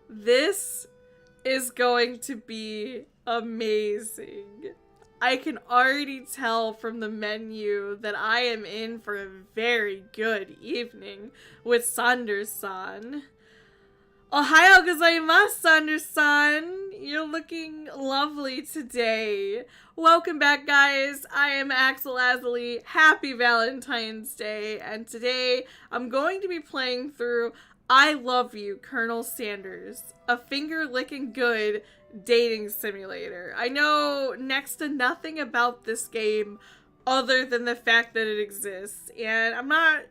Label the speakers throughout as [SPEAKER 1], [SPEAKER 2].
[SPEAKER 1] This is going to be amazing. I can already tell from the menu that I am in for a very good evening with Saunders-san. Ohayo gozaimasu, Saunders-san. You're looking lovely today. Welcome back, guys. I am AXEL'S. Happy Valentine's Day. And today I'm going to be playing through I Love You, Colonel Sanders, a finger-licking good dating simulator. I know next to nothing about this game other than the fact that it exists. And I'm a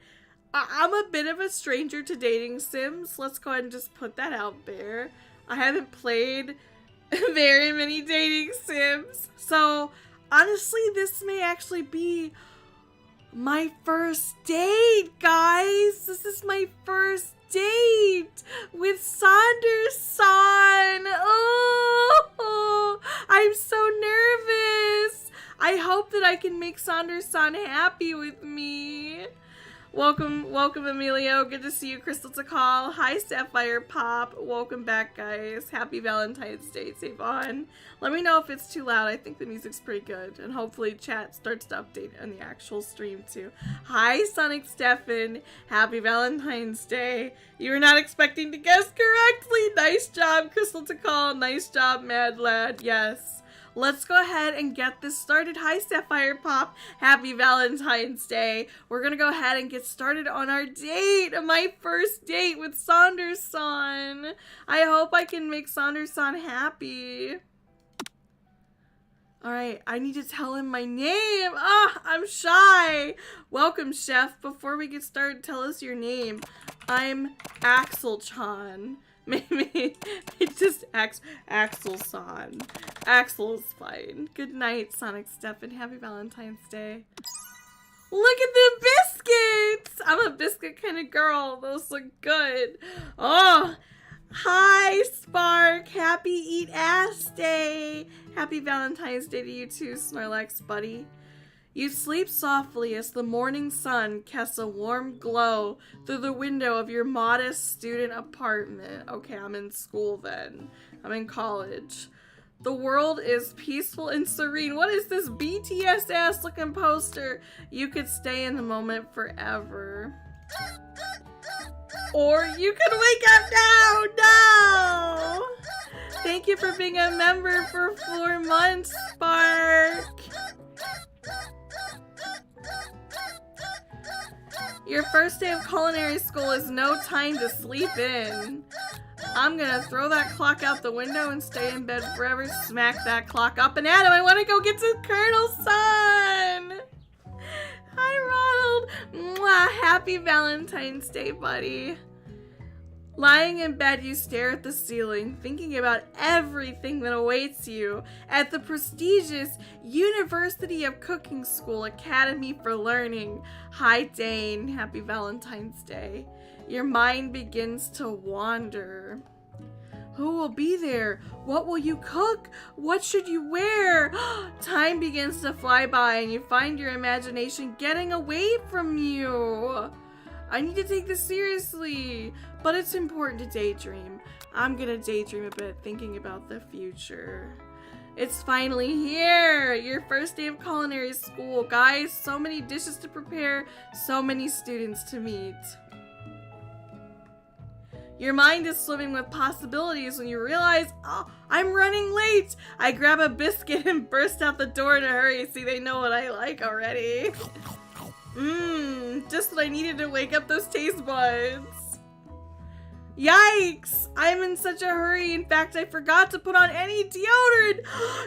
[SPEAKER 1] bit of a stranger to dating sims. Let's go ahead and just put that out there. I haven't played very many dating sims. So honestly, this may actually be my first date, guys. This is my first date with Saunders-san. Oh, I'm so nervous. I hope that I can make Saunders-san happy with me. Welcome, Emilio. Good to see you, Crystal Takal. Hi, Sapphire Pop. Welcome back, guys. Happy Valentine's Day, Savon. Let me know if it's too loud. I think the music's pretty good. And hopefully chat starts to update on the actual stream, too. Hi, Sonic Stefan. Happy Valentine's Day. You were not expecting to guess correctly. Nice job, Crystal Takal. Nice job, Mad Lad. Yes. Let's go ahead and get this started. Hi, Sapphire Pop. Happy Valentine's Day. We're gonna go ahead and get started on our date. My first date with Saunders-san. I hope I can make Saunders-san happy. Alright, I need to tell him my name. Ah, I'm shy. Welcome, Chef. Before we get started, tell us your name. I'm Axel-chan. Maybe it's just Axel-san. Axel is fine. Good night, Sonic Stefan. Happy Valentine's Day. Look at the biscuits! I'm a biscuit kind of girl. Those look good. Oh, hi, Spark. Happy Eat Ass Day. Happy Valentine's Day to you too, Snorlax buddy. You sleep softly as the morning sun casts a warm glow through the window of your modest student apartment. Okay, I'm in school then. I'm in college. The world is peaceful and serene. What is this BTS ass looking poster? You could stay in the moment forever. Or you could wake up now! No! Thank you for being a member for 4 months, Spark. Your first day of culinary school is no time to sleep in. I'm gonna throw that clock out the window and stay in bed forever. Smack that clock up and Adam, I wanna go get to Colonel's son! Hi, Ronald! Mwah, happy Valentine's Day, buddy. Lying in bed, you stare at the ceiling, thinking about everything that awaits you at the prestigious University of Cooking School Academy for Learning. Hi, Dane. Happy Valentine's Day. Your mind begins to wander. Who will be there? What will you cook? What should you wear? Time begins to fly by and you find your imagination getting away from you. I need to take this seriously, but it's important to daydream. I'm gonna daydream a bit, thinking about the future. It's finally here! Your first day of culinary school. Guys, so many dishes to prepare, so many students to meet. Your mind is swimming with possibilities when you realize, oh, I'm running late! I grab a biscuit and burst out the door in a hurry. See, they know what I like already. Just what I needed to wake up those taste buds. Yikes! I'm in such a hurry. In fact, I forgot to put on any deodorant.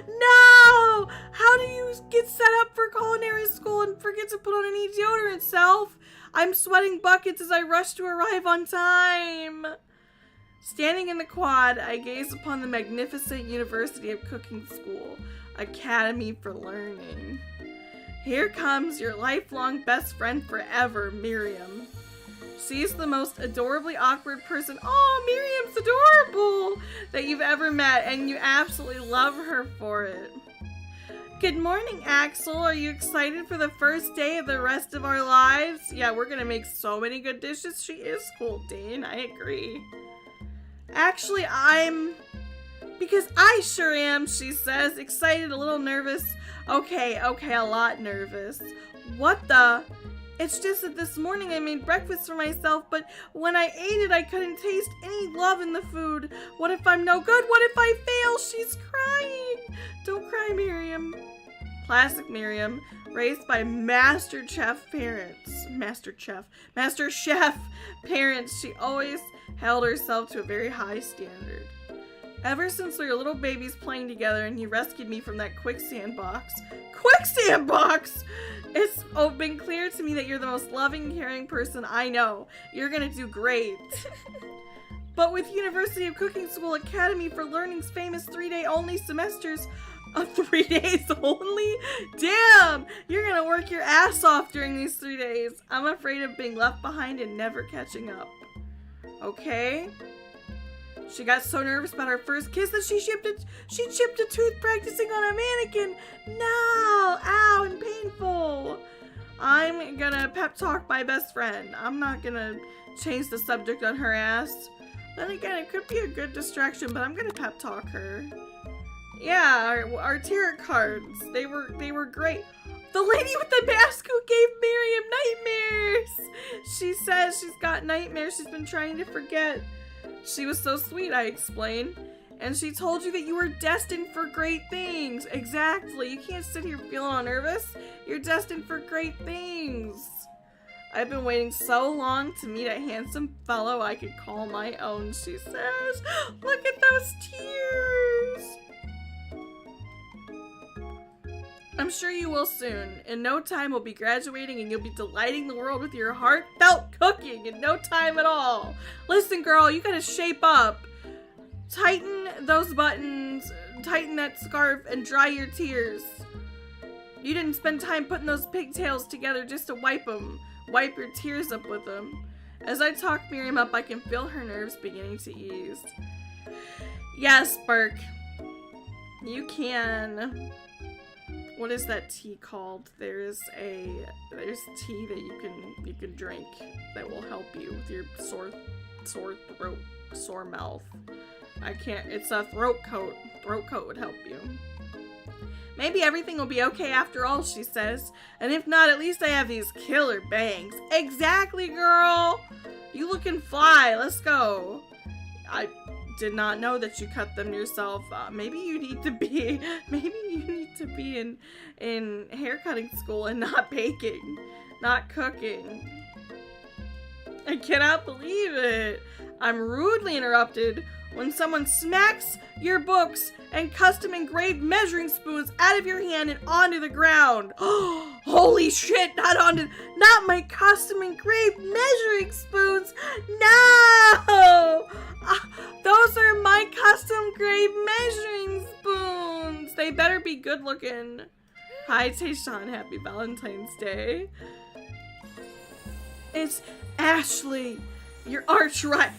[SPEAKER 1] No! How do you get set up for culinary school and forget to put on any deodorant, Self? I'm sweating buckets as I rush to arrive on time. Standing in the quad, I gaze upon the magnificent University of Cooking School Academy for Learning. Here comes your lifelong best friend forever, Miriam. She's the most adorably awkward person, oh, Miriam's adorable, that you've ever met, and you absolutely love her for it. Good morning, Axel. Are you excited for the first day of the rest of our lives? Yeah, we're gonna make so many good dishes. She is cool, Dane. I agree. Actually, because I sure am, she says, excited, a little nervous. Okay, a lot nervous. What the? It's just that this morning I made breakfast for myself, but when I ate it, I couldn't taste any love in the food. What if I'm no good? What if I fail? She's crying. Don't cry, Miriam. Classic Miriam, raised by Master Chef parents. Master Chef parents. She always held herself to a very high standard. Ever since we were little babies playing together and you rescued me from that quicksand box. Quicksand box! It's been clear to me that you're the most loving, caring person I know. You're gonna do great. But with University of Cooking School Academy for Learning's famous 3-day only semesters, 3 days only? Damn! You're gonna work your ass off during these 3 days. I'm afraid of being left behind and never catching up. Okay? She got so nervous about her first kiss that she chipped a tooth practicing on a mannequin. No! Ow, and painful. I'm gonna pep talk my best friend. I'm not gonna change the subject on her ass. Then again, it could be a good distraction, but I'm gonna pep talk her. Yeah, our tarot cards. They were great. The lady with the mask who gave Miriam nightmares. She says she's got nightmares she's been trying to forget. She was so sweet, I explained. And she told you that you were destined for great things. Exactly. You can't sit here feeling all nervous. You're destined for great things. I've been waiting so long to meet a handsome fellow I could call my own, she says. Look at those tears. I'm sure you will soon. In no time we'll be graduating and you'll be delighting the world with your heartfelt cooking in no time at all. Listen, girl, you gotta shape up. Tighten those buttons, tighten that scarf, and dry your tears. You didn't spend time putting those pigtails together just to wipe your tears up with them. As I talk Miriam up, I can feel her nerves beginning to ease. Yes, Burke. You can. What is that tea called? There's tea that you can drink that will help you with your sore throat, sore mouth. It's a throat coat. Throat coat would help you. Maybe everything will be okay after all, she says. And if not, at least I have these killer bangs. Exactly, girl. You looking fly. Let's go. I did not know that you cut them yourself. Maybe you need to be in haircutting school and not baking, not cooking. I cannot believe it. I'm rudely interrupted when someone smacks your books and custom engraved measuring spoons out of your hand and onto the ground. Oh, holy shit, not my custom engraved measuring spoons. No! Those are my custom engraved measuring spoons. They better be good looking. Hi, Tayshawn. Happy Valentine's Day. It's Ashley, your arch rival.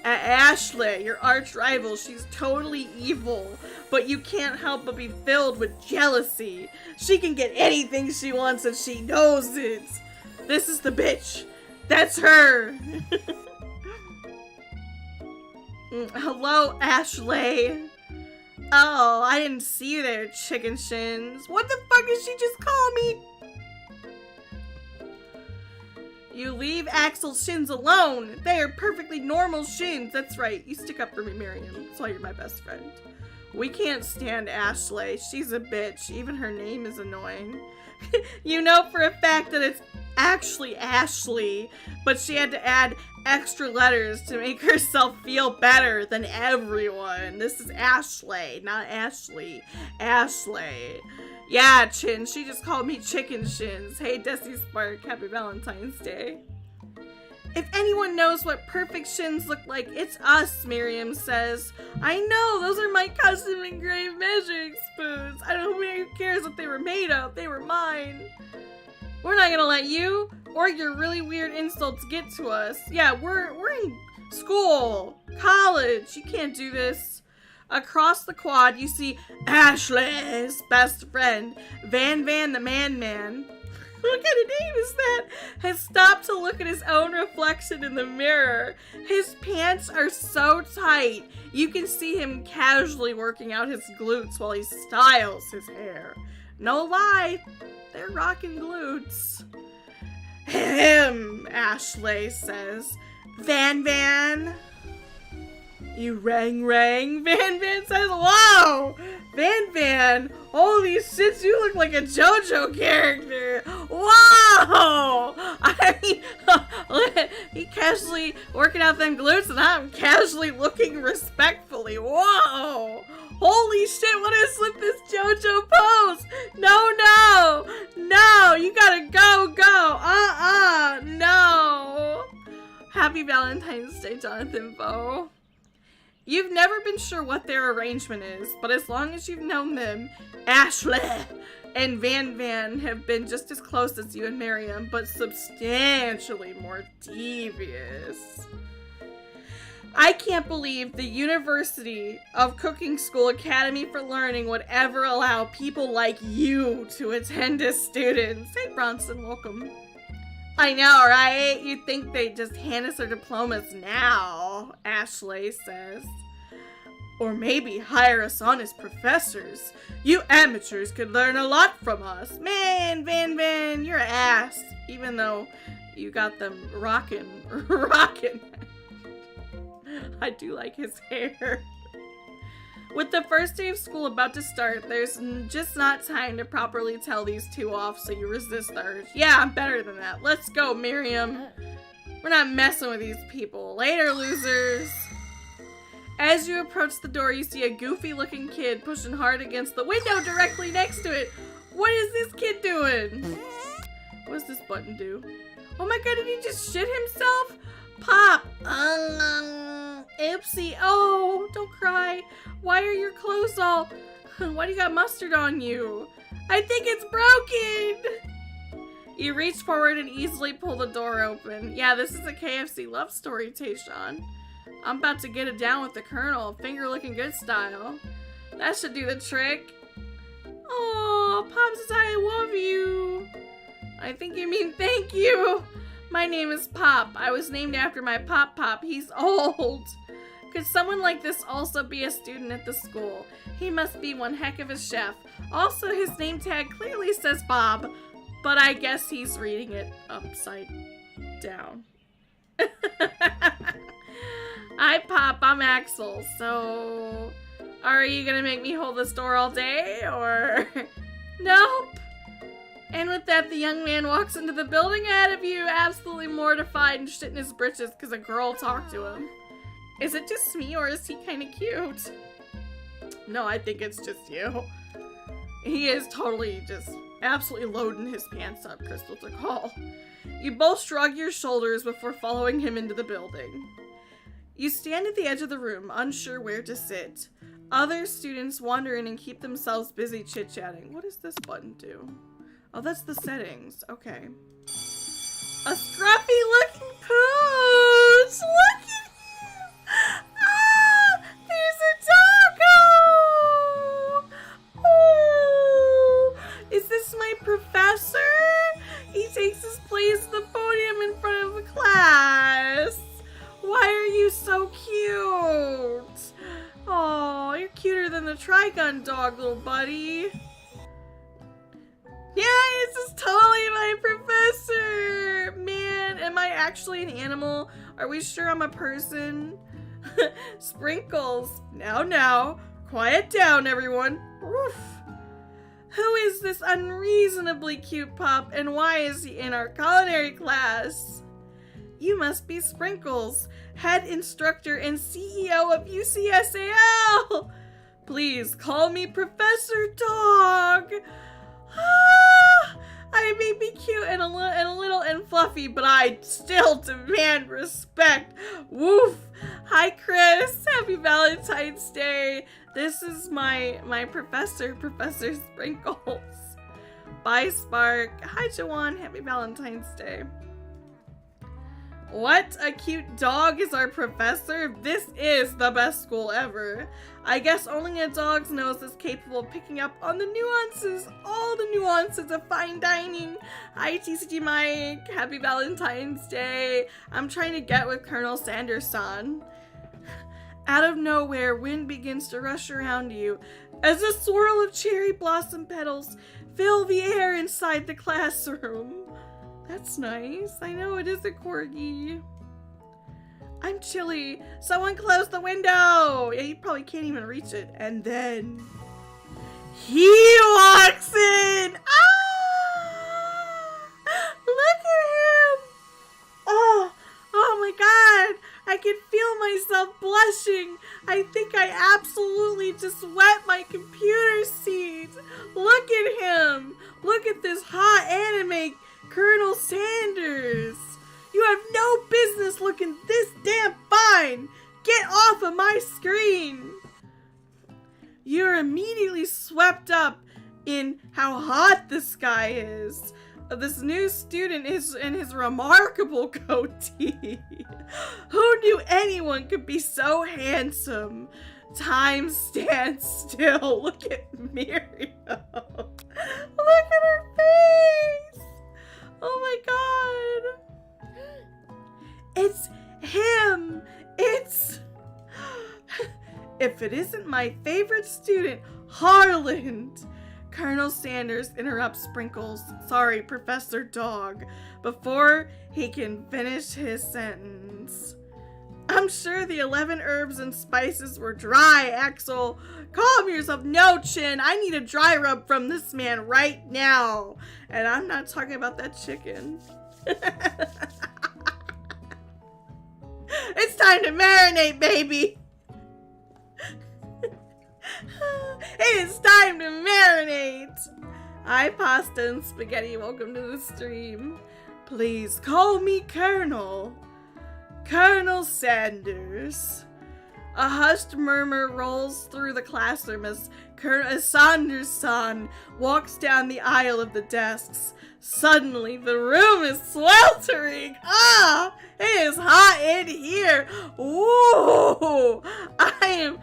[SPEAKER 1] Ashley, your arch rival. She's totally evil, but you can't help but be filled with jealousy. She can get anything she wants and she knows it. This is the bitch. That's her. Hello, Ashley. Oh, I didn't see you there, chicken shins. What the fuck did she just call me? You leave AXEL'S shins alone. They are perfectly normal shins. That's right. You stick up for me, Miriam. That's why you're my best friend. We can't stand Ashley. She's a bitch. Even her name is annoying. You know for a fact that it's actually Ashley, but she had to add extra letters to make herself feel better than everyone. This is Ashley, not Ashley. Ashley. Yeah, Chin, she just called me chicken shins. Hey, Desi Spark, happy Valentine's Day. If anyone knows what perfect shins look like, it's us, Miriam says. I know, those are my custom engraved measuring spoons. I don't know who cares what they were made of. They were mine. We're not gonna let you or your really weird insults get to us. Yeah, we're in school, college. You can't do this. Across the quad, you see Ashley's best friend, Van the Man. what kind of name is that? Has stopped to look at his own reflection in the mirror. His pants are so tight, you can see him casually working out his glutes while he styles his hair. No lie, they're rocking glutes. Ashley says. Van. You rang. Van says, whoa! Van, holy shit, you look like a JoJo character. Whoa! I mean, he casually working out them glutes and I'm casually looking respectfully. Whoa! Holy shit, what is with this JoJo pose? No, you gotta go. No. Happy Valentine's Day, Jonathan Bow. You've never been sure what their arrangement is, but as long as you've known them, Ashley and Van have been just as close as you and Miriam, but substantially more devious. I can't believe the University of Cooking School Academy for Learning would ever allow people like you to attend as students. Hey Bronson, welcome. I know, right? You'd think they'd just hand us our diplomas now, Ashley says. Or maybe hire us on as professors. You amateurs could learn a lot from us. Man, Van, you're ass. Even though you got them rockin'. I do like his hair. With the first day of school about to start, there's just not time to properly tell these two off, so you resist the urge. Yeah, I'm better than that. Let's go, Miriam. We're not messing with these people. Later, losers. As you approach the door, you see a goofy-looking kid pushing hard against the window directly next to it. What is this kid doing? What does this button do? Oh my god, did he just shit himself? Pop. Oopsie. Oh, don't cry. Why are your clothes all... Why do you got mustard on you? I think it's broken. You reach forward and easily pull the door open. Yeah, this is a KFC love story, Tayshawn. I'm about to get it down with the Colonel, finger looking good style. That should do the trick. Oh, Pop says I love you. I think you mean thank you. My name is Pop. I was named after my Pop. He's old. Could someone like this also be a student at the school? He must be one heck of a chef. Also, his name tag clearly says Bob, but I guess he's reading it upside down. Hi, Pop. I'm Axel. So, are you gonna make me hold this door all day, or... Nope. And with that, the young man walks into the building ahead of you, absolutely mortified and shitting his britches because a girl talked to him. Is it just me, or is he kind of cute? No, I think it's just you. He is totally just absolutely loading his pants up, Crystal to call. You both shrug your shoulders before following him into the building. You stand at the edge of the room, unsure where to sit. Other students wander in and keep themselves busy chit-chatting. What does this button do? Oh, that's the settings. Okay. A scruffy-looking pooch! Look at him! Ah! There's a doggo! Oh! Is this my professor? He takes his place at the podium in front of the class. Why are you so cute? Oh, you're cuter than the Trigun dog, little buddy. Yeah, this is totally my professor! Man, am I actually an animal? Are we sure I'm a person? Sprinkles. Now. Quiet down, everyone. Oof. Who is this unreasonably cute pup, and why is he in our culinary class? You must be Sprinkles, head instructor and CEO of UCSAL! Please call me Professor Dog! I may be cute and a little and fluffy, but I still demand respect. Woof! Hi, Chris. Happy Valentine's Day. This is my professor, Professor Sprinkles. Bye, Spark. Hi, Jawan. Happy Valentine's Day. What? A cute dog is our professor? This is the best school ever. I guess only a dog's nose is capable of picking up on the nuances, all the nuances of fine dining. Hi, TCG Mike. Happy Valentine's Day. I'm trying to get with Colonel Sanderson. Out of nowhere, wind begins to rush around you as a swirl of cherry blossom petals fill the air inside the classroom. That's nice. I know it is a corgi. I'm chilly. Someone close the window. Yeah, you probably can't even reach it. And then he walks in. Ah! Look at him. Oh my God. I can feel myself blushing. I think I absolutely just wet my computer seat. Look at him. Look at this hot anime Colonel Sanders. You have no business looking this damn fine. Get off of my screen. You're immediately swept up in how hot this guy is. This new student is in his remarkable goatee. Who knew anyone could be so handsome? Time stands still. Look at Miriam. Look at her face. Oh my God. It's him. It's... If it isn't my favorite student, Harland. Colonel Sanders interrupts Sprinkles, sorry, Professor Dog, before he can finish his sentence. I'm sure the 11 herbs and spices were dry, Axel. Calm yourself. No, Chin. I need a dry rub from this man right now. And I'm not talking about that chicken. It's time to marinate, baby. It is time to marinate. Hi, pasta and spaghetti. Welcome to the stream. Please call me Colonel. Colonel Sanders. A hushed murmur rolls through the classroom as Colonel Sanderson walks down the aisle of the desks. Suddenly, the room is sweltering. Ah, it is hot in here. Ooh, I'm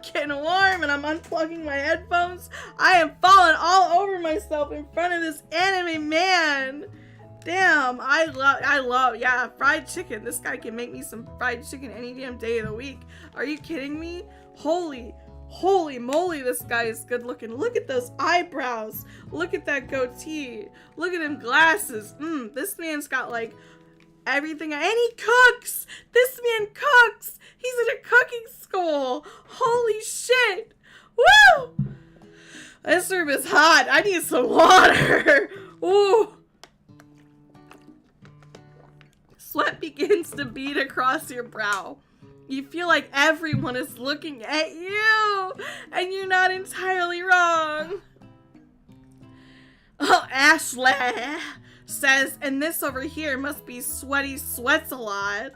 [SPEAKER 1] getting warm and I'm unplugging my headphones. I am falling all over myself in front of this anime man. Damn, I love, yeah, fried chicken. This guy can make me some fried chicken any damn day of the week. Are you kidding me? Holy moly, this guy is good looking. Look at those eyebrows. Look at that goatee. Look at them glasses. This man's got like everything. And he cooks. This man cooks. He's in a cooking school. Holy shit. Woo! This room is hot. I need some water. Ooh. Sweat begins to bead across your brow. You feel like everyone is looking at you, and you're not entirely wrong. Oh, Ashley says, and this over here must be Sweaty Sweats a lot.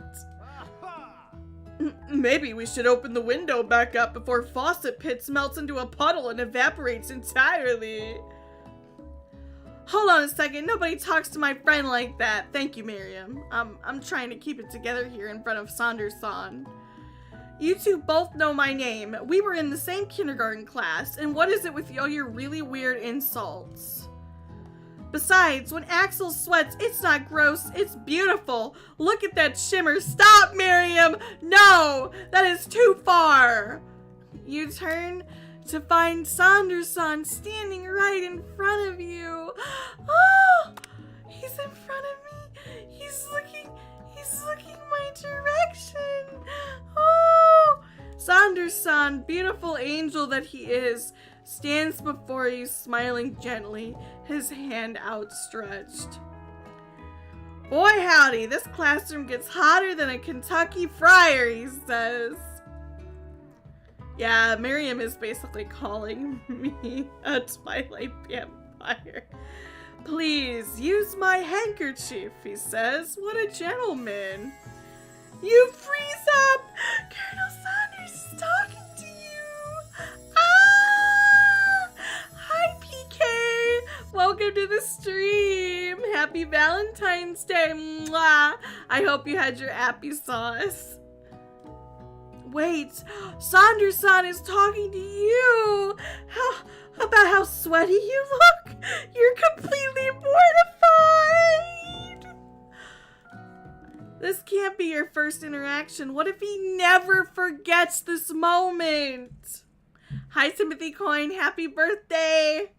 [SPEAKER 1] Maybe we should open the window back up before faucet pits melts into a puddle and evaporates entirely. Hold on a second, nobody talks to my friend like that. Thank you, Miriam. I'm trying to keep it together here in front of Sanderson. You two both know my name. We were in the same kindergarten class, and what is it with all your really weird insults? Besides, when Axel sweats, it's not gross, it's beautiful. Look at that shimmer. Stop, Miriam! No! That is too far! You turn to find Sanderson standing right in front of you. Oh! He's in front of me. He's looking my direction. Oh! Sanderson, beautiful angel that he is, stands before you smiling gently, his hand outstretched. Boy howdy, this classroom gets hotter than a Kentucky fryer, he says. Yeah, Miriam is basically calling me a Twilight vampire. Please, use my handkerchief, he says. What a gentleman. You freeze up! Colonel Sanders is talking to you! Ah! Hi, PK! Welcome to the stream. Happy Valentine's Day. Mwah. I hope you had your applesauce. Wait, Saunders-san is talking to you. About how sweaty you look? You're completely mortified. This can't be your first interaction. What if he never forgets this moment? Hi, Timothy Coin. Happy birthday.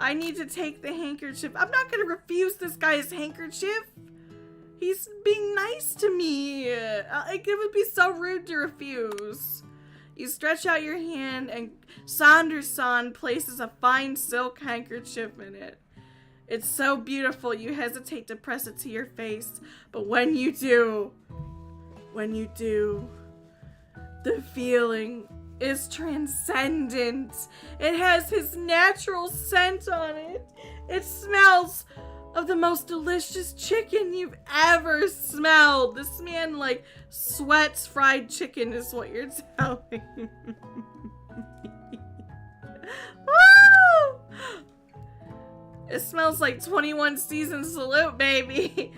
[SPEAKER 1] I need to take the handkerchief. I'm not going to refuse this guy's handkerchief. He's being nice to me. It would be so rude to refuse. You stretch out your hand and Saunders-san places a fine silk handkerchief in it. It's so beautiful you hesitate to press it to your face. But when you do, the feeling is transcendent. It has his natural scent on it. It smells of the most delicious chicken you've ever smelled. This man like sweats fried chicken is what you're telling me. Woo! It smells like 21 Season Salute, baby.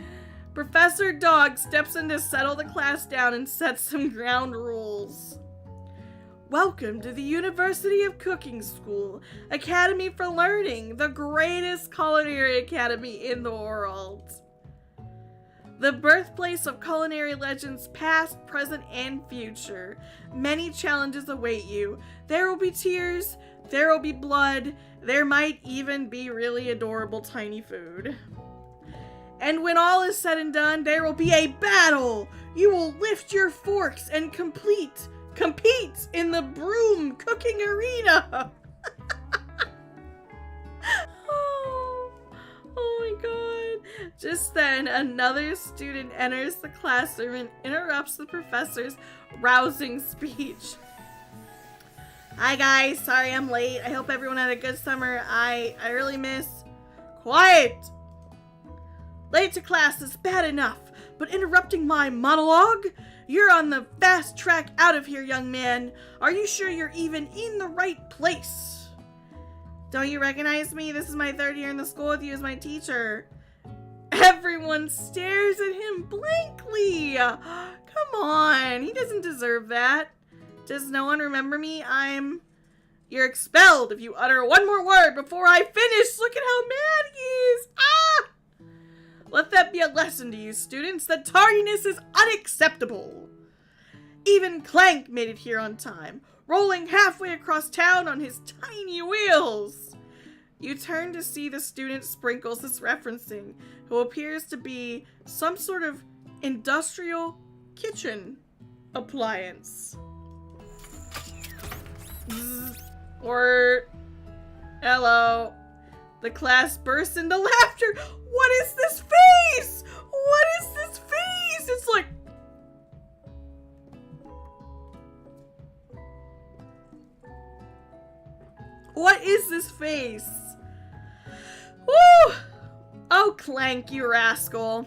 [SPEAKER 1] Professor Dog steps in to settle the class down and set some ground rules. Welcome to the University of Cooking School, Academy for Learning, the greatest culinary academy in the world. The birthplace of culinary legends past, present, and future. Many challenges await you. There will be tears, there will be blood, there might even be really adorable tiny food. And when all is said and done, there will be a battle! You will lift your forks and compete in the broom cooking arena. Oh my god. Just then, another student enters the classroom and interrupts the professor's rousing speech. Hi guys, sorry I'm late. I hope everyone had a good summer. I really miss... Quiet! Late to class is bad enough, but interrupting my monologue? You're on the fast track out of here, young man. Are you sure you're even in the right place? Don't you recognize me? This is my third year in the school with you as my teacher. Everyone stares at him blankly. Come on, he doesn't deserve that. Does no one remember me? You're expelled if you utter one more word before I finish. Look at how mad he is. Ah! Let that be a lesson to you students that tardiness is unacceptable. Even Clank made it here on time, rolling halfway across town on his tiny wheels. You turn to see the student Sprinkles is referencing, who appears to be some sort of industrial kitchen appliance. Or, hello. The class bursts into laughter. What is this face? What is this face? It's like... What is this face? Woo! Oh, Clank, you rascal.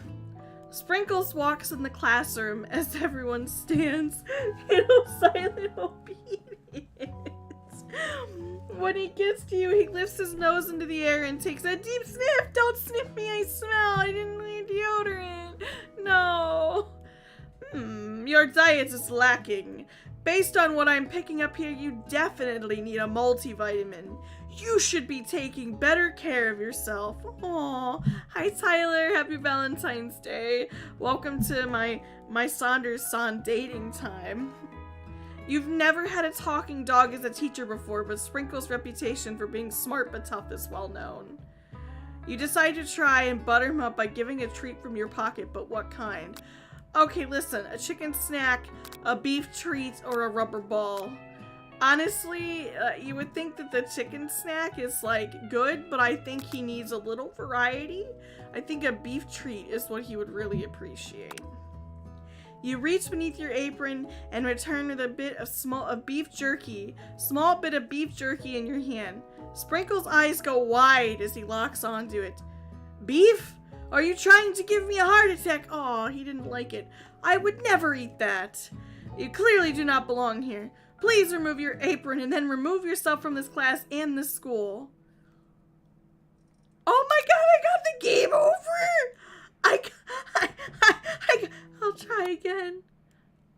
[SPEAKER 1] Sprinkles walks in the classroom as everyone stands in silent obedience. When he gets to you, he lifts his nose into the air and takes a deep sniff. Don't sniff me, I smell. I didn't need deodorant. No. Your diet is lacking. Based on what I'm picking up here, you definitely need a multivitamin. You should be taking better care of yourself. Aw. Hi, Tyler. Happy Valentine's Day. Welcome to my Saunders-san dating time. You've never had a talking dog as a teacher before, but Sprinkle's reputation for being smart but tough is well known. You decide to try and butter him up by giving a treat from your pocket, but what kind? Okay, listen, a chicken snack, a beef treat, or a rubber ball. Honestly, you would think that the chicken snack is, like, good, but I think he needs a little variety. I think a beef treat is what he would really appreciate. You reach beneath your apron and return with a bit of small bit of beef jerky in your hand. Sprinkle's eyes go wide as he locks onto it. Beef? Are you trying to give me a heart attack? Aw, he didn't like it. I would never eat that. You clearly do not belong here. Please remove your apron and then remove yourself from this class and this school. Oh my god, I got the game over! I'll try again.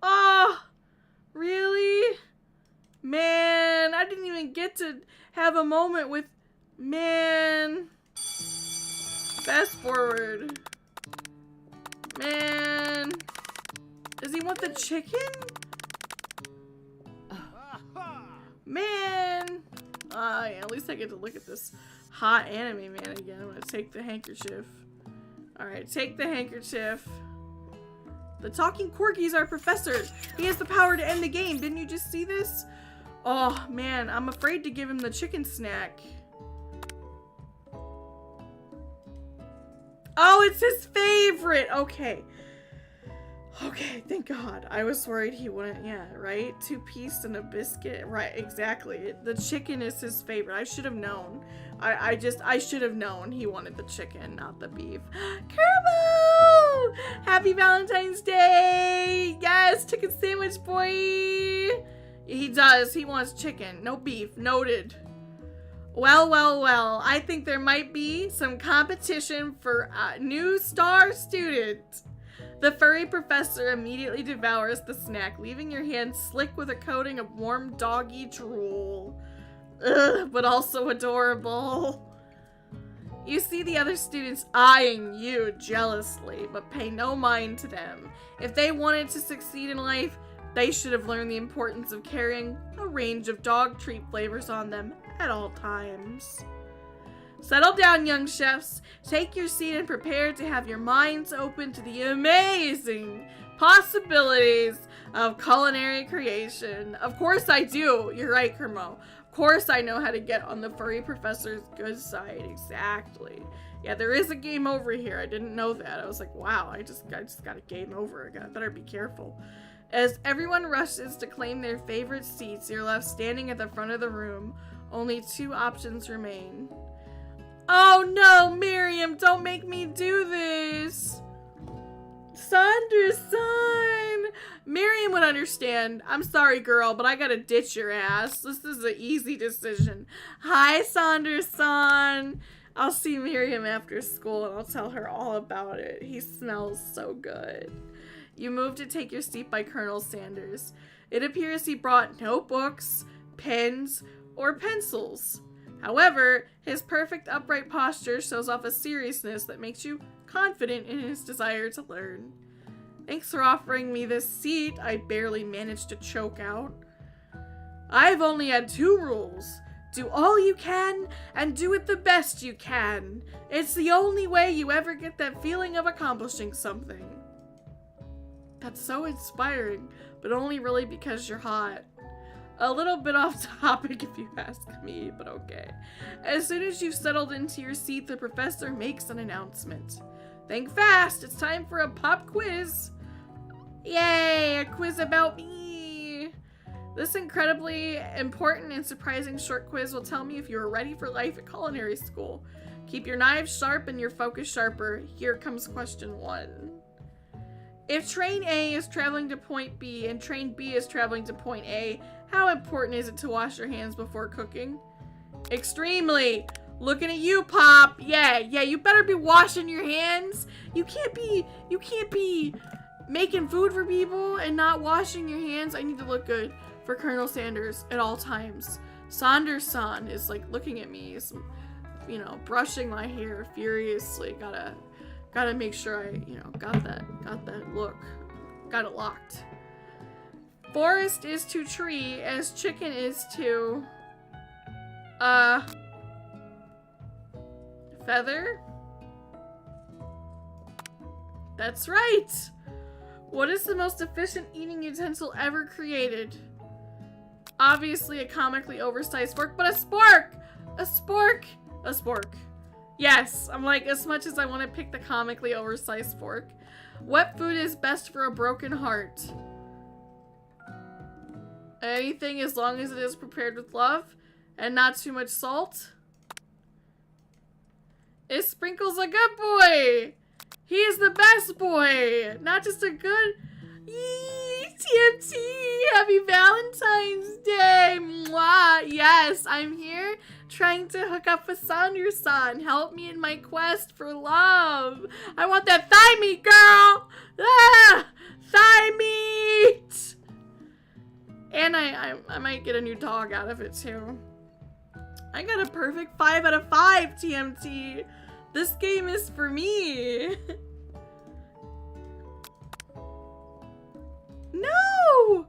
[SPEAKER 1] Oh, really? Man, I didn't even get to have a moment with, man. Fast forward. Man. Does he want the chicken? Man. Yeah, at least I get to look at this hot anime man again. I'm gonna take the handkerchief. Alright, take the handkerchief. The talking corgi's our professor. He has the power to end the game. Didn't you just see this? Oh, man. I'm afraid to give him the chicken snack. Oh, it's his favorite. Okay. Okay, thank God. I was worried he wouldn't. Yeah, right? 2-piece and a biscuit. Right, exactly. The chicken is his favorite. I should have known. I should have known he wanted the chicken, not the beef. Kerbo! Happy Valentine's Day! Yes, chicken sandwich boy! He does. He wants chicken. No beef. Noted. Well, well, well. I think there might be some competition for a new star student. The furry professor immediately devours the snack, leaving your hand slick with a coating of warm doggy drool. Ugh, but also adorable. You see the other students eyeing you jealously, but pay no mind to them. If they wanted to succeed in life, they should have learned the importance of carrying a range of dog treat flavors on them at all times. Settle down, young chefs. Take your seat and prepare to have your minds open to the amazing possibilities of culinary creation. Of course I do. You're right, Kermo. Of course I know how to get on the furry professor's good side. Exactly. Yeah, there is a game over here. I didn't know that. I was like, wow, I just got a game over. I better be careful. As everyone rushes to claim their favorite seats, you're left standing at the front of the room. Only 2 options remain. Oh no, Miriam, don't make me do this. Saunders-san. Miriam would understand. I'm sorry, girl, but I gotta ditch your ass. This is an easy decision. Hi, Saunders-san. I'll see Miriam after school and I'll tell her all about it. He smells so good. You move to take your seat by Colonel Sanders. It appears he brought no books, pens, or pencils. However, his perfect upright posture shows off a seriousness that makes you confident in his desire to learn. Thanks for offering me this seat, I barely managed to choke out. I've only had 2 rules. Do all you can, and do it the best you can. It's the only way you ever get that feeling of accomplishing something. That's so inspiring, but only really because you're hot. A little bit off topic if you ask me, but okay. As soon as you've settled into your seat, the professor makes an announcement. Think fast, it's time for a pop quiz. Yay, a quiz about me. This incredibly important and surprising short quiz will tell me if you are ready for life at culinary school. Keep your knives sharp and your focus sharper. Here comes question 1. If train A is traveling to point B and train B is traveling to point A, how important is it to wash your hands before cooking? Extremely. Looking at you, Pop. Yeah, you better be washing your hands. You can't be making food for people and not washing your hands. I need to look good for Colonel Sanders at all times. Saunders-san is like looking at me, you know, brushing my hair furiously. Gotta make sure I, you know, got that look. Got it locked. Forest is to tree as chicken is to, feather? That's right! What is the most efficient eating utensil ever created? Obviously a comically oversized fork, but a spork! A spork! A spork. Yes, I'm like, as much as I want to pick the comically oversized fork. What food is best for a broken heart? Anything as long as it is prepared with love and not too much salt. Is Sprinkles a good boy? He is the best boy. Not just a good, Yee, TMT, happy Valentine's Day. Mwah. Yes, I'm here trying to hook up with Sander-san. Help me in my quest for love. I want that thigh meat, girl. Ah, thigh meat. And I might get a new dog out of it too. I got a perfect 5 out of 5, TMT. This game is for me. No!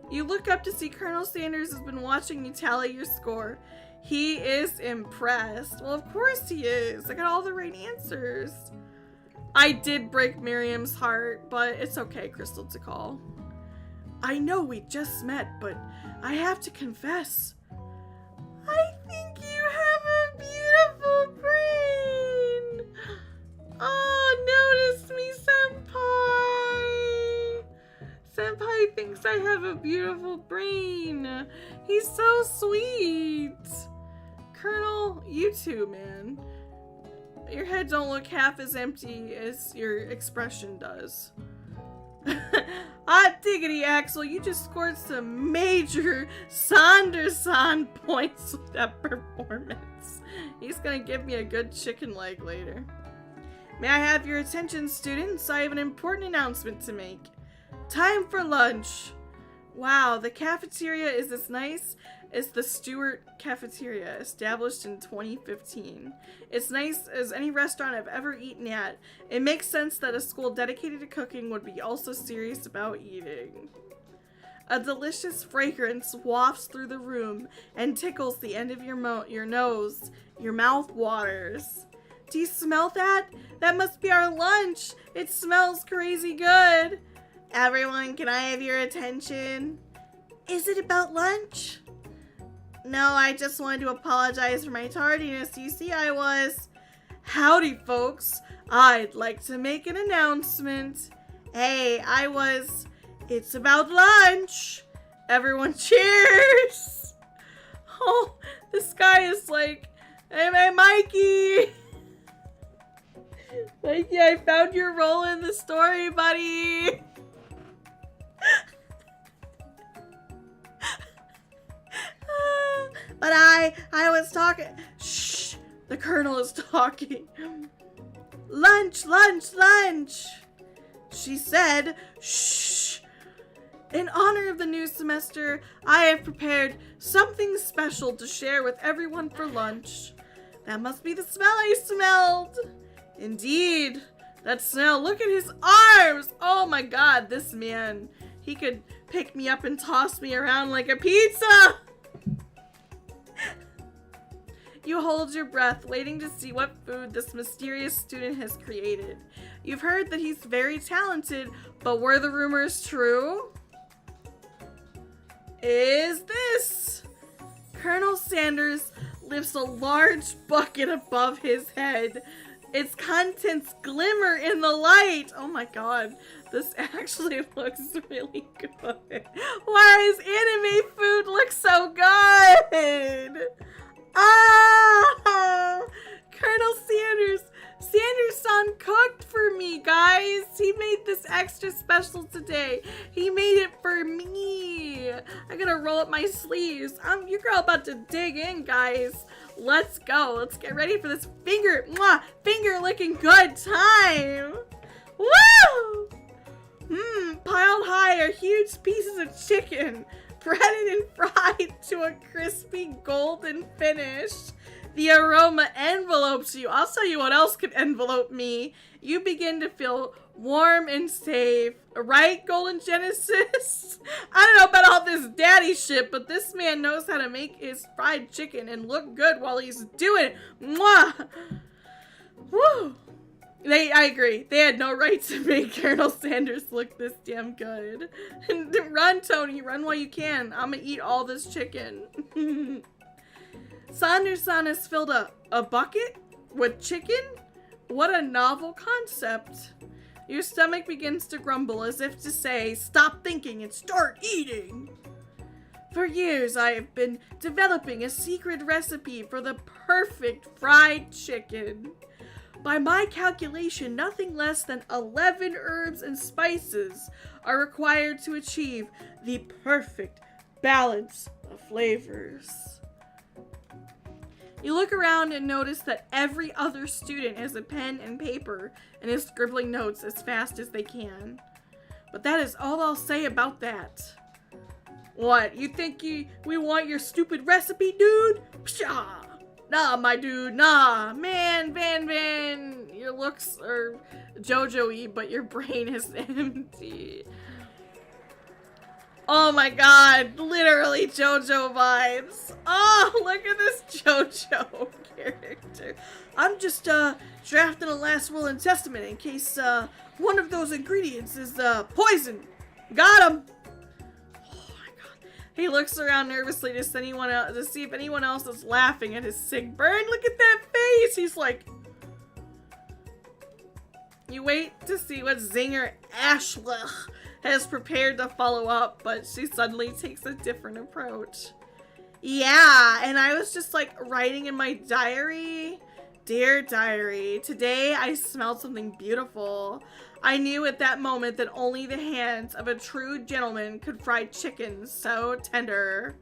[SPEAKER 1] You look up to see Colonel Sanders has been watching you tally your score. He is impressed. Well, of course he is. I got all the right answers. I did break Miriam's heart, but it's okay, Crystal Tikal. I know we just met, but I have to confess. I think you have a beautiful brain. Oh, notice me, Senpai. Senpai thinks I have a beautiful brain. He's so sweet. Colonel, you too, man. Your head don't look half as empty as your expression does. Hot diggity, Axel, you just scored some major Sander-san points with that performance. He's gonna give me a good chicken leg later. May I have your attention, students? I have an important announcement to make. Time for lunch. Wow, the cafeteria is as nice as the Stewart Cafeteria, established in 2015. It's nice as any restaurant I've ever eaten at. It makes sense that a school dedicated to cooking would be also serious about eating. A delicious fragrance wafts through the room and tickles the end of your nose. Your mouth waters. Do you smell that? That must be our lunch. It smells crazy good. Everyone, can I have your attention? Is it about lunch? No, I just wanted to apologize for my tardiness. You see, I was... Howdy, folks. I'd like to make an announcement. Hey, It's about lunch. Everyone cheers. Oh, this guy is like, hey, Mikey. Mikey, I found your role in the story, buddy. But I was talking. Shh, the Colonel is talking. Lunch, lunch, lunch. She said, shh. In honor of the new semester, I have prepared something special to share with everyone for lunch. That must be the smell I smelled. Indeed, that smell. Look at his arms. Oh my God, this man. He could pick me up and toss me around like a pizza. You hold your breath, waiting to see what food this mysterious student has created. You've heard that he's very talented, but were the rumors true? Is this? Colonel Sanders lifts a large bucket above his head. Its contents glimmer in the light. Oh my God, this actually looks really good. Why does anime food look so good? Oh, Colonel Sanders-san cooked for me, guys. He made this extra special today. He made it for me. I gotta roll up my sleeves. Your girl about to dig in, guys. Let's go. Let's get ready for this finger licking good time. Woo! Piled high are huge pieces of chicken, breaded and fried to a crispy golden finish. The aroma envelopes you. I'll tell you what else could envelope me. You begin to feel warm and safe. Right, Golden Genesis? I don't know about all this daddy shit, but this man knows how to make his fried chicken and look good while he's doing it. Mwah! Woo! I agree. They had no right to make Colonel Sanders look this damn good. Run, Tony. Run while you can. I'm gonna eat all this chicken. Sander-san has filled a bucket with chicken? What a novel concept. Your stomach begins to grumble as if to say, stop thinking and start eating. For years, I have been developing a secret recipe for the perfect fried chicken. By my calculation, nothing less than 11 herbs and spices are required to achieve the perfect balance of flavors. You look around and notice that every other student has a pen and paper and is scribbling notes as fast as they can. But that is all I'll say about that. What, you think we want your stupid recipe, dude? Pshaw! Nah, my dude, nah. Man, Van, your looks are JoJo-y, but your brain is empty. Oh my god, literally JoJo vibes. Oh, look at this JoJo character. I'm just drafting a last will and testament in case one of those ingredients is poison. Got him. Oh my god. He looks around nervously to see if anyone else is laughing at his sick burn. Look at that face. He's like... You wait to see what zinger Ashla has prepared to follow up, but she suddenly takes a different approach. Yeah, and I was just like writing in my diary, dear diary, today I smelled something beautiful. I knew at that moment that only the hands of a true gentleman could fry chicken so tender.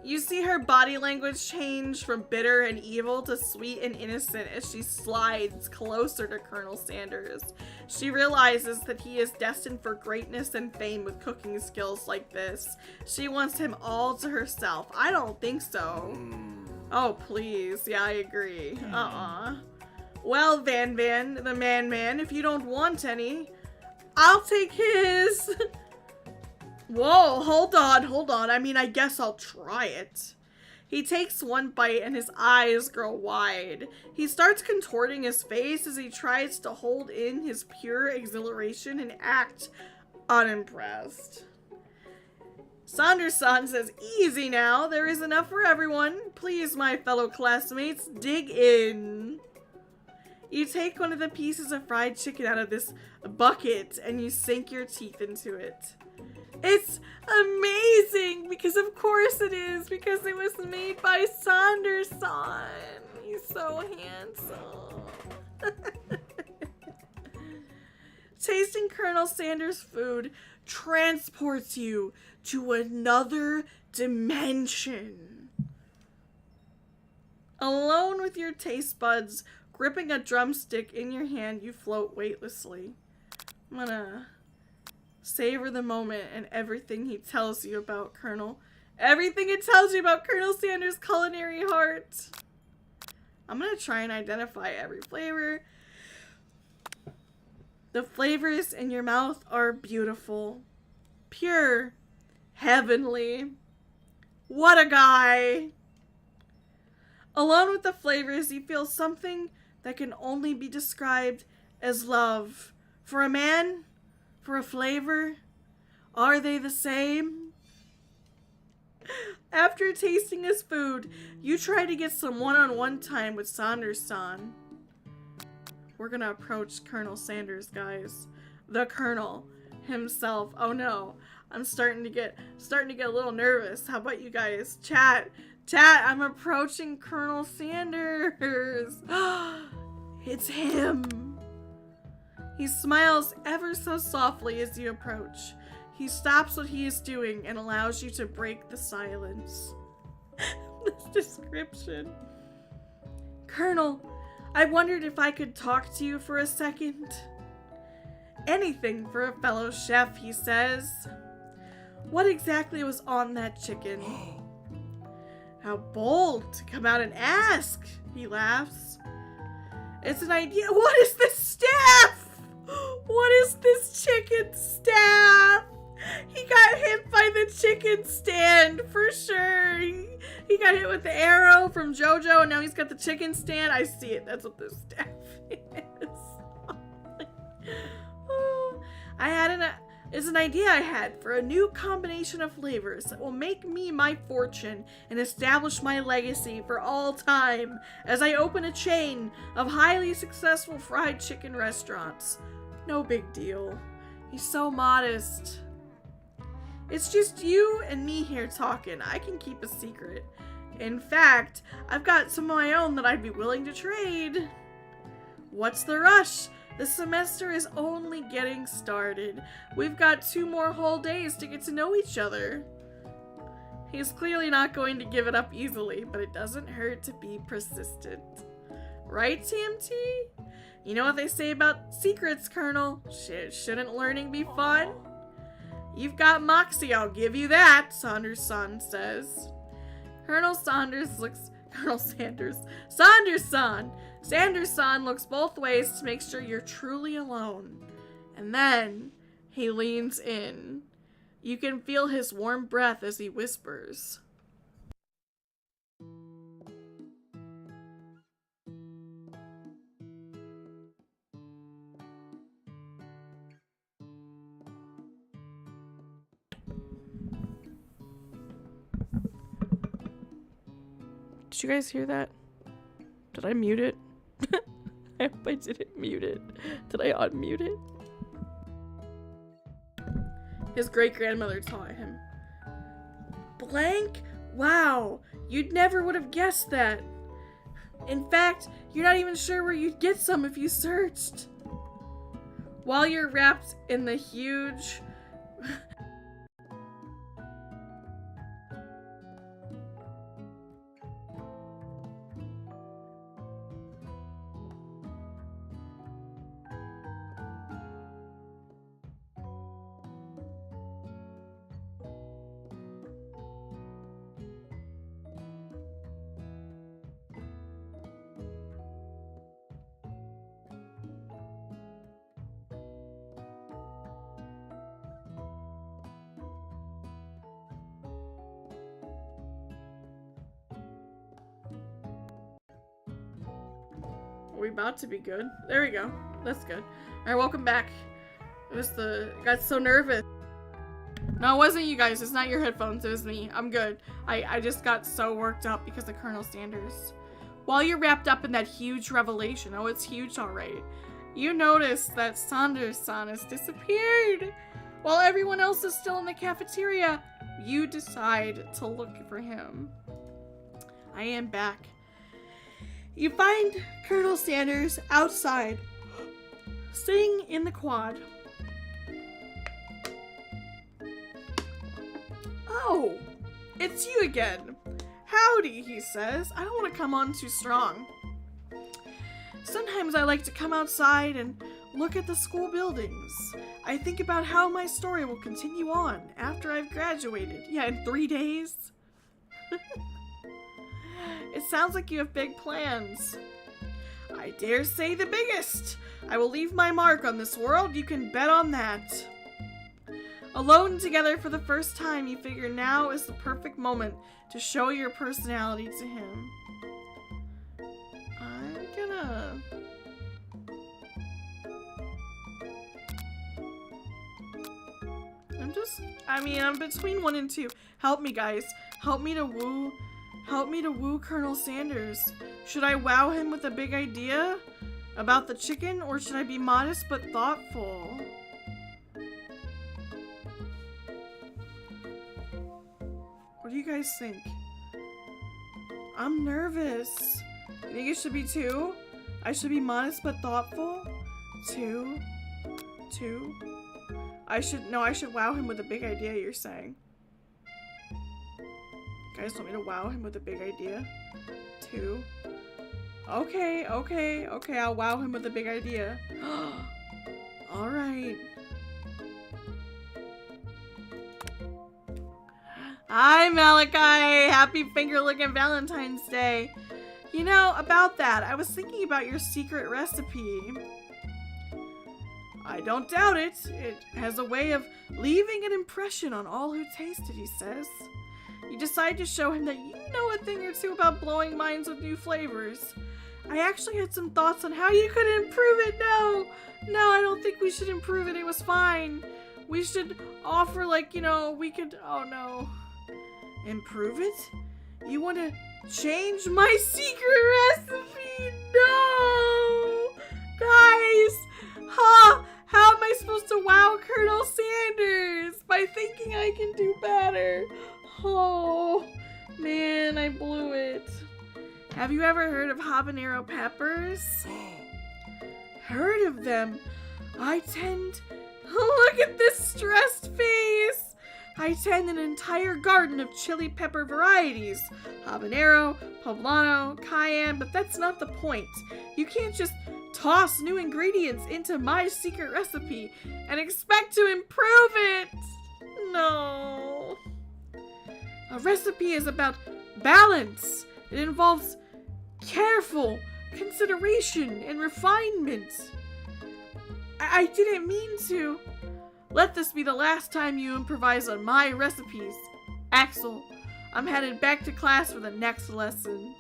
[SPEAKER 1] You see her body language change from bitter and evil to sweet and innocent as she slides closer to Colonel Sanders. She realizes that he is destined for greatness and fame with cooking skills like this. She wants him all to herself. I don't think so. Oh, please. Yeah, I agree. Well, Van, the man, if you don't want any, I'll take his... Whoa, hold on. I mean, I guess I'll try it. He takes one bite and his eyes grow wide. He starts contorting his face as he tries to hold in his pure exhilaration and act unimpressed. Saunders-san says, easy now, there is enough for everyone. Please, my fellow classmates, dig in. You take one of the pieces of fried chicken out of this bucket and you sink your teeth into it. It's amazing, because of course it is, because it was made by Saunders-san. He's so handsome. Tasting Colonel Sanders' food transports you to another dimension. Alone with your taste buds, gripping a drumstick in your hand, you float weightlessly. I'm gonna savor the moment and everything he tells you about everything it tells you about Colonel Sanders' culinary heart. I'm gonna try and identify every flavor. The flavors in your mouth are beautiful, pure, heavenly. What a guy! Alone with the flavors, you feel something that can only be described as love. For a man, for a flavor, are they the same? After tasting his food, you try to get some one-on-one time with Saunders-san. We're gonna approach Colonel Sanders, guys. The Colonel himself. Oh no, I'm starting to get a little nervous. How about you guys? Chat, I'm approaching Colonel Sanders. It's him. He smiles ever so softly as you approach. He stops what he is doing and allows you to break the silence. This description. Colonel, I wondered if I could talk to you for a second. Anything for a fellow chef, he says. What exactly was on that chicken? How bold to come out and ask, he laughs. It's an idea. What is this staff? What is this chicken staff? He got hit by the chicken stand for sure. He got hit with the arrow from JoJo and now he's got the chicken stand. I see it. That's what this staff is. It's an idea I had for a new combination of flavors that will make me my fortune and establish my legacy for all time as I open a chain of highly successful fried chicken restaurants. No big deal. He's so modest. It's just you and me here talking. I can keep a secret. In fact, I've got some of my own that I'd be willing to trade. What's the rush? The semester is only getting started. We've got 2 more whole days to get to know each other. He's clearly not going to give it up easily, but it doesn't hurt to be persistent. Right, TMT? You know what they say about secrets, Colonel? Shouldn't learning be fun? You've got moxie, I'll give you that, Saunders-san says. Sanders-san looks both ways to make sure you're truly alone. And then he leans in. You can feel his warm breath as he whispers. Did you guys hear that? Did I mute it? I hope I didn't mute it. Did I unmute it? His great-grandmother taught him. Blank? Wow, you'd never would have guessed that. In fact, you're not even sure where you'd get some if you searched. While you're wrapped in the huge... Are we about to be good? There we go. That's good. Alright, welcome back. Got so nervous. No, it wasn't you guys. It's not your headphones. It was me. I'm good. I just got so worked up because of Colonel Sanders. While you're wrapped up in that huge revelation, oh, it's huge, alright, you notice that Saunders-san has disappeared. While everyone else is still in the cafeteria, you decide to look for him. I am back. You find Colonel Sanders outside, sitting in the quad. Oh, it's you again. Howdy, he says. I don't want to come on too strong. Sometimes I like to come outside and look at the school buildings. I think about how my story will continue on after I've graduated. Yeah, in 3 days. It sounds like you have big plans. I dare say the biggest. I will leave my mark on this world, you can bet on that. Alone together for the first time, you figure now is the perfect moment to show your personality to him. I'm between 1 and 2. Help me, guys. Help me to woo Colonel Sanders. Should I wow him with a big idea about the chicken, or should I be modest but thoughtful? What do you guys think? I'm nervous. You think it should be 2? I should be modest but thoughtful? 2? I should wow him with a big idea, you're saying. You guys want me to wow him with a big idea? 2? Okay, I'll wow him with a big idea. Alright. Hi, Malachi! Happy finger-licking Valentine's Day! You know, about that, I was thinking about your secret recipe. I don't doubt it. It has a way of leaving an impression on all who taste it, he says. You decide to show him that you know a thing or two about blowing minds with new flavors. I actually had some thoughts on how you could improve it. No, I don't think we should improve it. It was fine. We should offer, like, we could, oh no. Improve it? You want to change my secret recipe? No! Guys! How am I supposed to wow Colonel Sanders? By thinking I can do better. Oh, man, I blew it. Have you ever heard of habanero peppers? heard of them. Look at this stressed face. I tend an entire garden of chili pepper varieties. Habanero, poblano, cayenne, but that's not the point. You can't just toss new ingredients into my secret recipe and expect to improve it. No. A recipe is about balance. It involves careful consideration and refinement. I didn't mean to. Let this be the last time you improvise on my recipes. Axel, I'm headed back to class for the next lesson.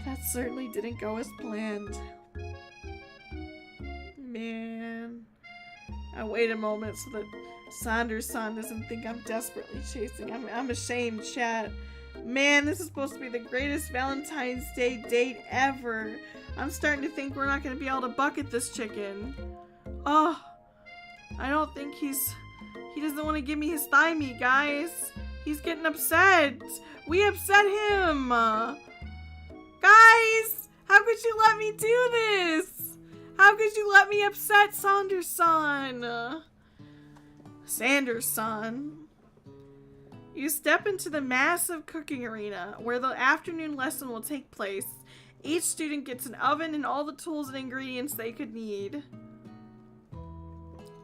[SPEAKER 1] That certainly didn't go as planned. Man. I wait a moment so that Saunders-san doesn't think I'm desperately chasing. I'm ashamed, chat. Man, this is supposed to be the greatest Valentine's Day date ever. I'm starting to think we're not going to be able to bucket this chicken. Oh, I don't think he doesn't want to give me his thigh meat, guys. He's getting upset. We upset him. Guys, how could you let me do this? How could you let me upset Saunders-san? Sanders-san. You step into the massive cooking arena where the afternoon lesson will take place. Each student gets an oven and all the tools and ingredients they could need.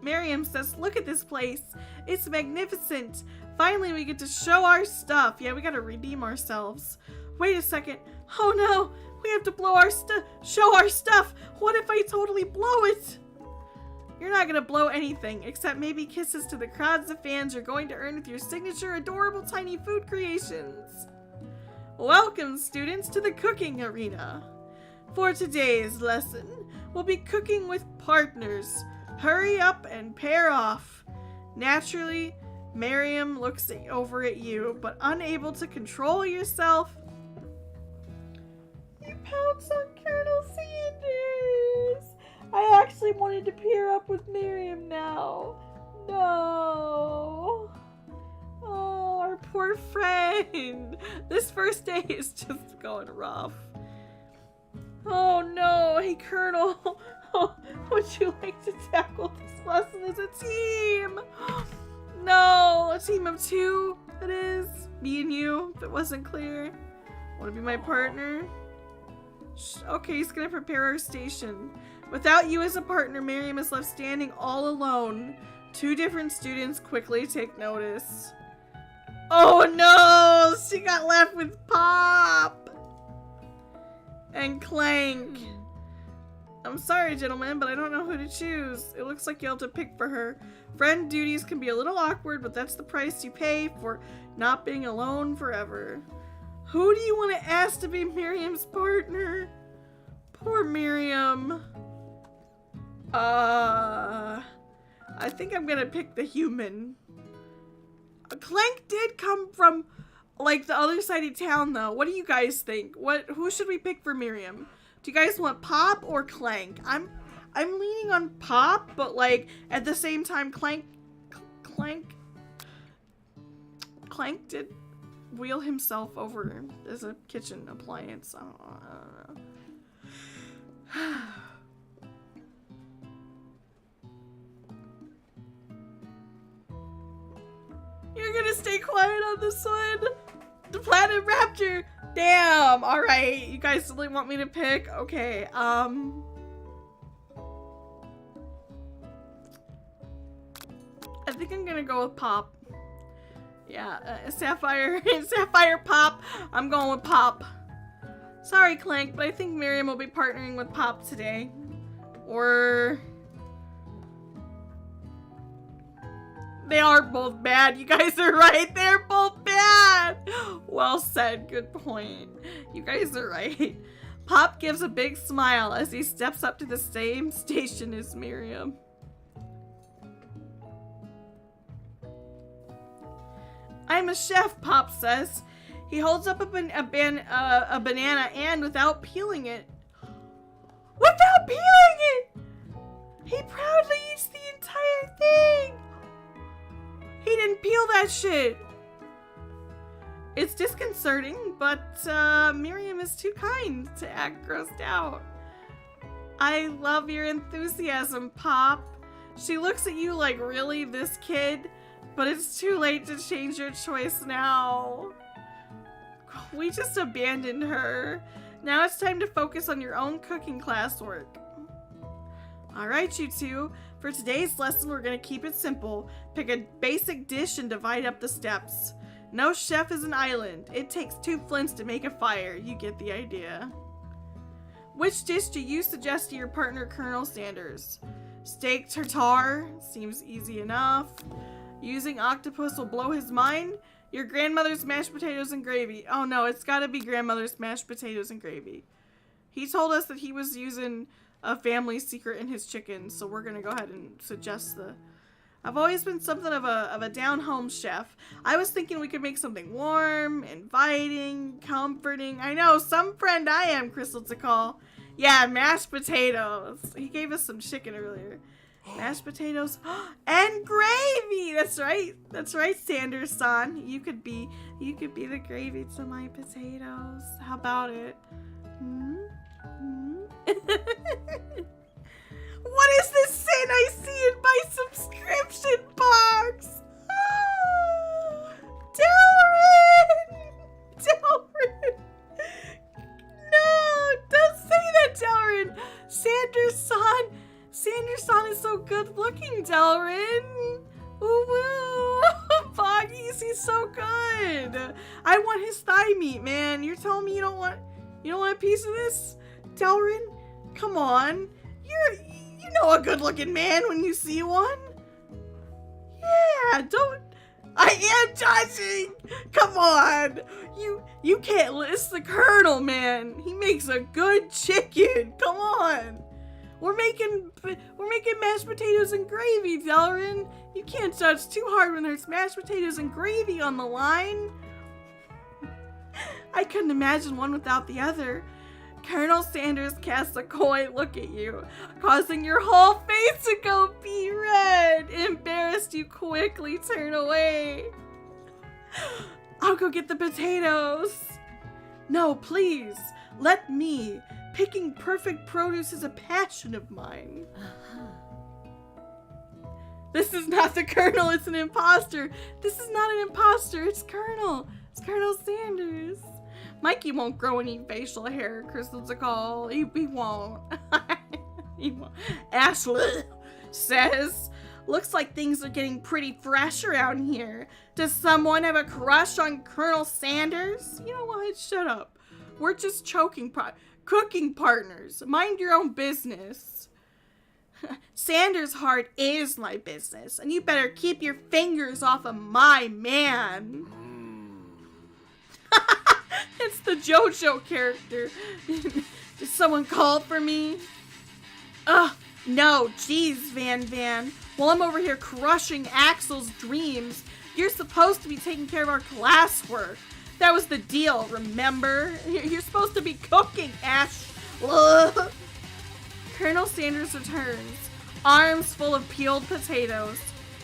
[SPEAKER 1] Miriam says, look at this place. It's magnificent. Finally, we get to show our stuff. Yeah, we gotta redeem ourselves. Wait a second. Oh no, we have to show our stuff. What if I totally blow it? You're not gonna blow anything, except maybe kisses to the crowds of fans you're going to earn with your signature adorable tiny food creations. Welcome, students, to the cooking arena. For today's lesson, we'll be cooking with partners. Hurry up and pair off. Naturally, Miriam looks over at you, but unable to control yourself, you pounce on Colonel Sanders. I actually wanted to pair up with Miriam now. No. Oh, our poor friend. This first day is just going rough. Oh no. Hey, Colonel. Would you like to tackle this lesson as a team? No, a team of two, that is. Me and you, if it wasn't clear. Want to be my partner? Okay, he's gonna prepare our station. Without you as a partner, Miriam is left standing all alone. Two different students quickly take notice. Oh no! She got left with Pop! And Clank. I'm sorry, gentlemen, but I don't know who to choose. It looks like you'll have to pick for her. Friend duties can be a little awkward, but that's the price you pay for not being alone forever. Who do you want to ask to be Miriam's partner? Poor Miriam. I think I'm gonna pick the human. Clank did come from, like, the other side of town, though. What do you guys think? Who should we pick for Miriam? Do you guys want Pop or Clank? I'm leaning on Pop, but, like, at the same time, Clank did wheel himself over as a kitchen appliance. I don't know. You're gonna stay quiet on this one? The Planet Raptor! Damn! Alright, you guys really want me to pick? Okay, I think I'm gonna go with Pop. Yeah, Sapphire Pop. I'm going with Pop. Sorry, Clank, but I think Miriam will be partnering with Pop today. Or... they are both bad. You guys are right. They're both bad. Well said. Good point. You guys are right. Pop gives a big smile as he steps up to the same station as Miriam. I'm a chef, Pop says. He holds up a banana and without peeling it. Without peeling it! He proudly eats the entire thing! He didn't peel that shit! It's disconcerting, but Miriam is too kind to act grossed out. I love your enthusiasm, Pop. She looks at you like, really, this kid? But it's too late to change your choice now. We just abandoned her. Now it's time to focus on your own cooking classwork. Alright, you two. For today's lesson, we're going to keep it simple. Pick a basic dish and divide up the steps. No chef is an island. It takes 2 flints to make a fire. You get the idea. Which dish do you suggest to your partner, Colonel Sanders? Steak tartare? Seems easy enough. Using octopus will blow his mind? Your grandmother's mashed potatoes and gravy. Oh no, it's gotta be grandmother's mashed potatoes and gravy. He told us that he was using a family secret in his chicken, so we're gonna go ahead and suggest the... I've always been something of a down-home chef. I was thinking we could make something warm, inviting, comforting. I know, some friend I am, Crystal to call. Yeah, mashed potatoes. He gave us some chicken earlier. Mashed potatoes and gravy. That's right. That's right, Sanders-san. You could be the gravy to my potatoes. How about it? What is this sin I see in my subscription box? Delrin! Delrin! No, don't say that, Delrin. Sanders-san. Sanders-san is so good looking, Delrin. Ooh woo. Boggies, he's so good. I want his thigh meat, man. You're telling me you don't want a piece of this? Delrin, come on. You know a good looking man when you see one. Yeah, don't. I am judging. Come on. You can't list the Colonel, man. He makes a good chicken. Come on. We're making mashed potatoes and gravy, Delrin. You can't judge too hard when there's mashed potatoes and gravy on the line. I couldn't imagine one without the other. Colonel Sanders casts a coy look at you, causing your whole face to go be red. Embarrassed, you quickly turn away. I'll go get the potatoes. No, please, let me. Picking perfect produce is a passion of mine. This is not the Colonel, it's an imposter. This is not an imposter, it's Colonel. It's Colonel Sanders. Mikey won't grow any facial hair, Crystal to call. He won't. He won't. Ashley says, looks like things are getting pretty fresh around here. Does someone have a crush on Colonel Sanders? You know what? Shut up. We're just cooking partners. Mind your own business. Sanders' heart is my business, and you better keep your fingers off of my man. It's the JoJo character. Did someone call for me? No, geez, Van. While I'm over here crushing AXEL'S dreams, you're supposed to be taking care of our classwork. That was the deal, remember? You're supposed to be cooking, Ash. Ugh. Colonel Sanders returns, arms full of peeled potatoes.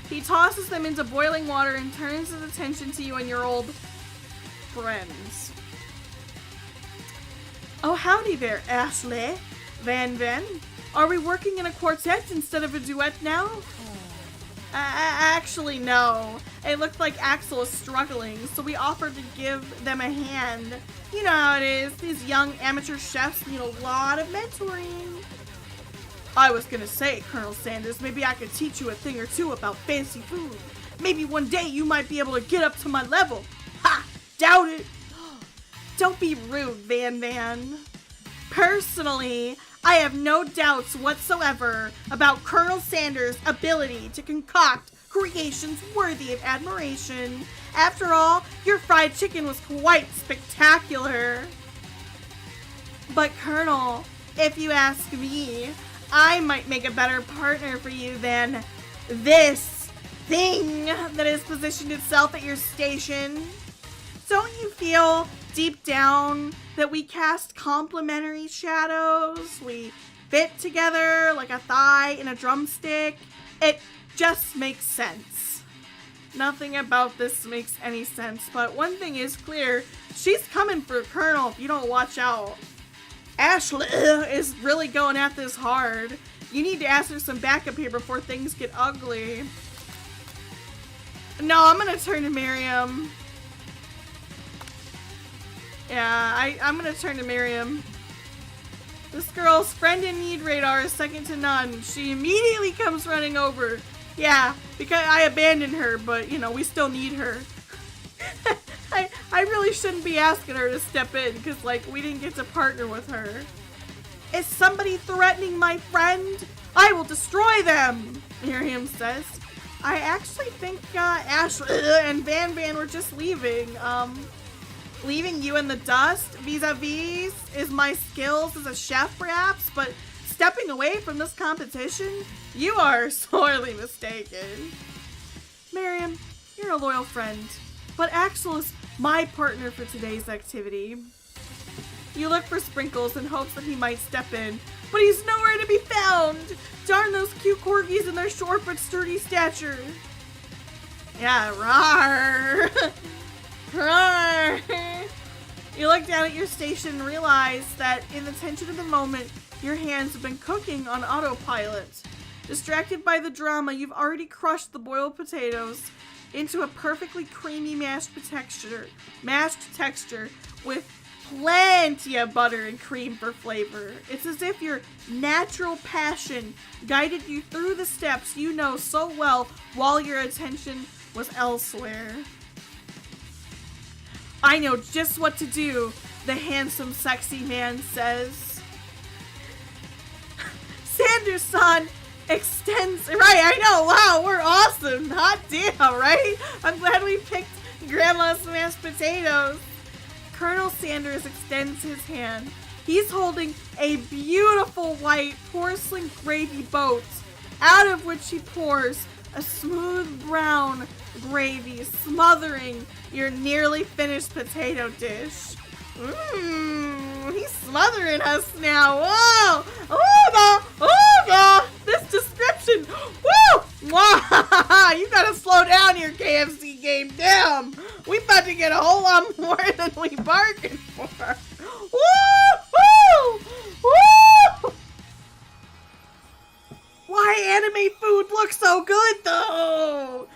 [SPEAKER 1] He tosses them into boiling water and turns his attention to you and your old friends. Oh, howdy there, Ashley. Van. Are we working in a quartet instead of a duet now? Actually, no. It looked like Axel is struggling, so we offered to give them a hand. You know how it is. These young amateur chefs need a lot of mentoring. I was gonna say, Colonel Sanders, maybe I could teach you a thing or two about fancy food. Maybe one day you might be able to get up to my level. Ha! Doubt it. Don't be rude, Van. Personally, I have no doubts whatsoever about Colonel Sanders' ability to concoct creations worthy of admiration. After all, your fried chicken was quite spectacular. But Colonel, if you ask me, I might make a better partner for you than this thing that has positioned itself at your station. Don't you feel deep down that we cast complementary shadows? We fit together like a thigh and a drumstick. It just makes sense. Nothing about this makes any sense, but one thing is clear. She's coming for Colonel if you don't watch out. Ashley is really going at this hard. You need to ask her some backup here before things get ugly. No, I'm gonna turn to Miriam. Yeah, I'm gonna turn to Miriam. This girl's friend in need radar is second to none. She immediately comes running over. Yeah, because I abandoned her, but you know, we still need her. I really shouldn't be asking her to step in because like we didn't get to partner with her. Is somebody threatening my friend? I will destroy them, Miriam says. I actually think Ashley and Van were just leaving. Leaving you in the dust vis-a-vis is my skills as a chef perhaps, but stepping away from this competition, you are sorely mistaken. Miriam, you're a loyal friend, but Axel is my partner for today's activity. You look for Sprinkles in hopes that he might step in, but he's nowhere to be found. Darn those cute corgis and their short but sturdy stature. Yeah, rawr. Rawr. You look down at your station and realize that in the tension of the moment, your hands have been cooking on autopilot. Distracted by the drama, you've already crushed the boiled potatoes into a perfectly creamy mashed texture with plenty of butter and cream for flavor. It's as if your natural passion guided you through the steps you know so well while your attention was elsewhere. I know just what to do, the handsome, sexy man says. Sanders-san extends... Right, I know, wow, we're awesome. Hot damn, right? I'm glad we picked Grandma's mashed potatoes. Colonel Sanders extends his hand. He's holding a beautiful white porcelain gravy boat, out of which he pours a smooth brown gravy, smothering your nearly finished potato dish. He's smothering us now. Whoa! Oh, this description. Woo! Wow! You gotta slow down your KFC game. Damn! We about to get a whole lot more than we bargained for. Woo! Woo! Why anime food looks so good though?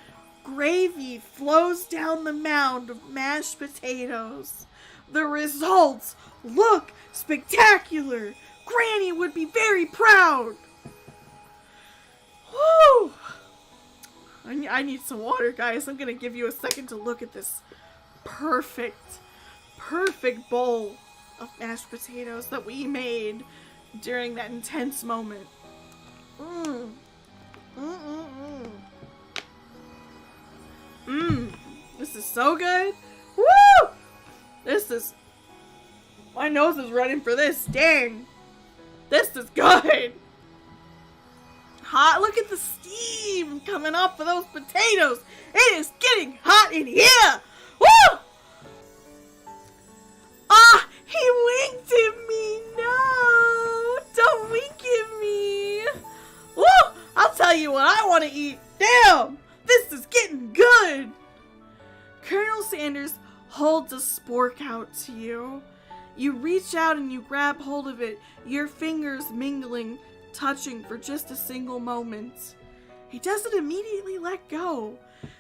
[SPEAKER 1] Gravy flows down the mound of mashed potatoes. The results look spectacular. Granny would be very proud. Woo! I need some water, guys. I'm gonna give you a second to look at this perfect bowl of mashed potatoes that we made during that intense moment. This is so good. Woo! My nose is running for this. Dang. This is good. Hot. Look at the steam coming off of those potatoes. It is getting hot in here. Woo! Ah, he winked at me. No, don't wink at me. Woo! I'll tell you what I want to eat. Damn, this is getting good. Colonel Sanders holds a spork out to you. You reach out and you grab hold of it, your fingers mingling, touching for just a single moment. He doesn't immediately let go.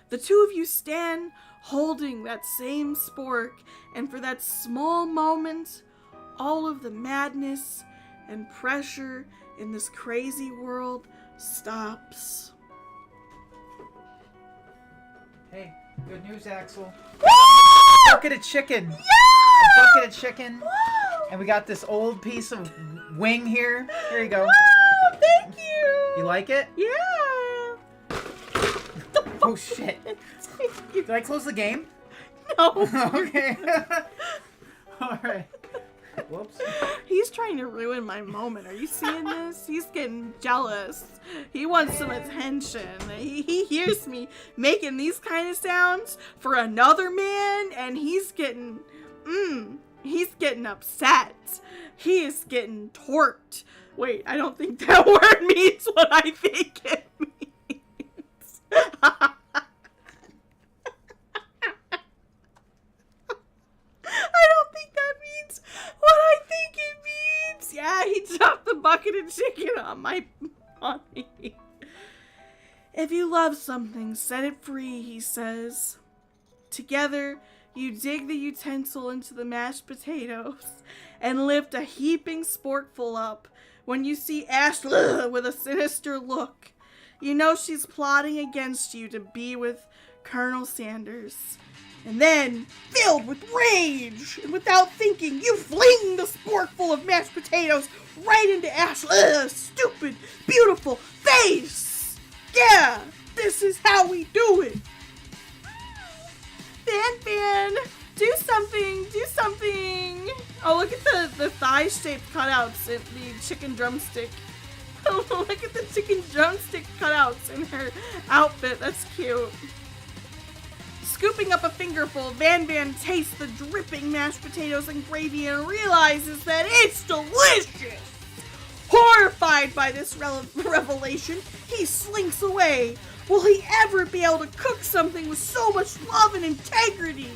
[SPEAKER 1] The two of you stand holding that same spork, and for that small moment, all of the madness and pressure in this crazy world stops.
[SPEAKER 2] Hey, good news, Axel.
[SPEAKER 1] Woo!
[SPEAKER 2] Bucket of chicken.
[SPEAKER 1] Yeah!
[SPEAKER 2] A bucket of chicken.
[SPEAKER 1] Woo!
[SPEAKER 2] And we got this old piece of wing here. Here you go.
[SPEAKER 1] Woo! Thank you!
[SPEAKER 2] You like it?
[SPEAKER 1] Yeah!
[SPEAKER 2] Oh, shit. Did I close the game?
[SPEAKER 1] No.
[SPEAKER 2] Okay. All right. Whoops.
[SPEAKER 1] He's trying to ruin my moment. Are you seeing this? He's getting jealous. He wants some attention. He hears me making these kind of sounds for another man, and he's getting upset. He is getting torqued. Wait, I don't think that word means what I think it means. I don't think that means what I think it chicken on my body. If you love something, set it free, he says. Together, you dig the utensil into the mashed potatoes and lift a heaping sporkful up. When you see Ashley with a sinister look, you know she's plotting against you to be with Colonel Sanders. And then, filled with rage, and without thinking, you fling the sporkful of mashed potatoes right into Ashley's stupid, beautiful face! Yeah, this is how we do it! Fan, do something, do something! Oh, look at the thigh-shaped cutouts in the chicken drumstick. Look at the chicken drumstick cutouts in her outfit, that's cute. Scooping up a fingerful, Van tastes the dripping mashed potatoes and gravy and realizes that it's delicious! Horrified by this revelation, he slinks away. Will he ever be able to cook something with so much love and integrity?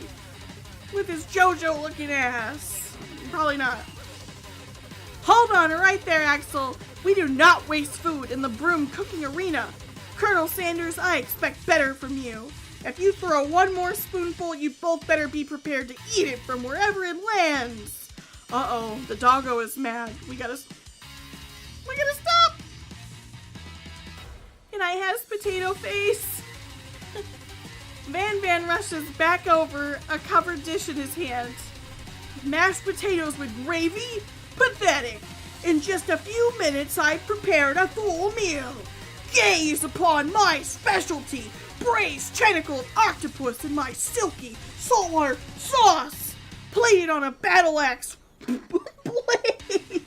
[SPEAKER 1] With his JoJo-looking ass. Probably not. Hold on right there, Axel. We do not waste food in the broom cooking arena. Colonel Sanders, I expect better from you. If you throw one more spoonful, you both better be prepared to eat it from wherever it lands. Uh-oh, the doggo is mad. We gotta stop! And I has potato face. Van rushes back over, a covered dish in his hand. Mashed potatoes with gravy? Pathetic. In just a few minutes, I've prepared a full meal. Gaze upon my specialty, braised tentacled octopus in my silky saltwater sauce, plated on a battle axe blade.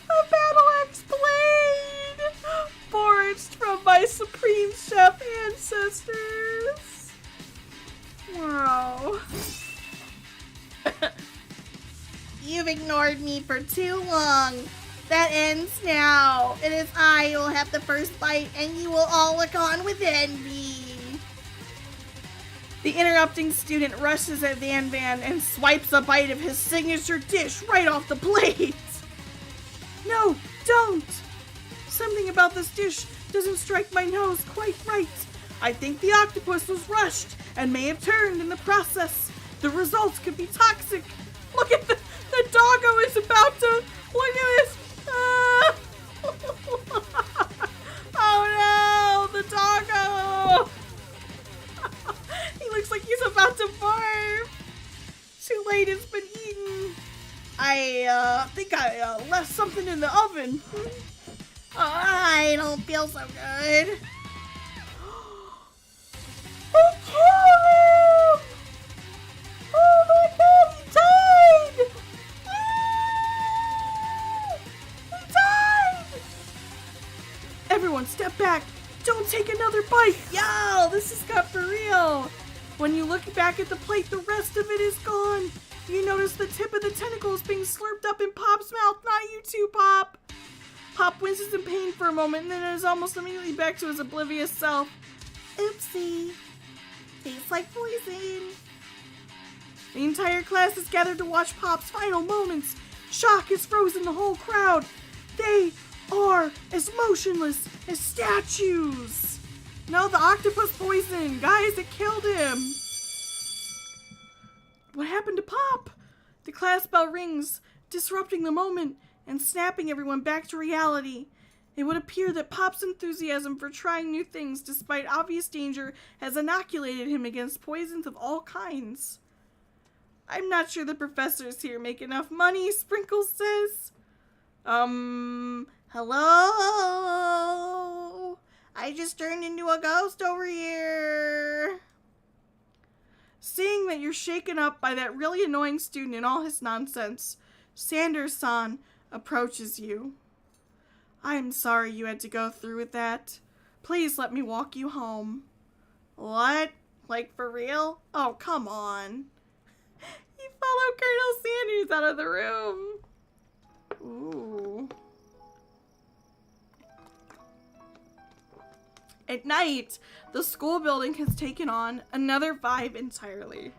[SPEAKER 1] A battle axe blade, forged from my supreme chef ancestors. Wow. You've ignored me for too long. That ends now. It is I who will have the first bite, and you will all look on with envy. The interrupting student rushes at Van and swipes a bite of his signature dish right off the plate. No, don't! Something about this dish doesn't strike my nose quite right. I think the octopus was rushed and may have turned in the process. The results could be toxic. Look at the doggo is about to... Look at this. Oh no, the doggo. He looks like he's about to barf. Too late, it's been eaten. I think I left something in the oven. I don't feel so good. I killed him! Oh my god, he died! He died! Everyone step back. Don't take another bite. Yo, this is got for real. When you look back at the plate, the rest of it is gone. You notice the tip of the tentacle is being slurped up in Pop's mouth, not you two, Pop. Pop winces in pain for a moment and then is almost immediately back to his oblivious self. Oopsie. Tastes like poison. The entire class is gathered to watch Pop's final moments. Shock has frozen the whole crowd. They are as motionless as statues. No, the octopus poison. Guys, it killed him. What happened to Pop? The class bell rings, disrupting the moment and snapping everyone back to reality. It would appear that Pop's enthusiasm for trying new things despite obvious danger has inoculated him against poisons of all kinds. I'm not sure the professors here make enough money, Sprinkles says. Hello? I just turned into a ghost over here. Seeing that you're shaken up by that really annoying student and all his nonsense, Sanders-san approaches you. I'm sorry you had to go through with that. Please let me walk you home. What? Like for real? Oh, come on. You follow Colonel Sanders out of the room. Ooh. At night, the school building has taken on another vibe entirely.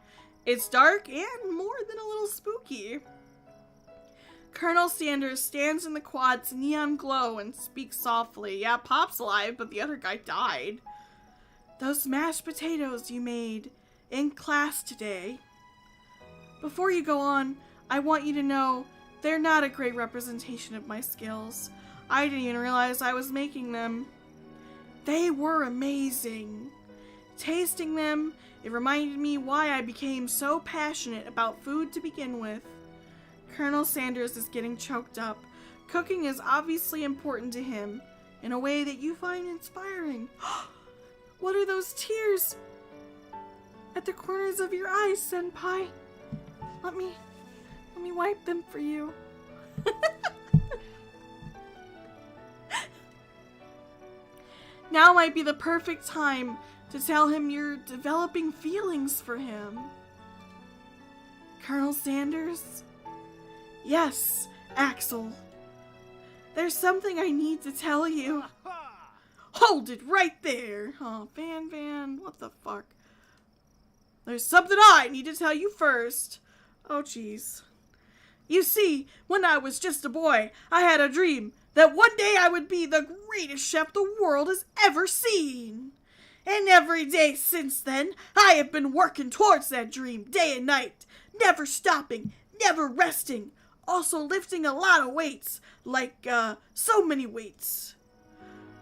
[SPEAKER 1] It's dark and more than a little spooky. Colonel Sanders stands in the quad's neon glow and speaks softly. Yeah, Pop's alive, but the other guy died. Those mashed potatoes you made in class today. Before you go on, I want you to know they're not a great representation of my skills. I didn't even realize I was making them. They were amazing. Tasting them, it reminded me why I became so passionate about food to begin with. Colonel Sanders is getting choked up. Cooking is obviously important to him in a way that you find inspiring. What are those tears at the corners of your eyes, Senpai? Let me wipe them for you. Now might be the perfect time to tell him you're developing feelings for him. Colonel Sanders? Yes, Axel. There's something I need to tell you. Hold it right there. Oh, Van, what the fuck? There's something I need to tell you first. Oh, jeez. You see, when I was just a boy, I had a dream that one day I would be the greatest chef the world has ever seen. And every day since then, I have been working towards that dream day and night, never stopping, never resting, also lifting a lot of weights, like, so many weights.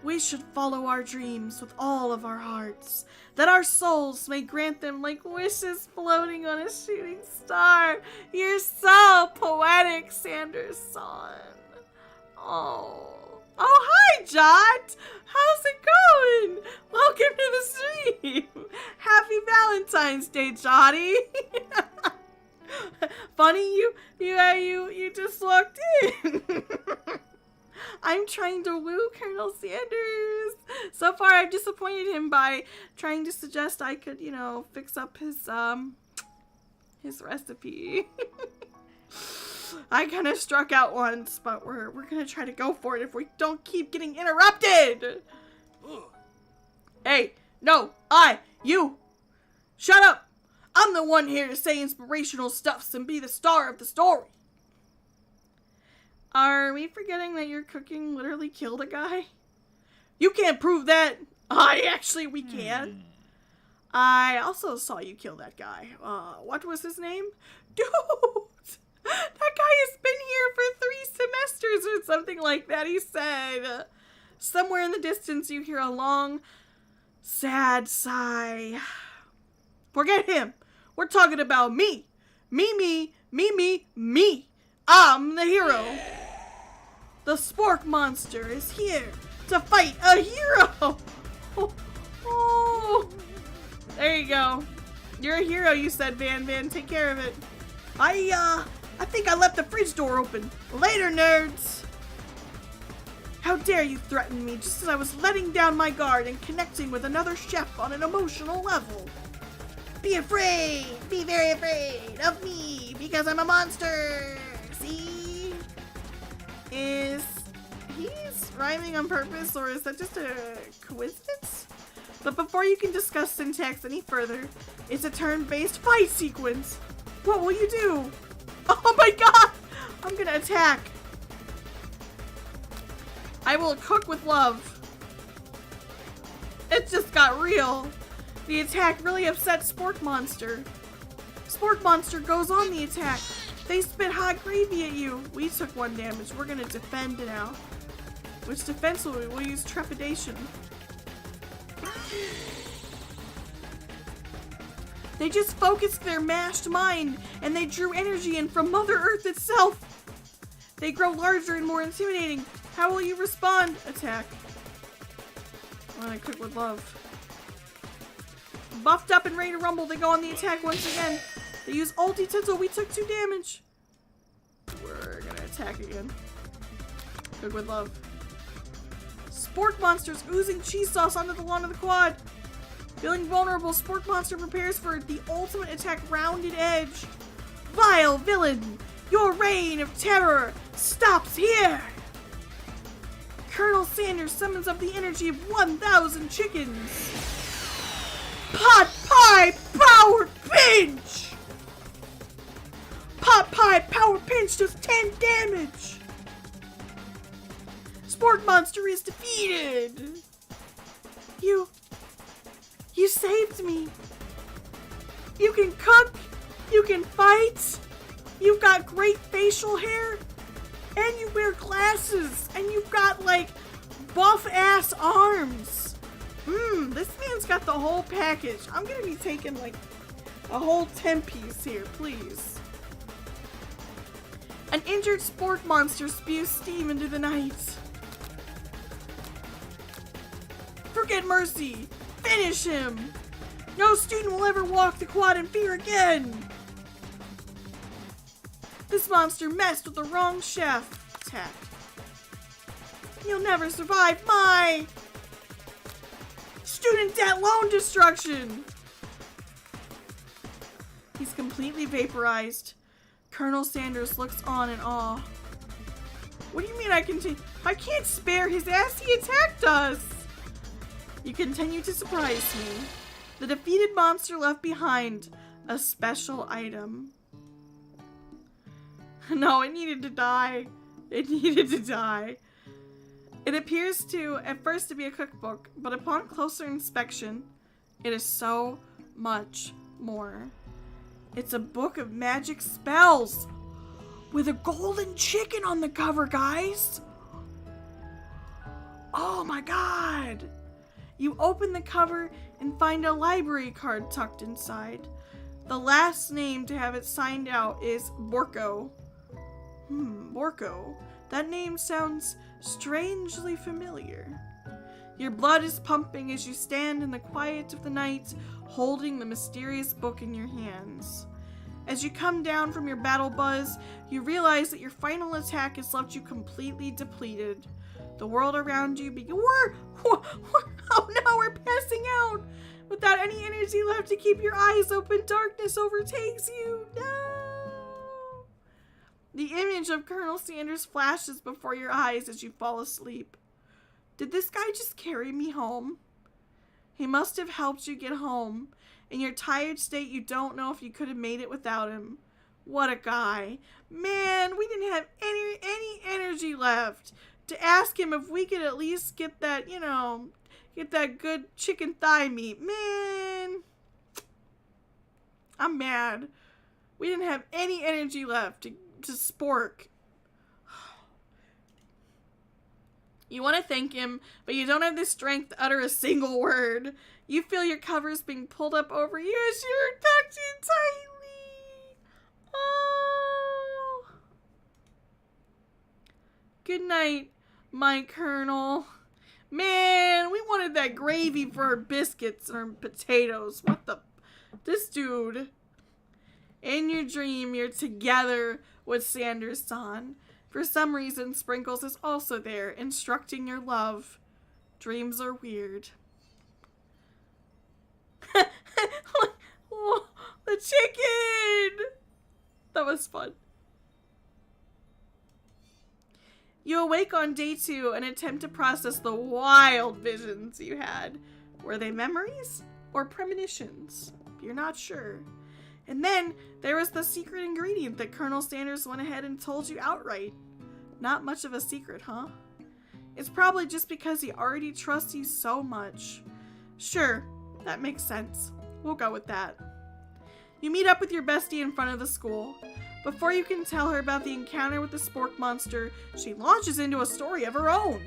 [SPEAKER 1] We should follow our dreams with all of our hearts, that our souls may grant them like wishes floating on a shooting star. You're so poetic, Sanderson. Oh, hi, Jot. How's it going? Welcome to the stream. Happy Valentine's Day, Jotty. Funny, you just walked in. I'm trying to woo Colonel Sanders. So far, I've disappointed him by trying to suggest I could, fix up his recipe. I kind of struck out once, but we're gonna try to go for it if we don't keep getting interrupted. Hey, no, you, shut up. I'm the one here to say inspirational stuffs and be the star of the story. Are we forgetting that your cooking literally killed a guy? You can't prove that. We can. I also saw you kill that guy. What was his name? Dude, that guy has been here for 3 semesters or something like that, he said. Somewhere in the distance you hear a long, sad sigh. Forget him. We're talking about me. Me. I'm the hero. The spork monster is here to fight a hero. Oh. There you go. You're a hero, you said, Van. Take care of it. I think I left the fridge door open. Later, nerds. How dare you threaten me just as I was letting down my guard and connecting with another chef on an emotional level. Be afraid. Be very afraid of me because I'm a monster. See? Is he's rhyming on purpose, or is that just a coincidence? But before you can discuss syntax any further, it's a turn-based fight sequence. What will you do? Oh my god! I'm gonna attack. I will cook with love. It just got real. The attack really upset Spork Monster. Spork Monster goes on the attack. They spit hot gravy at you. We took 1 damage. We're gonna defend now. Which defense will we? We'll use trepidation. They just focused their mashed mind and they drew energy in from Mother Earth itself. They grow larger and more intimidating. How will you respond? Attack. I'm gonna cook with love. Buffed up and ready to rumble, they go on the attack once again. They use ulti until we took 2 damage. We're gonna attack again. Cook with love. Spork Monster's oozing cheese sauce onto the lawn of the quad. Feeling vulnerable, Spork Monster prepares for the ultimate attack, Rounded Edge. Vile villain, your reign of terror stops here. Colonel Sanders summons up the energy of 1,000 chickens. Pot pie power pinch! Hot Pipe Power Pinch does 10 damage. Sport Monster is defeated. You saved me. You can cook, you can fight, you've got great facial hair, and you wear glasses, and you've got like buff ass arms. This man's got the whole package. I'm gonna be taking like a whole 10-piece here, please. An injured sport monster spews steam into the night. Forget mercy. Finish him. No student will ever walk the quad in fear again. This monster messed with the wrong chef. Attack. You'll never survive my student debt loan destruction. He's completely vaporized. Colonel Sanders looks on in awe. What do you mean I can't spare his ass? He attacked us. You continue to surprise me. The defeated monster left behind a special item. No, it needed to die. It needed to die. It appears to, at first, to be a cookbook, but upon closer inspection, it is so much more. It's a book of magic spells with a golden chicken on the cover, guys. Oh my god. You open the cover and find a library card tucked inside. The last name to have it signed out is Borko. Borko. That name sounds strangely familiar. Your blood is pumping as you stand in the quiet of the night, holding the mysterious book in your hands. As you come down from your battle buzz, you realize that your final attack has left you completely depleted. The world around you oh no, we're passing out! Without any energy left to keep your eyes open, darkness overtakes you. No! The image of Colonel Sanders flashes before your eyes as you fall asleep. Did this guy just carry me home? He must have helped you get home. In your tired state, you don't know if you could have made it without him. What a guy. Man, we didn't have any energy left to ask him if we could at least get that, get that good chicken thigh meat. Man, I'm mad. We didn't have any energy left to spork. You want to thank him, but you don't have the strength to utter a single word. You feel your covers being pulled up over you as you're tucked in tightly. Oh. Good night, my Colonel. Man, we wanted that gravy for our biscuits and our potatoes. What the? This dude. In your dream, you're together with Sanders-san. For some reason, Sprinkles is also there, instructing your love. Dreams are weird. Oh, the chicken! That was fun. You awake on day 2 and attempt to process the wild visions you had. Were they memories or premonitions? You're not sure. And then there was the secret ingredient that Colonel Sanders went ahead and told you outright. Not much of a secret, huh? It's probably just because he already trusts you so much. Sure, that makes sense. We'll go with that. You meet up with your bestie in front of the school. Before you can tell her about the encounter with the spork monster, she launches into a story of her own.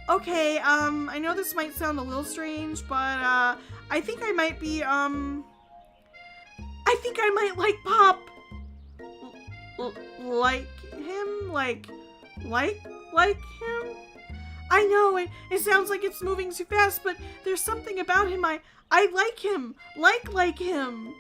[SPEAKER 1] Okay, I know this might sound a little strange, but, I think I might be, I think I might like Pop. Like him? Like him? I know, it sounds like it's moving too fast, but there's something about him I like him. Like him.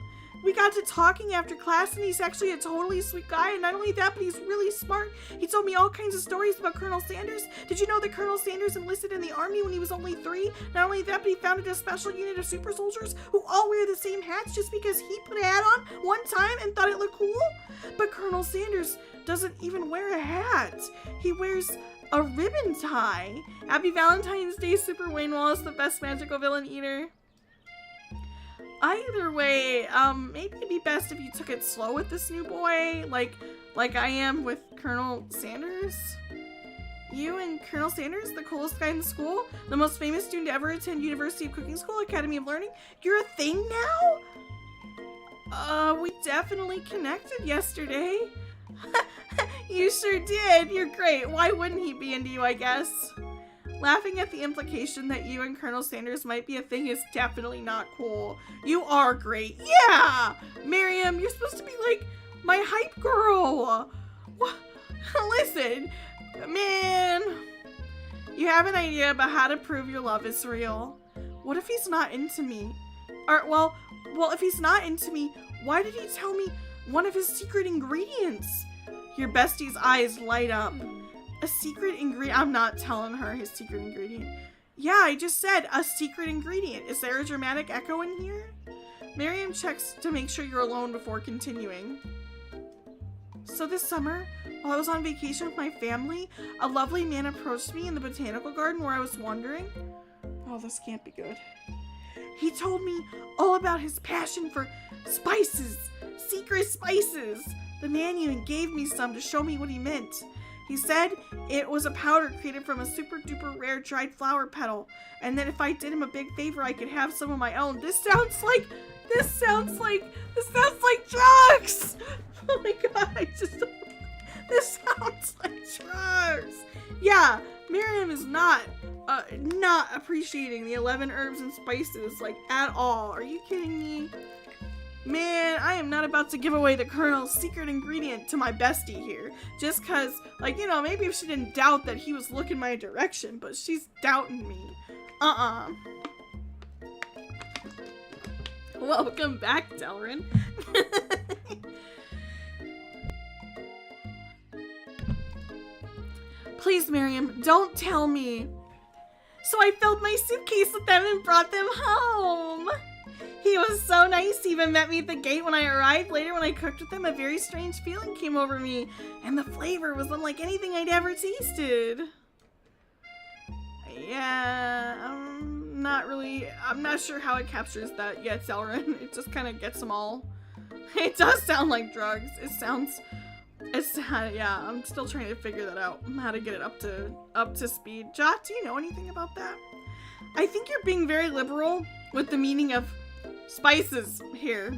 [SPEAKER 1] We got to talking after class, and he's actually a totally sweet guy, and not only that, but he's really smart. He told me all kinds of stories about Colonel Sanders. Did you know that Colonel Sanders enlisted in the army when he was only 3? Not only that, but he founded a special unit of super soldiers who all wear the same hats just because he put a hat on one time and thought it looked cool? But Colonel Sanders doesn't even wear a hat. He wears a ribbon tie. Happy Valentine's Day, Super Wayne Wallace, the best magical villain eater. Either way, maybe it'd be best if you took it slow with this new boy, like I am with Colonel Sanders. You and Colonel Sanders, the coolest guy in the school, the most famous student to ever attend University of Cooking School, Academy of Learning. You're a thing now? We definitely connected yesterday. You sure did. You're great. Why wouldn't he be into you, I guess? Laughing at the implication that you and Colonel Sanders might be a thing is definitely not cool. You are great. Yeah! Miriam, you're supposed to be like my hype girl. What? Listen, man. You have an idea about how to prove your love is real. What if he's not into me? Or, well, if he's not into me, why did he tell me one of his secret ingredients? Your bestie's eyes light up. A secret ingredient? I'm not telling her his secret ingredient. Yeah, I just said a secret ingredient. Is there a dramatic echo in here? Miriam checks to make sure you're alone before continuing. So this summer, while I was on vacation with my family, a lovely man approached me in the botanical garden where I was wandering. Oh, this can't be good. He told me all about his passion for spices, secret spices. The man even gave me some to show me what he meant. He said it was a powder created from a super duper rare dried flower petal, and that if I did him a big favor, I could have some of my own. This sounds like drugs. Oh my god, this sounds like drugs. Yeah, Miriam is not appreciating the 11 herbs and spices, like, at all. Are you kidding me? Man, I am not about to give away the Colonel's secret ingredient to my bestie here. Just cause, like, you know, maybe if she didn't doubt that he was looking my direction, but she's doubting me. Welcome back, Delrin. Please, Miriam, don't tell me. So I filled my suitcase with them and brought them home. He was so nice. He even met me at the gate when I arrived. Later, when I cooked with him, a very strange feeling came over me, and the flavor was unlike anything I'd ever tasted. Yeah, I'm not sure how it captures that yet, Elrin. It just kind of gets them all. It does sound like drugs. Yeah, I'm still trying to figure that out, how to get it up to speed. Jot, do you know anything about that? I think you're being very liberal with the meaning of spices here.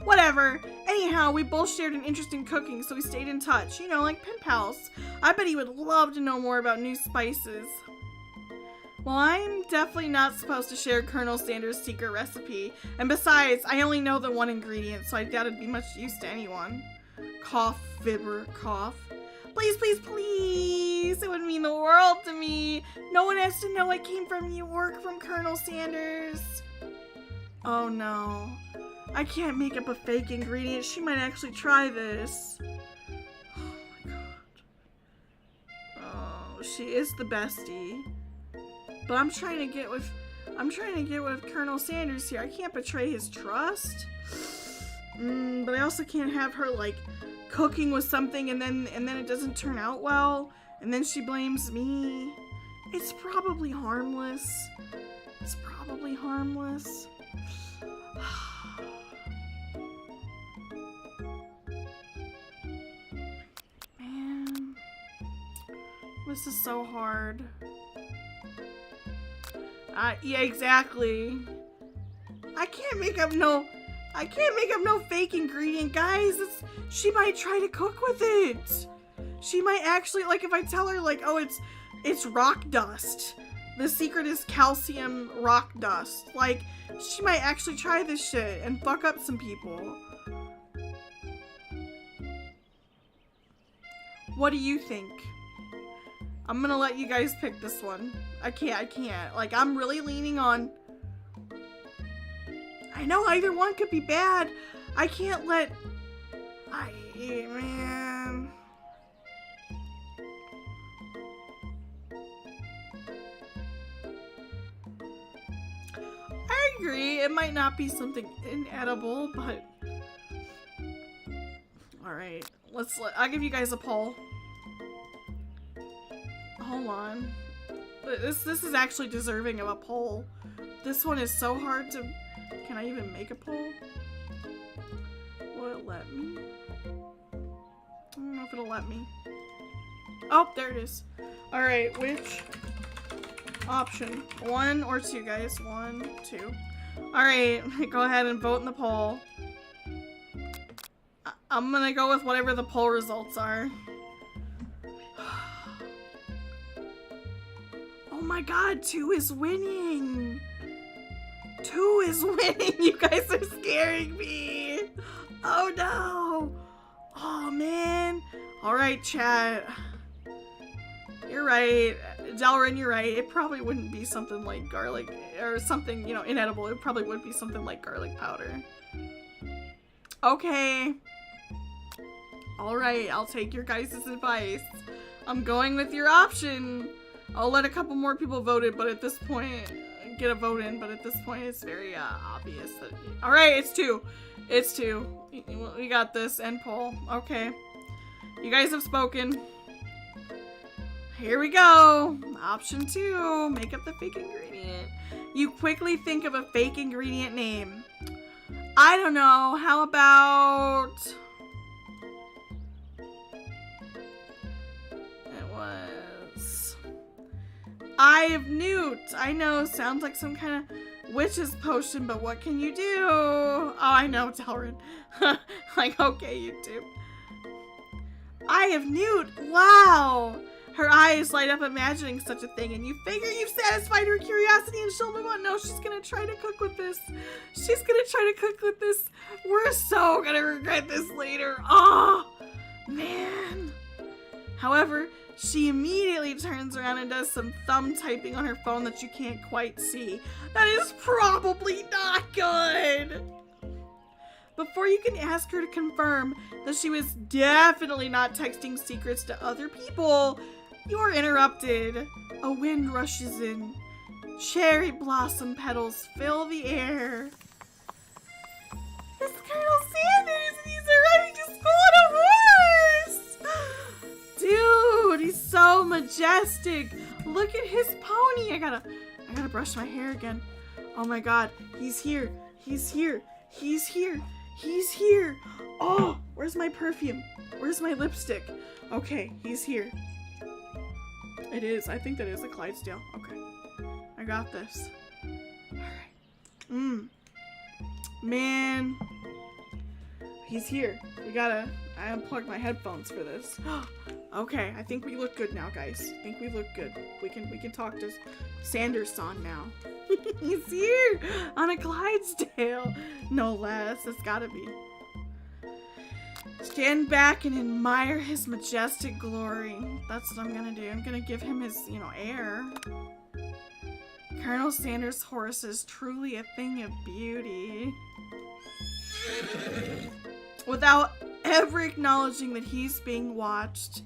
[SPEAKER 1] Whatever. Anyhow, we both shared an interest in cooking, so we stayed in touch. You know, like pen pals. I bet he would love to know more about new spices. Well, I'm definitely not supposed to share Colonel Sanders' secret recipe. And besides, I only know the one ingredient, so I doubt it'd be much use to anyone. Cough, fibber, cough. Please, please, please. It would mean the world to me. No one has to know I came from you or from Colonel Sanders. Oh no. I can't make up a fake ingredient. She might actually try this. Oh my god. Oh, she is the bestie. But I'm trying to get with Colonel Sanders here. I can't betray his trust. But I also can't have her like cooking with something and then it doesn't turn out well, and then she blames me. It's probably harmless. It's probably harmless. Man, this is so hard. Yeah, exactly. I can't make up no fake ingredient, guys. She might try to cook with it. She might actually, like, if I tell her, like, oh, it's rock dust. The secret is calcium rock dust. Like, she might actually try this shit and fuck up some people. What do you think? I'm gonna let you guys pick this one. I can't. Like, I'm really leaning on... I know either one could be bad. I can't let... Man... I agree. It might not be something inedible, but... Alright. I'll give you guys a poll. Hold on. This is actually deserving of a poll. This one is so hard to... Can I even make a poll? Will it let me? I don't know if it'll let me. Oh, there it is. Alright, which option? 1 or 2, guys? 1, 2. Alright, go ahead and vote in the poll. I'm gonna go with whatever the poll results are. Oh my god, 2 is winning! 2 is winning! You guys are scaring me! Oh no! Oh man! Alright, chat. You're right. Delrin, you're right. It probably wouldn't be something like garlic or something, you know, inedible. It probably would be something like garlic powder. Okay. Alright, I'll take your guys' advice. I'm going with your option. I'll let a couple more people vote it, but at this point, get a vote in, but at this point it's very obvious that... Alright, it's 2. It's 2. We got this. End poll. Okay. You guys have spoken. Here we go. Option 2. Make up the fake ingredient. You quickly think of a fake ingredient name. I don't know. How about... It was... Eye of Newt. I know. Sounds like some kind of witch's potion, but what can you do? Oh, I know, Delrin. Like, okay, YouTube. Eye of Newt. Wow. Her eyes light up imagining such a thing, and you figure you've satisfied her curiosity and she'll move on. No, she's gonna try to cook with this. She's gonna try to cook with this. We're so gonna regret this later. Oh, man. However, she immediately turns around and does some thumb typing on her phone that you can't quite see. That is probably not good. Before you can ask her to confirm that she was definitely not texting secrets to other people, you are interrupted. A wind rushes in. Cherry blossom petals fill the air. It's Colonel Sanders and he's arriving to school on a horse! Dude, he's so majestic. Look at his pony. I gotta brush my hair again. Oh my god, he's here. He's here. He's here. He's here. Oh, where's my perfume? Where's my lipstick? Okay, he's here. It is. I think that is a Clydesdale. Okay. I got this. Alright. Man. He's here. I unplugged my headphones for this. Okay, I think we look good now, guys. I think we look good. We can talk to Sanders-san now. He's here on a Clydesdale. No less. That's gotta be. Stand back and admire his majestic glory. That's what I'm gonna do. I'm gonna give him his, air. Colonel Sanders' horse is truly a thing of beauty. Without ever acknowledging that he's being watched,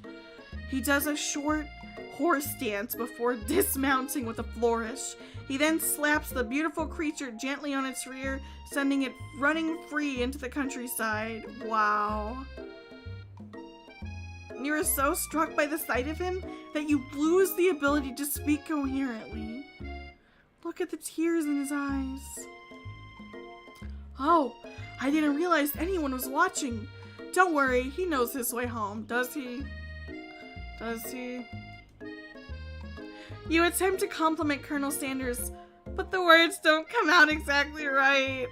[SPEAKER 1] he does a short horse dance before dismounting with a flourish. He then slaps the beautiful creature gently on its rear, sending it running free into the countryside. Wow. You are so struck by the sight of him that you lose the ability to speak coherently. Look at the tears in his eyes. Oh, I didn't realize anyone was watching. Don't worry, he knows his way home, does he? Does he? You attempt to compliment Colonel Sanders, but the words don't come out exactly right.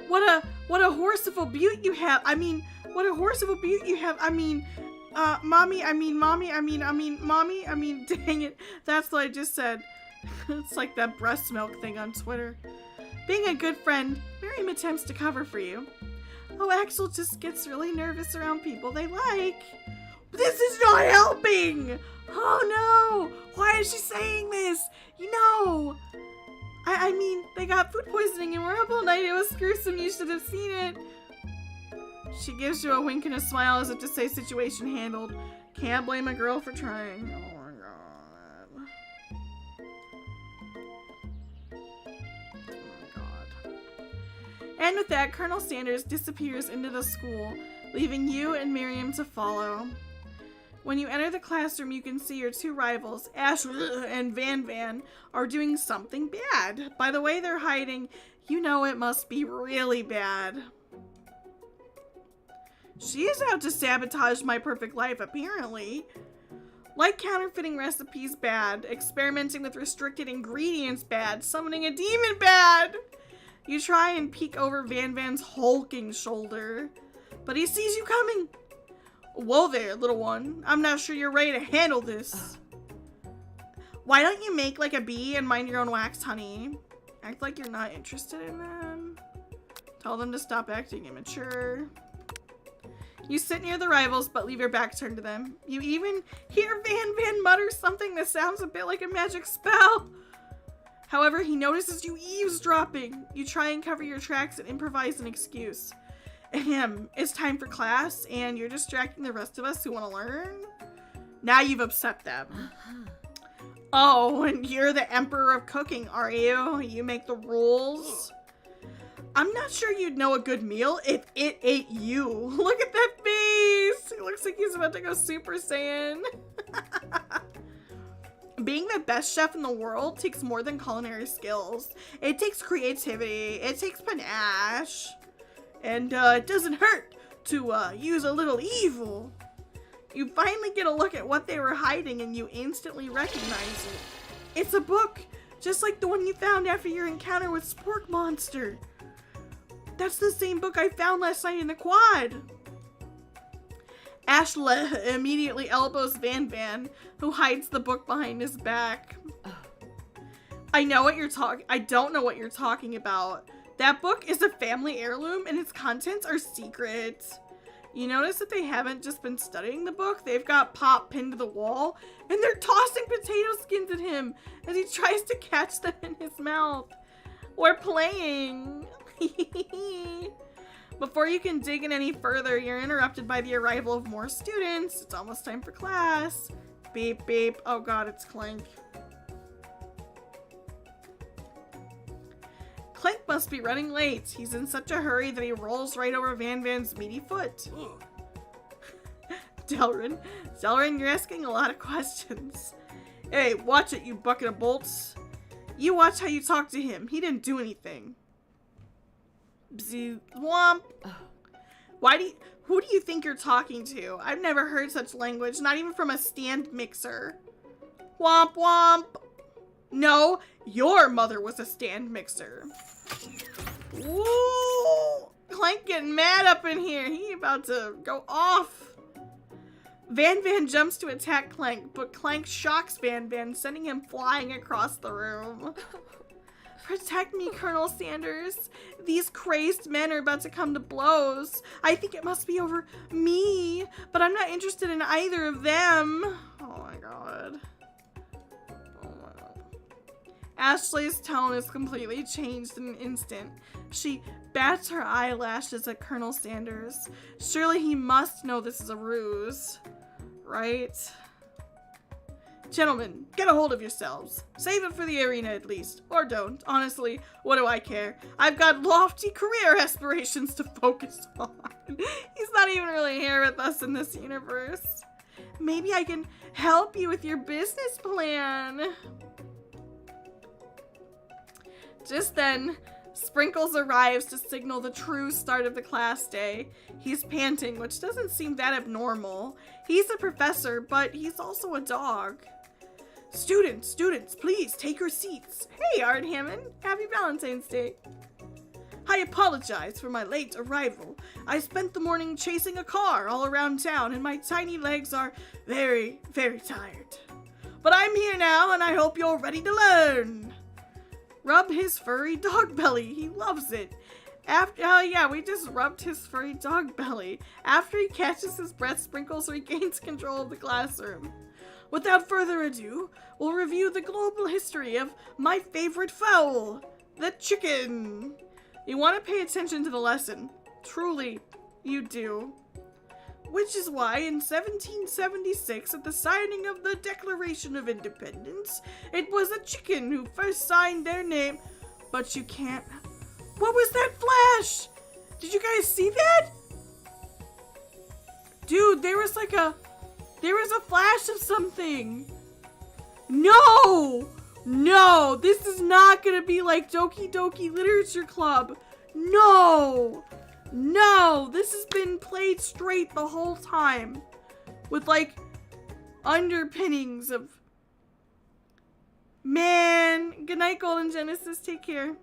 [SPEAKER 1] What a horseful beaut you have. What a horseful beaut you have. Mommy, dang it. That's what I just said. It's like that breast milk thing on Twitter. Being a good friend, Miriam attempts to cover for you. Oh, Axel just gets really nervous around people they like. This is not helping! Oh no! Why is she saying this? They got food poisoning and we're up all night. It was gruesome. You should have seen it. She gives you a wink and a smile as if to say situation handled. Can't blame a girl for trying. Oh my god. Oh my god. And with that, Colonel Sanders disappears into the school, leaving you and Miriam to follow. When you enter the classroom, you can see your two rivals, Ash and Van Van, are doing something bad. By the way they're hiding, you know it must be really bad. She is out to sabotage my perfect life, apparently. Like counterfeiting recipes, bad. Experimenting with restricted ingredients, bad. Summoning a demon, bad. You try and peek over Van Van's hulking shoulder, but he sees you coming. Whoa there, little one. I'm not sure you're ready to handle this. Why don't you make like a bee and mind your own wax, honey? Act like you're not interested in them. Tell them to stop acting immature. You sit near the rivals, but leave your back turned to them. You even hear Van Van mutter something that sounds a bit like a magic spell. However, he notices you eavesdropping. You try and cover your tracks and improvise an excuse. Ahem, it's time for class, and you're distracting the rest of us who want to learn? Now you've upset them. Oh, and you're the emperor of cooking, are you? You make the rules? I'm not sure you'd know a good meal if it ate you. Look at that face! It looks like he's about to go Super Saiyan. Being the best chef in the world takes more than culinary skills. It takes creativity. It takes panache. And it doesn't hurt to use a little evil. You finally get a look at what they were hiding and you instantly recognize it. It's a book, just like the one you found after your encounter with Spork Monster. That's the same book I found last night in the quad. Ashley immediately elbows Van Van, who hides the book behind his back. I don't know what you're talking about. That book is a family heirloom and its contents are secret. You notice that they haven't just been studying the book, they've got Pop pinned to the wall and they're tossing potato skins at him as he tries to catch them in his mouth. We're playing. Before you can dig in any further, you're interrupted by the arrival of more students. It's almost time for class. Beep, beep. Oh god, it's Clank. Clank must be running late. He's in such a hurry that he rolls right over Van Van's meaty foot. Delrin, you're asking a lot of questions. Hey, watch it, you bucket of bolts. You watch how you talk to him. He didn't do anything. Bzee, womp. Who do you think you're talking to? I've never heard such language, not even from a stand mixer. Womp womp. No, your mother was a stand mixer. Woo! Clank getting mad up in here. He about to go off. Van Van jumps to attack Clank, but Clank shocks Van Van, sending him flying across the room. Protect me, Colonel Sanders. These crazed men are about to come to blows. I think it must be over me, but I'm not interested in either of them. Oh my god. Oh my god. Ashley's tone is completely changed in an instant. She bats her eyelashes at Colonel Sanders. Surely he must know this is a ruse, right? Gentlemen, get a hold of yourselves. Save it for the arena at least. Or don't. Honestly, what do I care? I've got lofty career aspirations to focus on. He's not even really here with us in this universe. Maybe I can help you with your business plan. Just then, Sprinkles arrives to signal the true start of the class day. He's panting, which doesn't seem that abnormal. He's a professor, but he's also a dog. Students, please take your seats. Hey, Art Hammond. Happy Valentine's Day. I apologize for my late arrival. I spent the morning chasing a car all around town and my tiny legs are very, very tired. But I'm here now and I hope you're ready to learn. Rub his furry dog belly. He loves it. We just rubbed his furry dog belly. After he catches his breath, Sprinkles regains control of the classroom. Without further ado, we'll review the global history of my favorite fowl, the chicken. You want to pay attention to the lesson. Truly, you do. Which is why in 1776, at the signing of the Declaration of Independence, it was a chicken who first signed their name. But you can't... What was that flash? Did you guys see that? Dude, there was There was a flash of something. No! No! This is not gonna be like Doki Doki Literature Club. No! No! This has been played straight the whole time. With like underpinnings of... Man! Good night, Golden Genesis. Take care.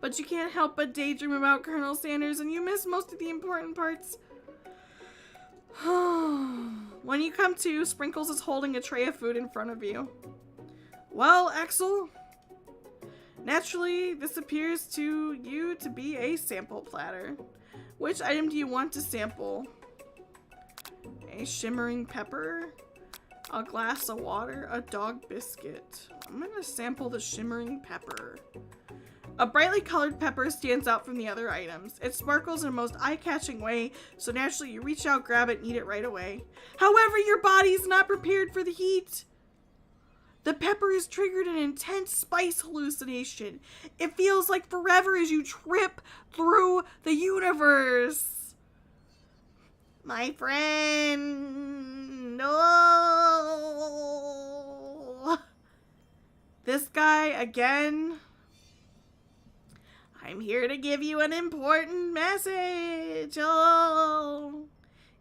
[SPEAKER 1] But you can't help but daydream about Colonel Sanders, and you miss most of the important parts. When you come to, Sprinkles is holding a tray of food in front of you. Well, Axel, naturally, this appears to you to be a sample platter. Which item do you want to sample? A shimmering pepper, a glass of water, a dog biscuit. I'm gonna sample the shimmering pepper. A brightly colored pepper stands out from the other items. It sparkles in the most eye-catching way, so naturally you reach out, grab it, and eat it right away. However, your body is not prepared for the heat. The pepper has triggered an intense spice hallucination. It feels like forever as you trip through the universe. My friend, no. This guy again. I'm here to give you an important message. Oh,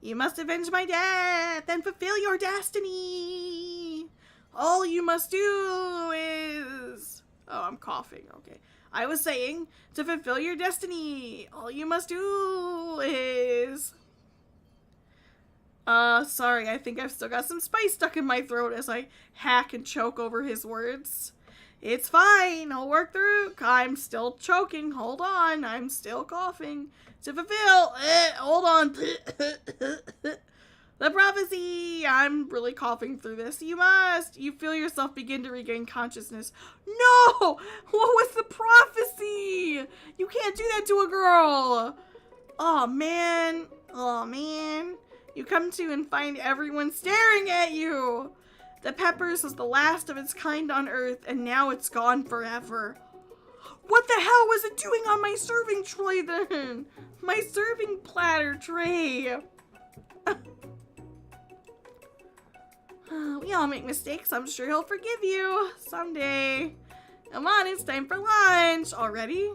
[SPEAKER 1] you must avenge my death and fulfill your destiny. All you must do is... Oh, I'm coughing. Okay. I was saying, to fulfill your destiny, all you must do is... Sorry, I think I've still got some spice stuck in my throat as I hack and choke over his words. It's fine, I'll work through. I'm still choking, hold on, I'm still coughing. To fulfill, hold on. The prophecy, I'm really coughing through this. You feel yourself begin to regain consciousness. No, what was the prophecy? You can't do that to a girl. Oh man, You come to and find everyone staring at you. The peppers was the last of its kind on Earth, and now it's gone forever. What the hell was it doing on my serving tray then? My serving platter tray. We all make mistakes. I'm sure he'll forgive you someday. Come on, it's time for lunch. Already?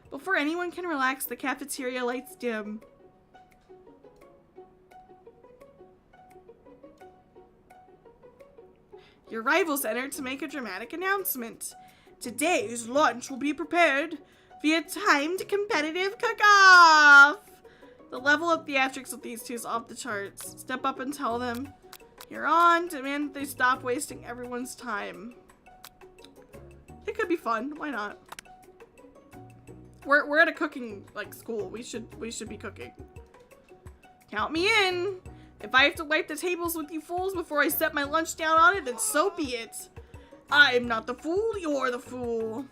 [SPEAKER 1] Before anyone can relax, the cafeteria lights dim. Your rivals enter to make a dramatic announcement. Today's lunch will be prepared via timed competitive cook-off. The level of theatrics with these two is off the charts. Step up and tell them you're on. Demand that they stop wasting everyone's time. It could be fun. Why not? We're at a cooking school. We should be cooking. Count me in. If I have to wipe the tables with you fools before I set my lunch down on it, then so be it. I'm not the fool, you're the fool.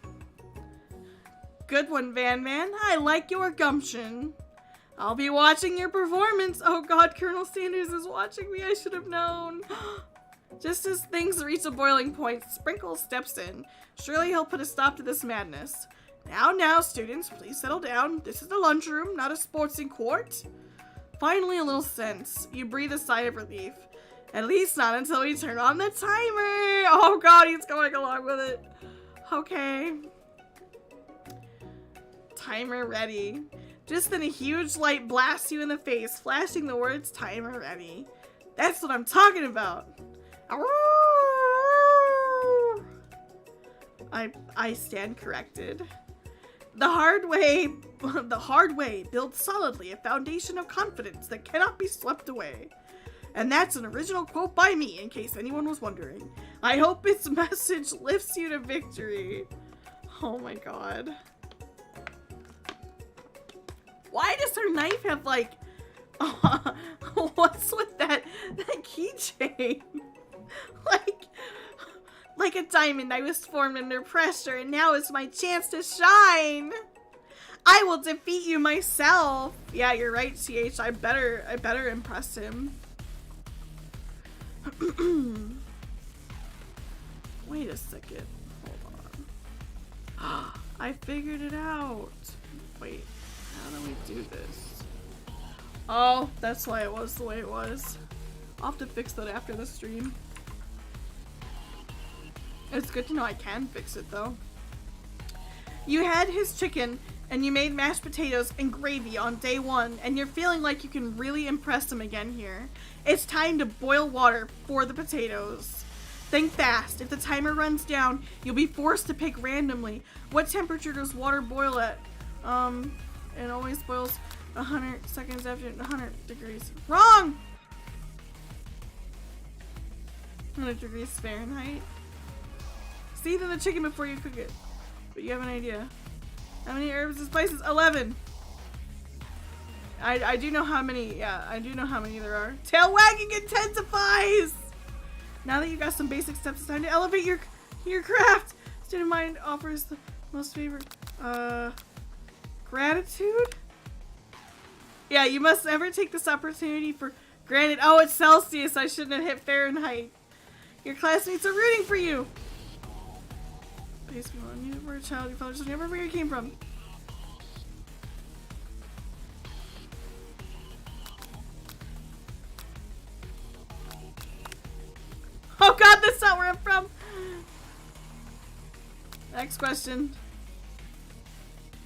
[SPEAKER 1] Good one, Van Man. I like your gumption. I'll be watching your performance. Oh god, Colonel Sanders is watching me. I should have known. Just as things reach a boiling point, Sprinkles steps in. Surely he'll put a stop to this madness. Now, students, please settle down. This is the lunchroom, not a sportsing court. Finally, a little sense. You breathe a sigh of relief. At least not until we turn on the timer. Oh god, he's going along with it. Okay. Timer ready. Just then a huge light blasts you in the face, flashing the words timer ready. That's what I'm talking about. I stand corrected. The hard way builds solidly a foundation of confidence that cannot be swept away. And that's an original quote by me, in case anyone was wondering. I hope its message lifts you to victory. Oh my god. Why does her knife have what's with that keychain? Like a diamond, I was formed under pressure, and now is my chance to shine. I will defeat you myself. Yeah, you're right, CH. I better impress him. Wait a second. Hold on. I figured it out. Wait, how do we do this? Oh, that's why it was the way it was. I'll have to fix that after the stream. It's good to know I can fix it though. You had his chicken and you made mashed potatoes and gravy on day 1 and you're feeling like you can really impress him again here. It's time to boil water for the potatoes. Think fast. If the timer runs down, you'll be forced to pick randomly. What temperature does water boil at? It always boils 100 seconds after 100 degrees. Wrong! 100 degrees Fahrenheit. Season the chicken before you cook it. But you have an idea. How many herbs and spices? 11. I do know how many, yeah, I do know how many there are. Tail wagging intensifies! Now that you got some basic steps, it's time to elevate your craft. State of mind offers the most favorite, gratitude? Yeah, you must never take this opportunity for granted. Oh, it's Celsius. I shouldn't have hit Fahrenheit. Your classmates are rooting for you. You were a child, your father doesn't remember where you came from. Oh god, that's not where I'm from. Next question.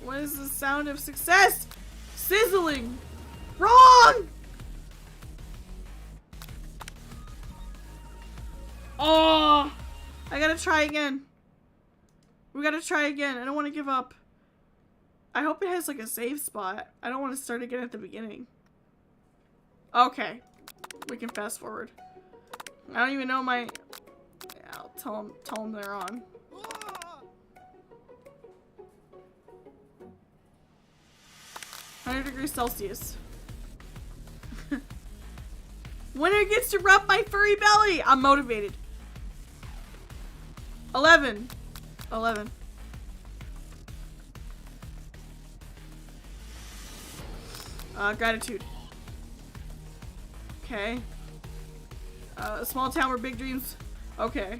[SPEAKER 1] What is the sound of success? Sizzling. Wrong! Oh, I gotta try again. We gotta try again. I don't want to give up. I hope it has like a save spot. I don't want to start again at the beginning. Okay. We can fast forward. I don't even know my... Yeah, I'll tell them they're on. °C. Winner gets to rub my furry belly. I'm motivated. 11. Gratitude. Okay. A small town where big dreams. Okay.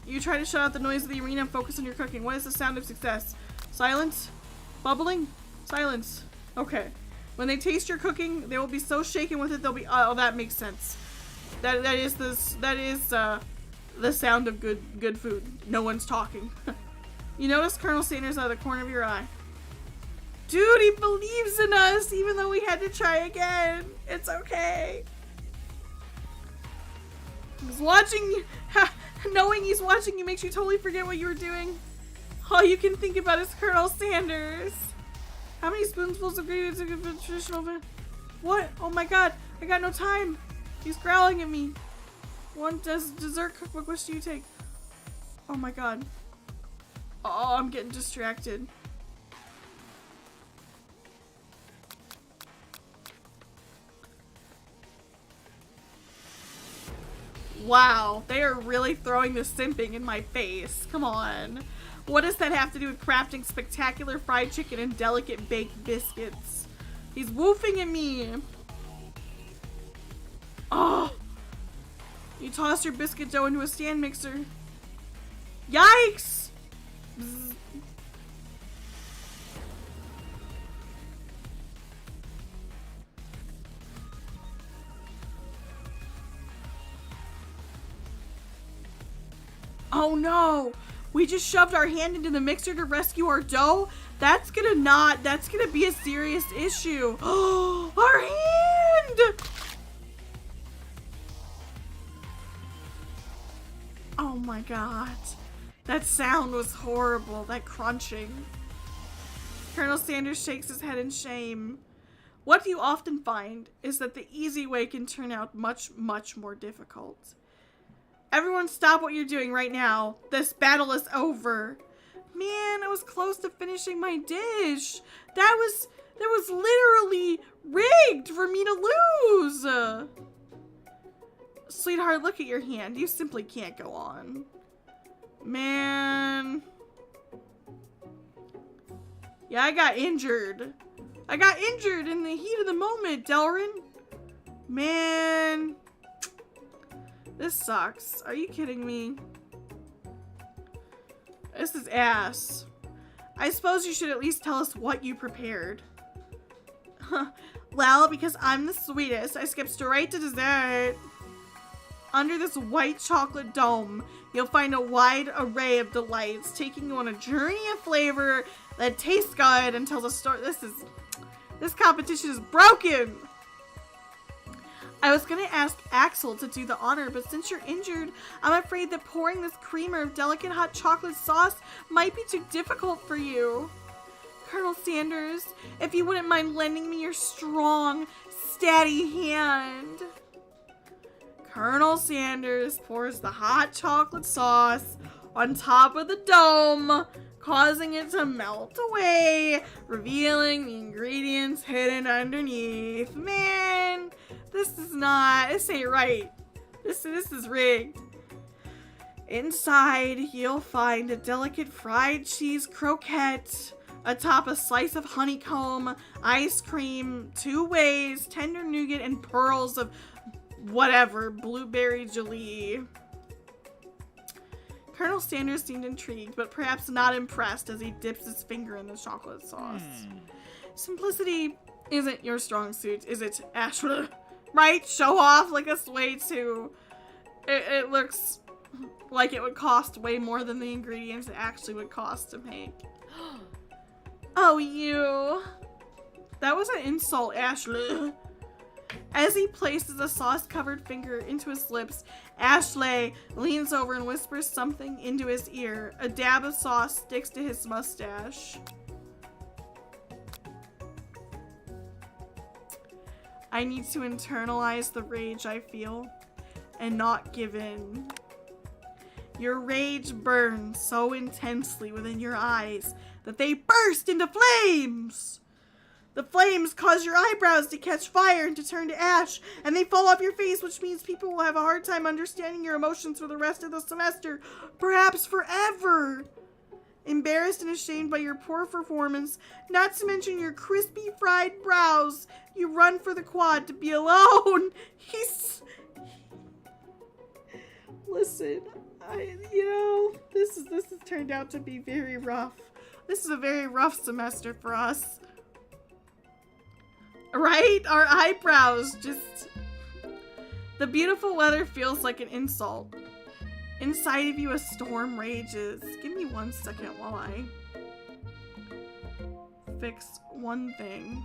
[SPEAKER 1] You try to shut out the noise of the arena and focus on your cooking. What is the sound of success? Silence? Bubbling? Silence. Okay. When they taste your cooking, they will be so shaken with it they'll be... Oh, that makes sense. That is the sound of good food. No one's talking. You notice Colonel Sanders out of the corner of your eye. Dude, he believes in us even though we had to try again. It's okay. He's watching. Knowing he's watching you makes you totally forget what you were doing. All you can think about is Colonel Sanders. How many spoonfuls of gravy is a good traditional van? What? Oh my god. I got no time. He's growling at me. One dessert cookbook. Which do you take? Oh my god. Oh, I'm getting distracted. Wow, they are really throwing the simping in my face. Come on. What does that have to do with crafting spectacular fried chicken and delicate baked biscuits? He's woofing at me. Oh. You toss your biscuit dough into a stand mixer. Yikes! Bzz. Oh no! We just shoved our hand into the mixer to rescue our dough? That's gonna be a serious issue. Oh, our hand! Oh my god. That sound was horrible, that crunching. Colonel Sanders shakes his head in shame. What you often find is that the easy way can turn out much, much more difficult. Everyone stop what you're doing right now. This battle is over. Man, I was close to finishing my dish. That was literally rigged for me to lose. Sweetheart, look at your hand. You simply can't go on. Man. Yeah, I got injured. I got injured in the heat of the moment, Delrin. Man. This sucks. Are you kidding me? This is ass. I suppose you should at least tell us what you prepared. Well, because I'm the sweetest, I skip straight to dessert. Under this white chocolate dome, you'll find a wide array of delights, taking you on a journey of flavor that tastes good and tells a story. This competition is broken. I was gonna ask Axel to do the honor, but since you're injured, I'm afraid that pouring this creamer of delicate hot chocolate sauce might be too difficult for you. Colonel Sanders, if you wouldn't mind lending me your strong, steady hand. Colonel Sanders pours the hot chocolate sauce on top of the dome, causing it to melt away, revealing the ingredients hidden underneath. Man, this ain't right. This is rigged. Inside, you'll find a delicate fried cheese croquette, atop a slice of honeycomb, ice cream, 2 ways, tender nougat, and pearls of whatever, blueberry jelly. Colonel Sanders seemed intrigued, but perhaps not impressed as he dips his finger in the chocolate sauce. Simplicity isn't your strong suit, is it, Ashley? Right? Show off like us way too. It looks like it would cost way more than the ingredients it actually would cost to make. Oh, you. That was an insult, Ashley. As he places a sauce-covered finger into his lips, Ashley leans over and whispers something into his ear. A dab of sauce sticks to his mustache. I need to internalize the rage I feel and not give in. Your rage burns so intensely within your eyes that they burst into flames. The flames cause your eyebrows to catch fire and to turn to ash, and they fall off your face, which means people will have a hard time understanding your emotions for the rest of the semester, perhaps forever. Embarrassed and ashamed by your poor performance, not to mention your crispy fried brows, you run for the quad to be alone. Listen, this has turned out to be very rough. This is a very rough semester for us. Right? Our eyebrows just... The beautiful weather feels like an insult. Inside of you, a storm rages. Give me 1 second while I fix one thing.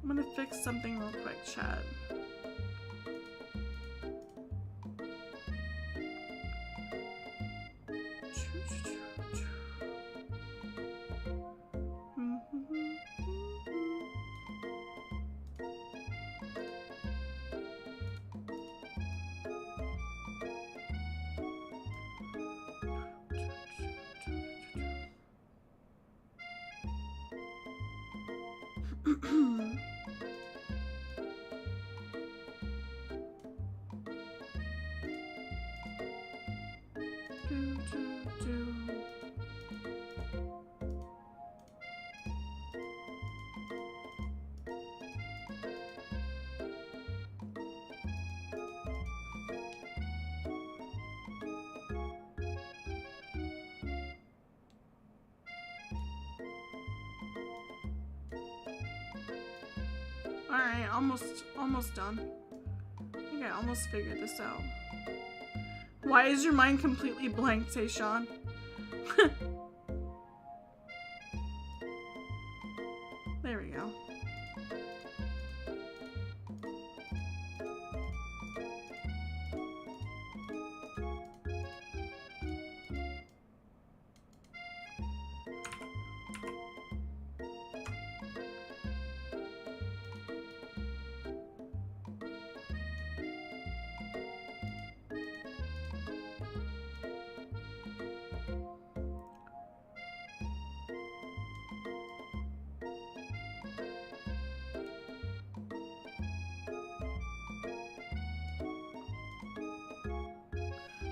[SPEAKER 1] I'm gonna fix something real quick, chat. Alright, almost done. I think I almost figured this out. Why is your mind completely blank, Tayshawn? There we go.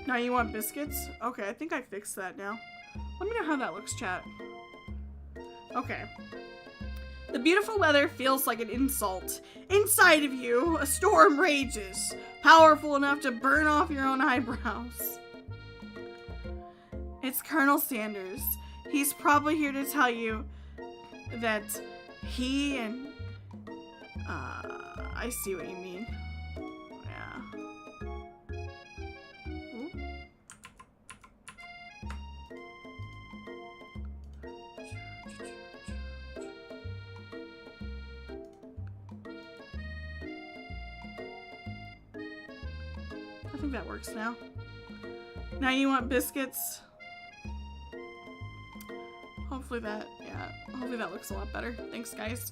[SPEAKER 1] Now you want biscuits? Okay, I think I fixed that now. Let me know how that looks, chat. Okay. The beautiful weather feels like an insult. Inside of you, a storm rages, powerful enough to burn off your own eyebrows. It's Colonel Sanders. He's probably here to tell you that he and... I see what you mean. Yeah. Ooh. I think that works now. Now you want biscuits? Hopefully that looks a lot better. Thanks, guys.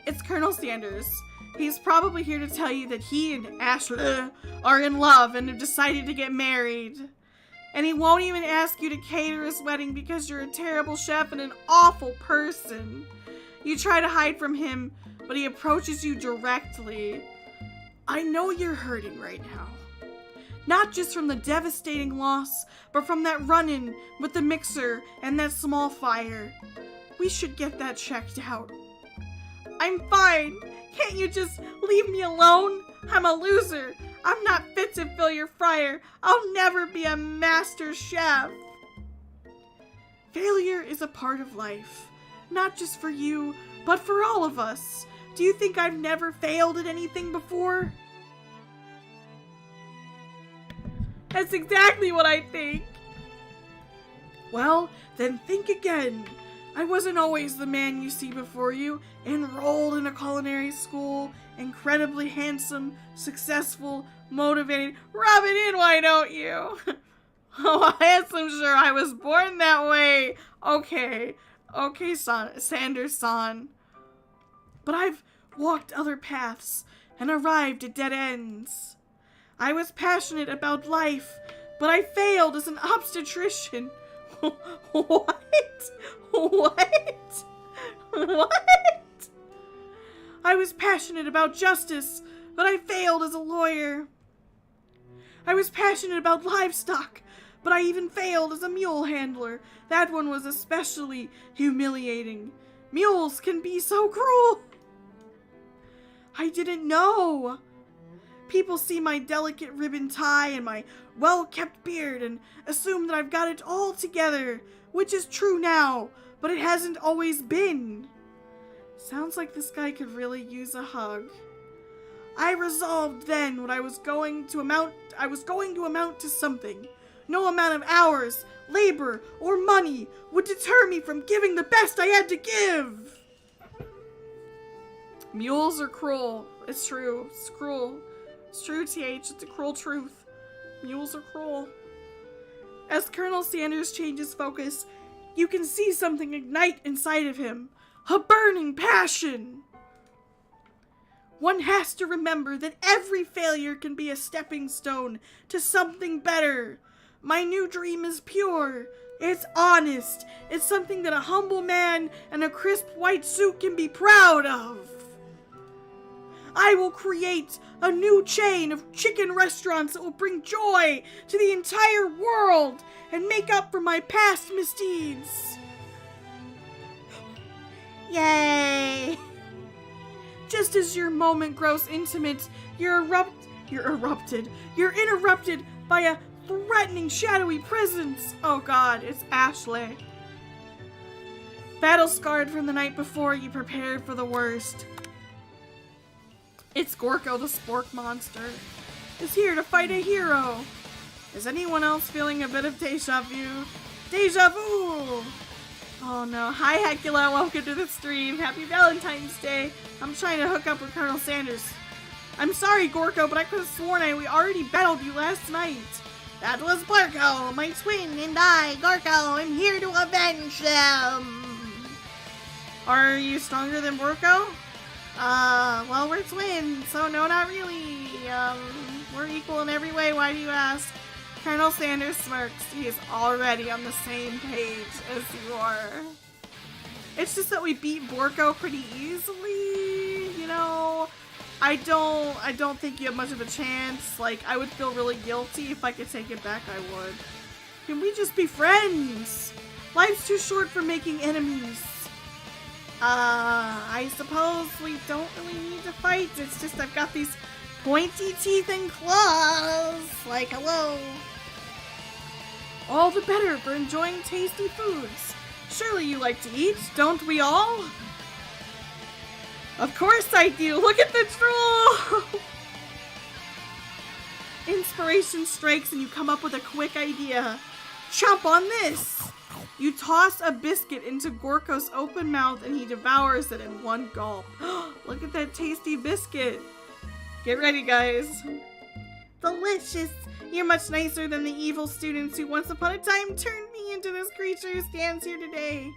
[SPEAKER 1] It's Colonel Sanders. He's probably here to tell you that he and Ashley are in love and have decided to get married. And he won't even ask you to cater his wedding because you're a terrible chef and an awful person. You try to hide from him, but he approaches you directly. I know you're hurting right now. Not just from the devastating loss, but from that run-in with the mixer and that small fire. We should get that checked out. I'm fine. Can't you just leave me alone? I'm a loser. I'm not fit to fill your fryer. I'll never be a master chef. Failure is a part of life. Not just for you, but for all of us. Do you think I've never failed at anything before? That's exactly what I think. Well, then think again. I wasn't always the man you see before you, enrolled in a culinary school, incredibly handsome, successful, motivated. Rub it in, why don't you? Oh, handsome, sure, I was born that way. Okay, Sanders-san. But I've walked other paths and arrived at dead ends. I was passionate about life, but I failed as an obstetrician. What? I was passionate about justice, but I failed as a lawyer. I was passionate about livestock, but I even failed as a mule handler. That one was especially humiliating. Mules can be so cruel. I didn't know. People see my delicate ribbon tie and my well-kept beard and assume that I've got it all together, which is true now, but it hasn't always been. Sounds like this guy could really use a hug. I resolved then what I was going to amount to something. No amount of hours, labor, or money would deter me from giving the best I had to give. Mules are cruel. It's true. It's cruel. It's true, TH. It's a cruel truth. Mules are cruel. As Colonel Sanders changes focus, you can see something ignite inside of him. A burning passion. One has to remember that every failure can be a stepping stone to something better. My new dream is pure. It's honest. It's something that a humble man in a crisp white suit can be proud of. I will create a new chain of chicken restaurants that will bring joy to the entire world and make up for my past misdeeds. Yay! Just as your moment grows intimate, you're interrupted by a threatening, shadowy presence. Oh god, it's Ashley. Battle scarred from the night before, you prepared for the worst. It's Gorko the Spork Monster. Is here to fight a hero. Is anyone else feeling a bit of deja vu? Deja vu! Oh no. Hi Hecula, welcome to the stream. Happy Valentine's Day. I'm trying to hook up with Colonel Sanders. I'm sorry, Gorko, but I could have sworn we already battled you last night. That was Gorko, my twin, and I, Gorko, am here to avenge them. Are you stronger than Gorko? Well, we're twins, so no, not really. We're equal in every way, why do you ask? Colonel Sanders smirks. He is already on the same page as you are. It's just that we beat Gorko pretty easily, you know? I don't think you have much of a chance. Like, I would feel really guilty if I could take it back, I would. Can we just be friends? Life's too short for making enemies. I suppose we don't really need to fight. It's just I've got these pointy teeth and claws. Like, hello. All the better for enjoying tasty foods. Surely you like to eat, don't we all? Of course I do. Look at the drool. Inspiration strikes and you come up with a quick idea. Chomp on this. You toss a biscuit into Gorko's open mouth and he devours it in one gulp. Look at that tasty biscuit. Get ready, guys. Delicious. You're much nicer than the evil students who once upon a time turned me into this creature who stands here today.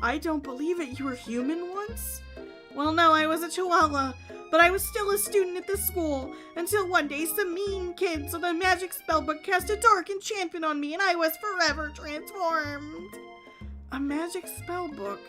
[SPEAKER 1] I don't believe it. You were human once? Well, no, I was a chihuahua, but I was still a student at this school until one day some mean kids with a magic spellbook cast a dark enchantment on me and I was forever transformed. A magic spellbook?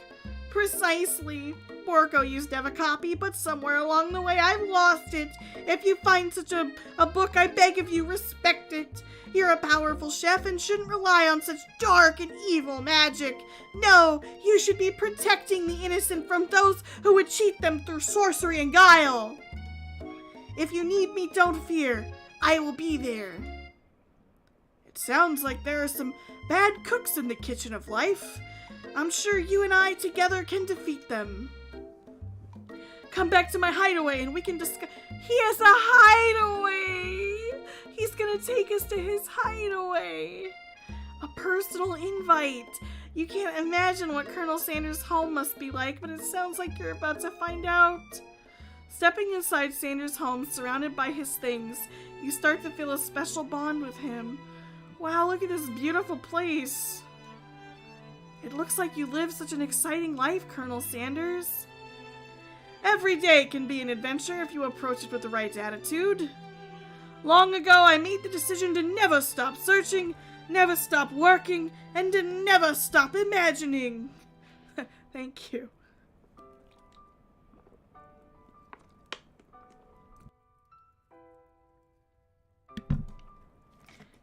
[SPEAKER 1] Precisely. Borko used to have a copy, but somewhere along the way I've lost it. If you find such a book, I beg of you, respect it. You're a powerful chef and shouldn't rely on such dark and evil magic. No, you should be protecting the innocent from those who would cheat them through sorcery and guile. If you need me, don't fear. I will be there. It sounds like there are some bad cooks in the kitchen of life. I'm sure you and I together can defeat them. Come back to my hideaway and we can discuss. He has a hideaway! He's gonna take us to his hideaway. A personal invite. You can't imagine what Colonel Sanders' home must be like, but it sounds like you're about to find out. Stepping inside Sanders' home, surrounded by his things, you start to feel a special bond with him. Wow, look at this beautiful place. It looks like you live such an exciting life, Colonel Sanders. Every day can be an adventure if you approach it with the right attitude. Long ago, I made the decision to never stop searching, never stop working, and to never stop imagining. Thank you.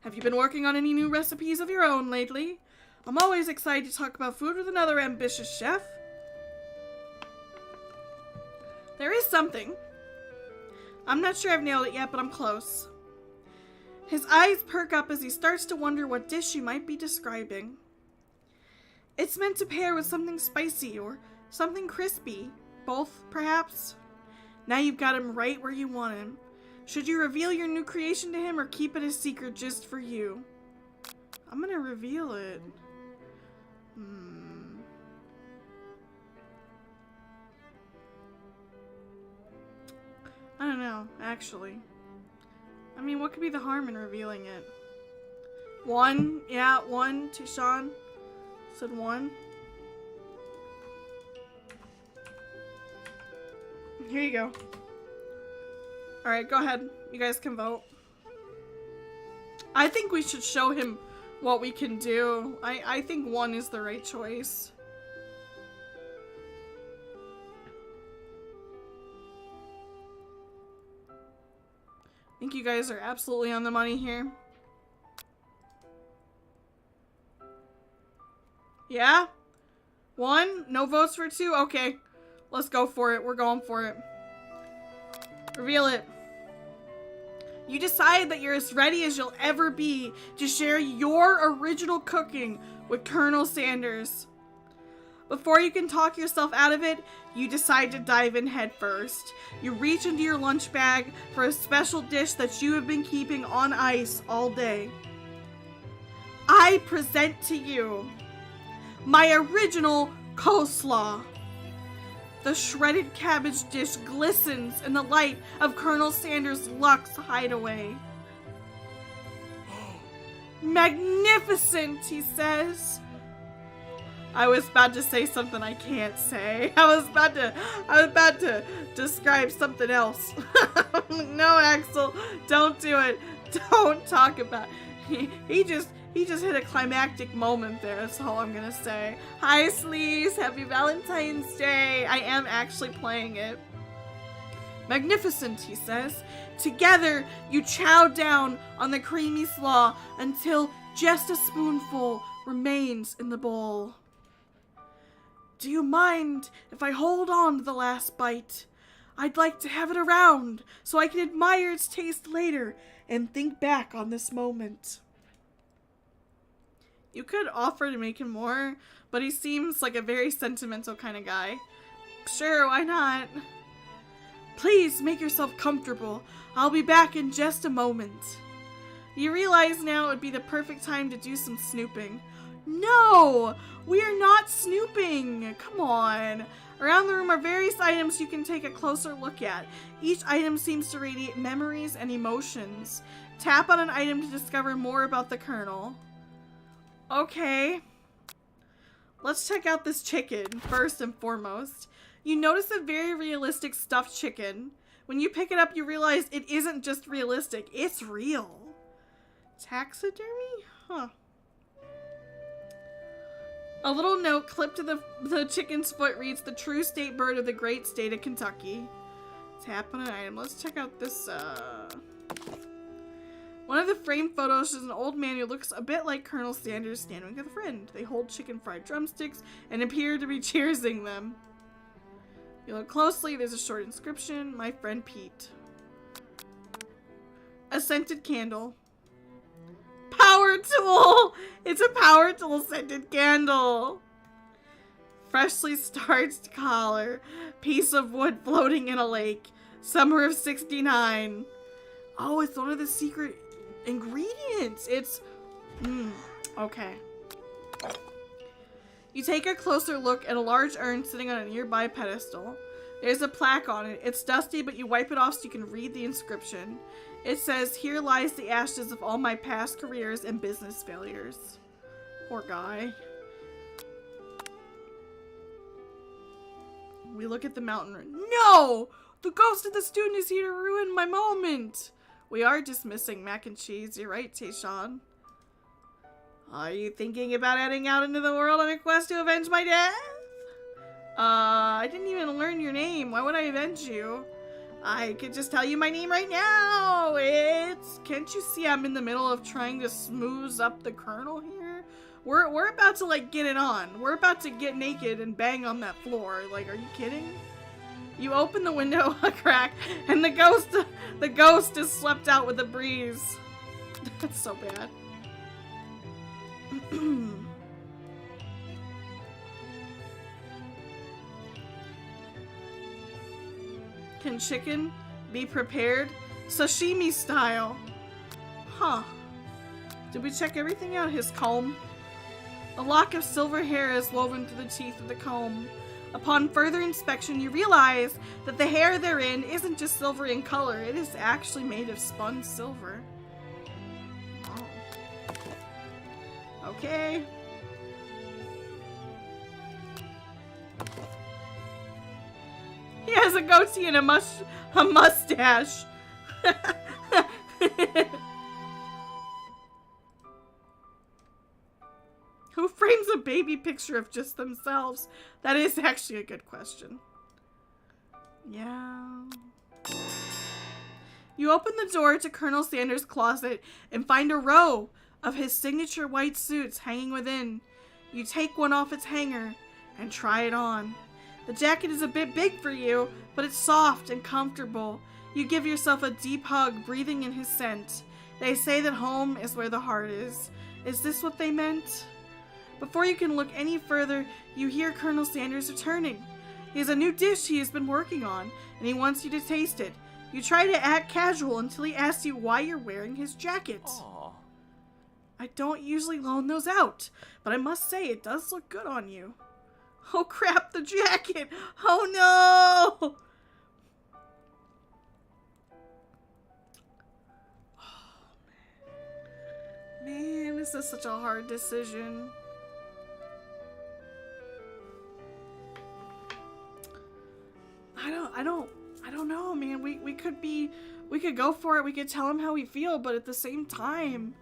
[SPEAKER 1] Have you been working on any new recipes of your own lately? I'm always excited to talk about food with another ambitious chef. There is something. I'm not sure I've nailed it yet, but I'm close. His eyes perk up as he starts to wonder what dish you might be describing. It's meant to pair with something spicy or something crispy. Both, perhaps? Now you've got him right where you want him. Should you reveal your new creation to him or keep it a secret just for you? I'm gonna reveal it. I don't know, actually. I mean, what could be the harm in revealing it? One? Yeah, one to Sean. Said one. Here you go. Alright, go ahead. You guys can vote. I think we should show him what we can do. I think one is the right choice. I think you guys are absolutely on the money here. Yeah? One? No votes for two? Okay. Let's go for it. We're going for it. Reveal it. You decide that you're as ready as you'll ever be to share your original cooking with Colonel Sanders. Before you can talk yourself out of it, you decide to dive in head first. You reach into your lunch bag for a special dish that you have been keeping on ice all day. I present to you my original coleslaw. The shredded cabbage dish glistens in the light of Colonel Sanders' Luxe hideaway. Magnificent, he says. I was about to say something I can't say. I was about to describe something else. No, Axel, don't do it. Don't talk about it. He just hit a climactic moment there. That's all I'm gonna say. Hi, Sleaze. Happy Valentine's Day. I am actually playing it. Magnificent, he says. Together, you chow down on the creamy slaw until just a spoonful remains in the bowl. Do you mind if I hold on to the last bite? I'd like to have it around so I can admire its taste later and think back on this moment. You could offer to make him more, but he seems like a very sentimental kind of guy. Sure, why not? Please make yourself comfortable. I'll be back in just a moment. You realize now it would be the perfect time to do some snooping. No! We are not snooping! Come on! Around the room are various items you can take a closer look at. Each item seems to radiate memories and emotions. Tap on an item to discover more about the Colonel. Okay. Let's check out this chicken, first and foremost. You notice a very realistic stuffed chicken. When you pick it up, you realize it isn't just realistic, it's real. Taxidermy? Huh. A little note clipped to the chicken's foot reads, "The true state bird of the great state of Kentucky." Tap on an item. Let's check out this, One of the framed photos shows an old man who looks a bit like Colonel Sanders standing with a friend. They hold chicken fried drumsticks and appear to be cheersing them. You look closely, there's a short inscription, "My friend Pete." A scented candle. Power tool! It's a power tool scented candle. Freshly starched collar. Piece of wood floating in a lake. Summer of '69. Oh, it's one of the secret ingredients. It's... okay. You take a closer look at a large urn sitting on a nearby pedestal. There's a plaque on it. It's dusty, but you wipe it off so you can read the inscription. It says, "Here lies the ashes of all my past careers and business failures." Poor guy. We look at the mountain. No! The ghost of the student is here to ruin my moment. We are dismissing mac and cheese. You're right, Tayshawn. Are you thinking about heading out into the world on a quest to avenge my death? I didn't even learn your name. Why would I avenge you? I could just tell you my name right now. Can't you see I'm in the middle of trying to smooth up the Colonel here? We're about to, like, get it on. We're about to get naked and bang on that floor. Like, are you kidding? You open the window a crack, and the ghost is swept out with the breeze. That's so bad. Can chicken be prepared sashimi style? Huh. Did we check everything out? His comb? A lock of silver hair is woven through the teeth of the comb. Upon further inspection, you realize that the hair therein isn't just silver in color, it is actually made of spun silver. Oh. Okay. He has a goatee and a mustache. Who frames a baby picture of just themselves? That is actually a good question. Yeah. You open the door to Colonel Sanders' closet and find a row of his signature white suits hanging within. You take one off its hanger and try it on. The jacket is a bit big for you, but it's soft and comfortable. You give yourself a deep hug, breathing in his scent. They say that home is where the heart is. Is this what they meant? Before you can look any further, you hear Colonel Sanders returning. He has a new dish he has been working on, and he wants you to taste it. You try to act casual until he asks you why you're wearing his jacket.
[SPEAKER 3] Aww.
[SPEAKER 1] I don't usually loan those out, but I must say it does look good on you. Oh crap, the jacket! Oh no! Oh, man, this is such a hard decision. I don't know, man. We could go for it. We could tell him how we feel, but at the same time,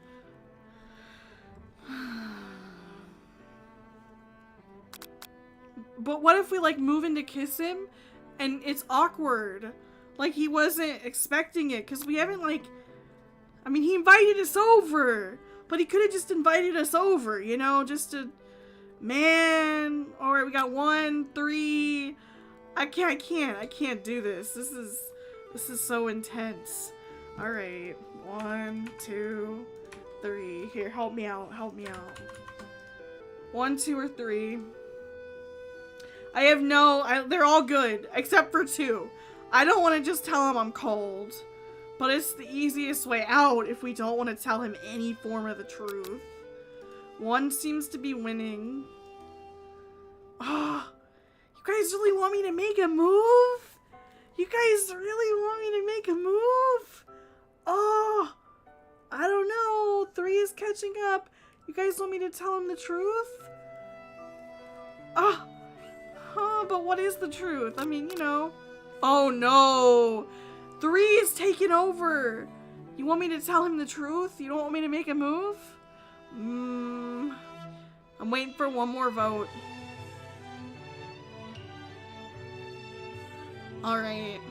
[SPEAKER 1] but what if we, like, move in to kiss him and it's awkward? Like, he wasn't expecting it, because we haven't, like, I mean, he invited us over, but he could have just invited us over, you know, just to Man. All right, we got 1, 3. I can't do this. This is so intense. All right, 1, 2, 3. Here, help me out. 1, 2, or 3. I have they're all good, except for 2. I don't want to just tell him I'm cold, but it's the easiest way out if we don't want to tell him any form of the truth. 1 seems to be winning. Oh, you guys really want me to make a move? You guys really want me to make a move? Oh, I don't know. 3 is catching up. You guys want me to tell him the truth? But what is the truth? I mean, you know. Oh no! 3 is taking over. You want me to tell him the truth? You don't want me to make a move? I'm waiting for one more vote. Alright.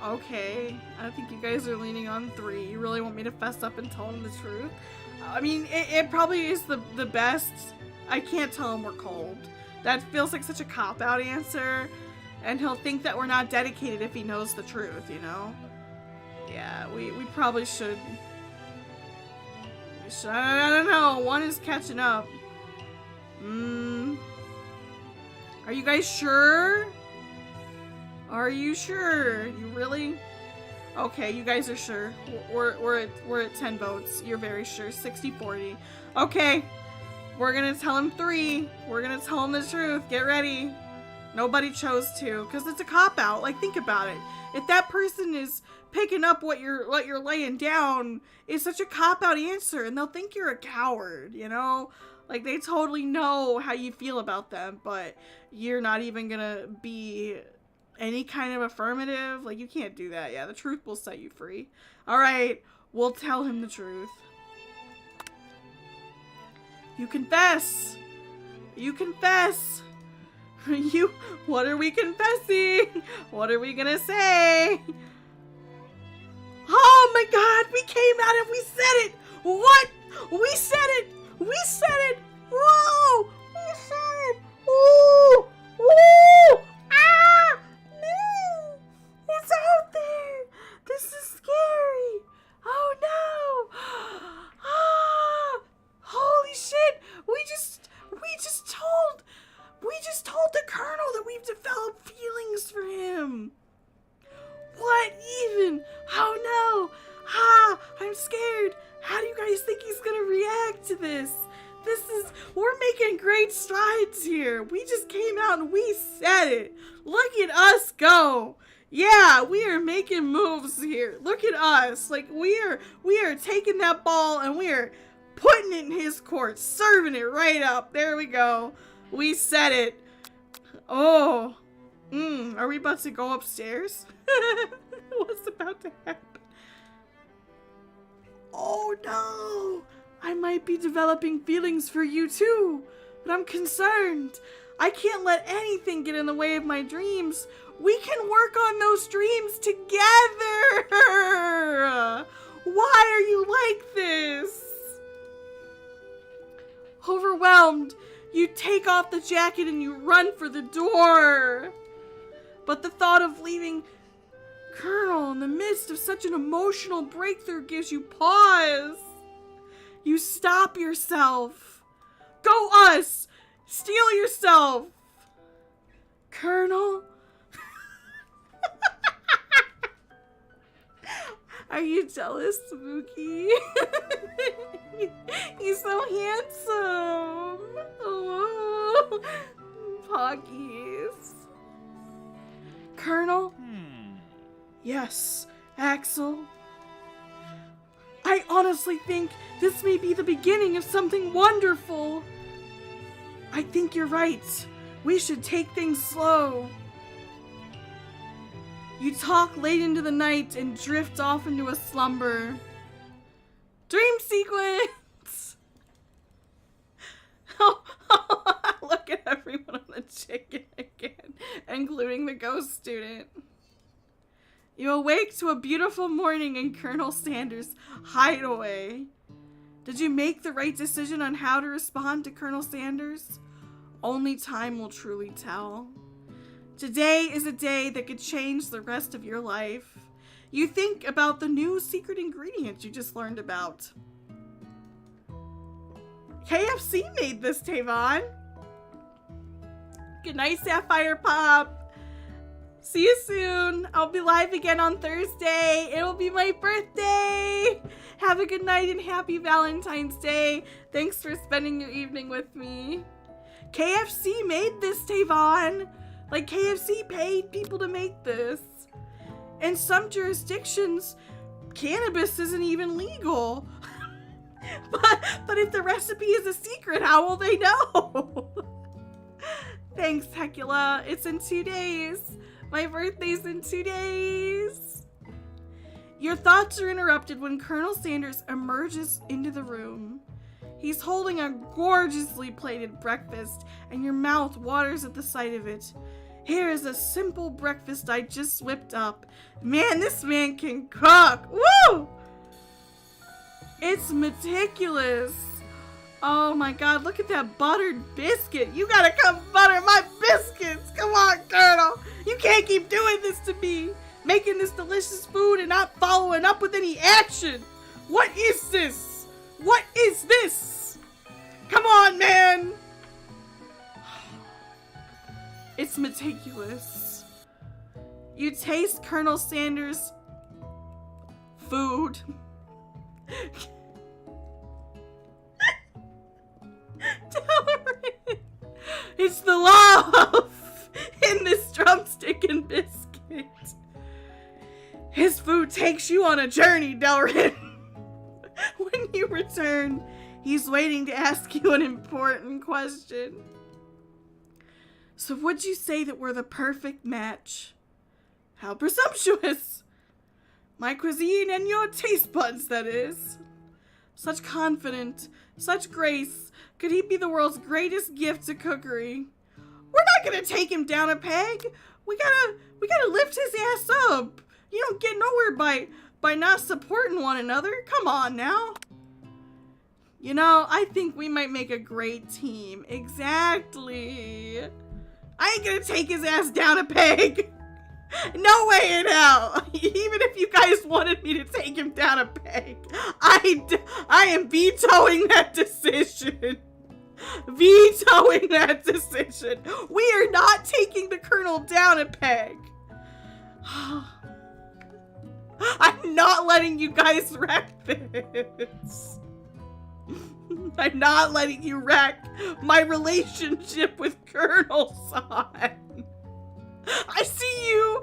[SPEAKER 1] Okay. I think you guys are leaning on 3. You really want me to fess up and tell him the truth? I mean, it probably is the best. I can't tell him we're cold. That feels like such a cop-out answer. And he'll think that we're not dedicated if he knows the truth, you know? Yeah, we probably should. I don't know. 1 is catching up. Are you guys sure? Are you sure? You really? Okay, you guys are sure. We're at 10 votes. You're very sure. 60-40. Okay. We're gonna tell him 3. We're gonna tell him the truth. Get ready. Nobody chose 2 because it's a cop-out. Like, think about it. If that person is picking up what you're laying down, it's such a cop-out answer, and they'll think you're a coward, you know? Like, they totally know how you feel about them, but you're not even gonna be any kind of affirmative. Like, you can't do that. Yeah, the truth will set you free. Alright, we'll tell him the truth. You confess! You confess! What are we confessing? What are we gonna say? Oh my god, we came out and we said it! What? We said it! We said it! Whoa! We said it! Ooh! Ooh! Ah! No! It's out there! This is scary! Oh no! Ah! Holy shit! We just told the Colonel that we've developed feelings for him! What even? Oh no! Ah! I'm scared! How do you guys think he's gonna react to this? We're making great strides here. We just came out and we said it. Look at us go. Yeah, we are making moves here. Look at us. Like, we are taking that ball and we are putting it in his court, serving it right up. There we go. We said it. Oh. Are we about to go upstairs? What's about to happen? Oh no! I might be developing feelings for you too, but I'm concerned. I can't let anything get in the way of my dreams. We can work on those dreams together! Why are you like this? Overwhelmed, you take off the jacket and you run for the door. But the thought of leaving Colonel in the midst of such an emotional breakthrough gives you pause. You stop yourself. Go us! Steal yourself! Colonel? Are you jealous, Spooky? He's so handsome. Oh, Poggies. Colonel? Yes, Axel. I honestly think this may be the beginning of something wonderful. I think you're right. We should take things slow. You talk late into the night and drift off into a slumber. Dream sequence! Oh, look at everyone on the chicken again, including the ghost student. You awake to a beautiful morning in Colonel Sanders' hideaway. Did you make the right decision on how to respond to Colonel Sanders? Only time will truly tell. Today is a day that could change the rest of your life. You think about the new secret ingredient you just learned about. KFC made this, Tavon. Good night, Sapphire Pop. See you soon. I'll be live again on Thursday. It'll be my birthday. Have a good night and happy Valentine's Day. Thanks for spending your evening with me. KFC made this, Tavon. Like, KFC paid people to make this. In some jurisdictions, cannabis isn't even legal. But if the recipe is a secret, how will they know? Thanks, Hecula. It's in 2 days. My birthday's in 2 days. Your thoughts are interrupted when Colonel Sanders emerges into the room. He's holding a gorgeously plated breakfast, and your mouth waters at the sight of it. Here is a simple breakfast I just whipped up. Man, this man can cook. Woo! It's meticulous. Oh my God, look at that buttered biscuit. You gotta come butter my biscuits. Come on, Colonel. You can't keep doing this to me. Making this delicious food and not following up with any action. What is this? What is this? Come on, man. It's meticulous. You taste Colonel Sanders' food. It's the love in this drumstick and biscuit. His food takes you on a journey, Delrin. When you return, he's waiting to ask you an important question. So would you say that we're the perfect match? How presumptuous. My cuisine and your taste buds, that is. Such confidence, such grace. Could he be the world's greatest gift to cookery? We're not gonna take him down a peg. We gotta lift his ass up. You don't get nowhere by not supporting one another. Come on now. You know, I think we might make a great team. Exactly. I ain't gonna take his ass down a peg. No way in hell. Even if you guys wanted me to take him down a peg, I am vetoing that decision. Vetoing that decision. We are not taking the Colonel down a peg. I'm not letting you guys wreck this. I'm not letting you wreck my relationship with Colonel San. I see you,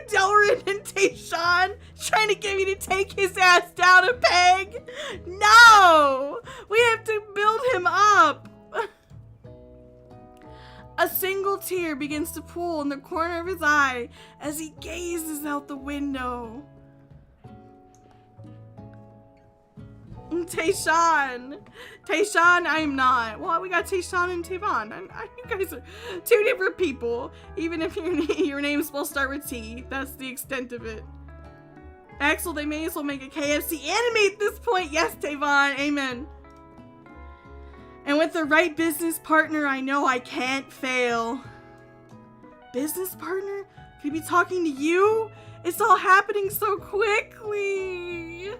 [SPEAKER 1] Delrin and Tayshawn, trying to get me to take his ass down a peg. No! We have to build him up. A single tear begins to pool in the corner of his eye as he gazes out the window. Tayshawn, I'm not. Well, we got Tayshawn and Tavon. You guys are two different people. Even if your name's supposed to start with T, that's the extent of it. Axel, they may as well make a KFC anime at this point. Yes, Tavon, amen. And with the right business partner, I know I can't fail. Business partner? Could he be talking to you? It's all happening so quickly.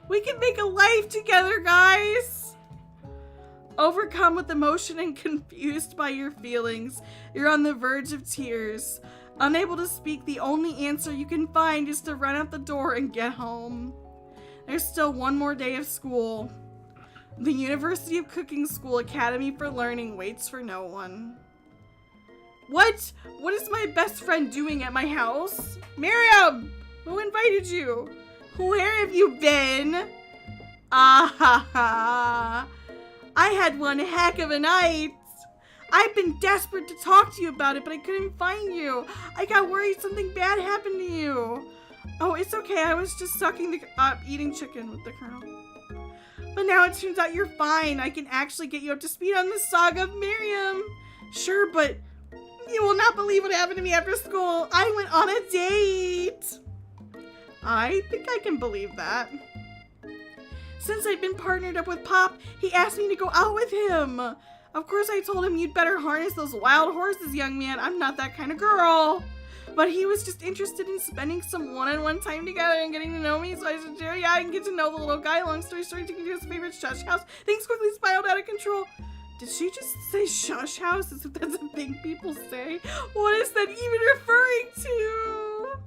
[SPEAKER 1] We can make a life together, guys. Overcome with emotion and confused by your feelings, you're on the verge of tears. Unable to speak, the only answer you can find is to run out the door and get home. There's still one more day of school. The University of Cooking School Academy for Learning waits for no one. What? What is my best friend doing at my house? Miriam! Who invited you? Where have you been? Ah, I had one heck of a night. I've been desperate to talk to you about it, but I couldn't find you. I got worried something bad happened to you. Oh, it's okay. I was just eating chicken with the Colonel. But now it turns out you're fine. I can actually get you up to speed on the saga of Miriam. Sure, but you will not believe what happened to me after school. I went on a date. I think I can believe that. Since I've been partnered up with Pop, he asked me to go out with him. Of course, I told him you'd better harness those wild horses, young man. I'm not that kind of girl. But he was just interested in spending some one-on-one time together and getting to know me, so I said, sure, yeah, I can get to know the little guy. Long story short, taking to his favorite shush house. Things quickly spiraled out of control. Did she just say shush house as if that's a thing people say? What is that even referring to?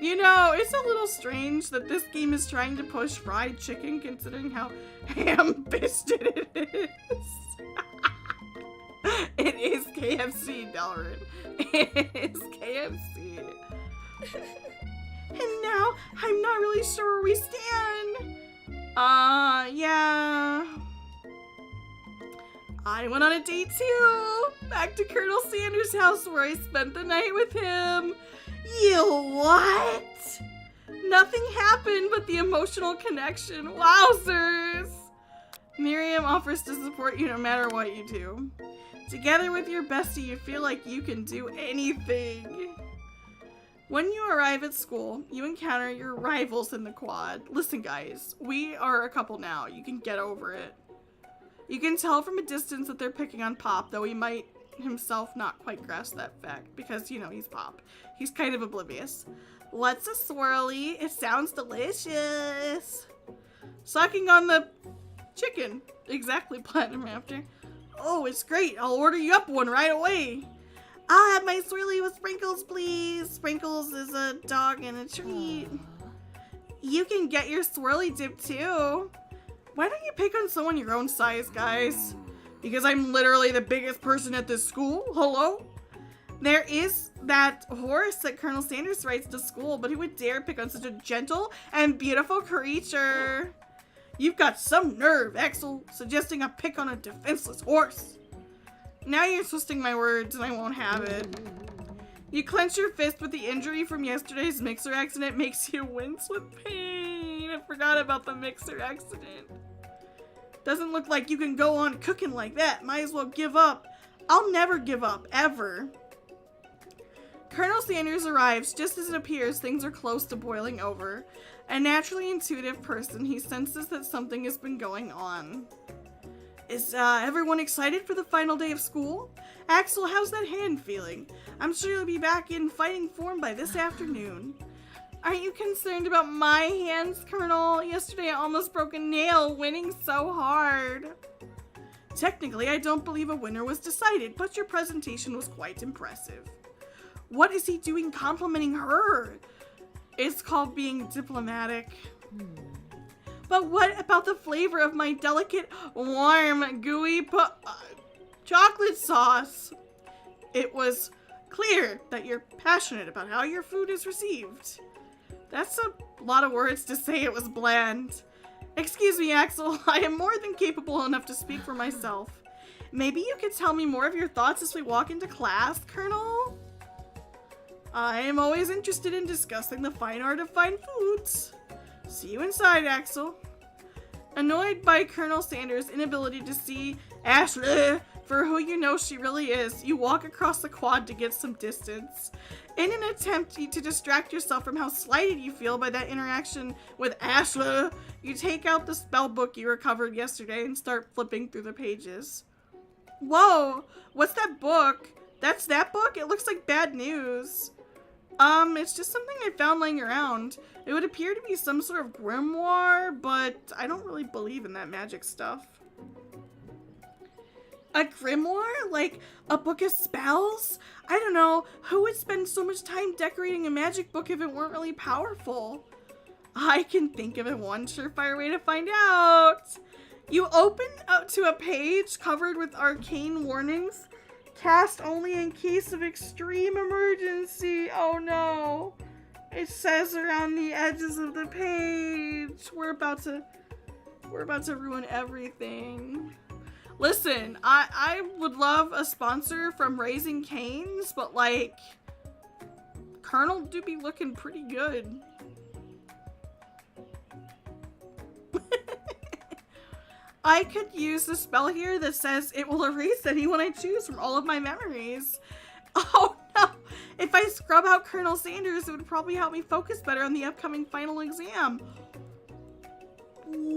[SPEAKER 1] You know, it's a little strange that this game is trying to push fried chicken considering how ham-fisted it is. It is KFC, Delrin. It is KFC. And now, I'm not really sure where we stand. Yeah. I went on a date too. Back to Colonel Sanders' house where I spent the night with him. You what? Nothing happened but the emotional connection. Wowzers. Miriam offers to support you no matter what you do. Together with your bestie, you feel like you can do anything. When you arrive at school, you encounter your rivals in the quad. Listen, guys, we are a couple now. You can get over it. You can tell from a distance that they're picking on Pop, though he might himself not quite grasp that fact because, you know, he's Pop. He's kind of oblivious. What's a swirly? It sounds delicious. Sucking on the chicken. Exactly, Platinum Raptor. Oh, it's great. I'll order you up one right away. I'll have my swirly with sprinkles, please. Sprinkles is a dog and a treat. You can get your swirly dip, too. Why don't you pick on someone your own size, guys? Because I'm literally the biggest person at this school? Hello? There is that horse that Colonel Sanders rides to school, but who would dare pick on such a gentle and beautiful creature? You've got some nerve, Axel, suggesting a pick on a defenseless horse. Now you're twisting my words and I won't have it. You clench your fist with the injury from yesterday's mixer accident makes you wince with pain. I forgot about the mixer accident. Doesn't look like you can go on cooking like that. Might as well give up. I'll never give up, ever. Colonel Sanders arrives just as it appears things are close to boiling over. A naturally intuitive person, he senses that something has been going on. Is everyone excited for the final day of school? Axel, how's that hand feeling? I'm sure you'll be back in fighting form by this afternoon. Aren't you concerned about my hands, Colonel? Yesterday I almost broke a nail, winning so hard. Technically, I don't believe a winner was decided, but your presentation was quite impressive. What is he doing complimenting her? It's called being diplomatic. But what about the flavor of my delicate, warm, gooey chocolate sauce? It was clear that you're passionate about how your food is received. That's a lot of words to say it was bland. Excuse me, Axel. I am more than capable enough to speak for myself. Maybe you could tell me more of your thoughts as we walk into class, Colonel? I am always interested in discussing the fine art of fine foods. See you inside, Axel. Annoyed by Colonel Sanders' inability to see Ashley for who you know she really is, you walk across the quad to get some distance. In an attempt to distract yourself from how slighted you feel by that interaction with Ashley, you take out the spell book you recovered yesterday and start flipping through the pages. Whoa, what's that book? That's that book? It looks like bad news. It's just something I found laying around. It would appear to be some sort of grimoire, but I don't really believe in that magic stuff. A grimoire? Like a book of spells? I don't know. Who would spend so much time decorating a magic book if it weren't really powerful? I can think of it one surefire way to find out. You open up to a page covered with arcane warnings. Cast only in case of extreme emergency. Oh no. It says around the edges of the page. We're about to ruin everything. Listen, I would love a sponsor from Raising Cane's, but like, Colonel do be looking pretty good. I could use the spell here that says it will erase anyone I choose from all of my memories. Oh no! If I scrub out Colonel Sanders, it would probably help me focus better on the upcoming final exam.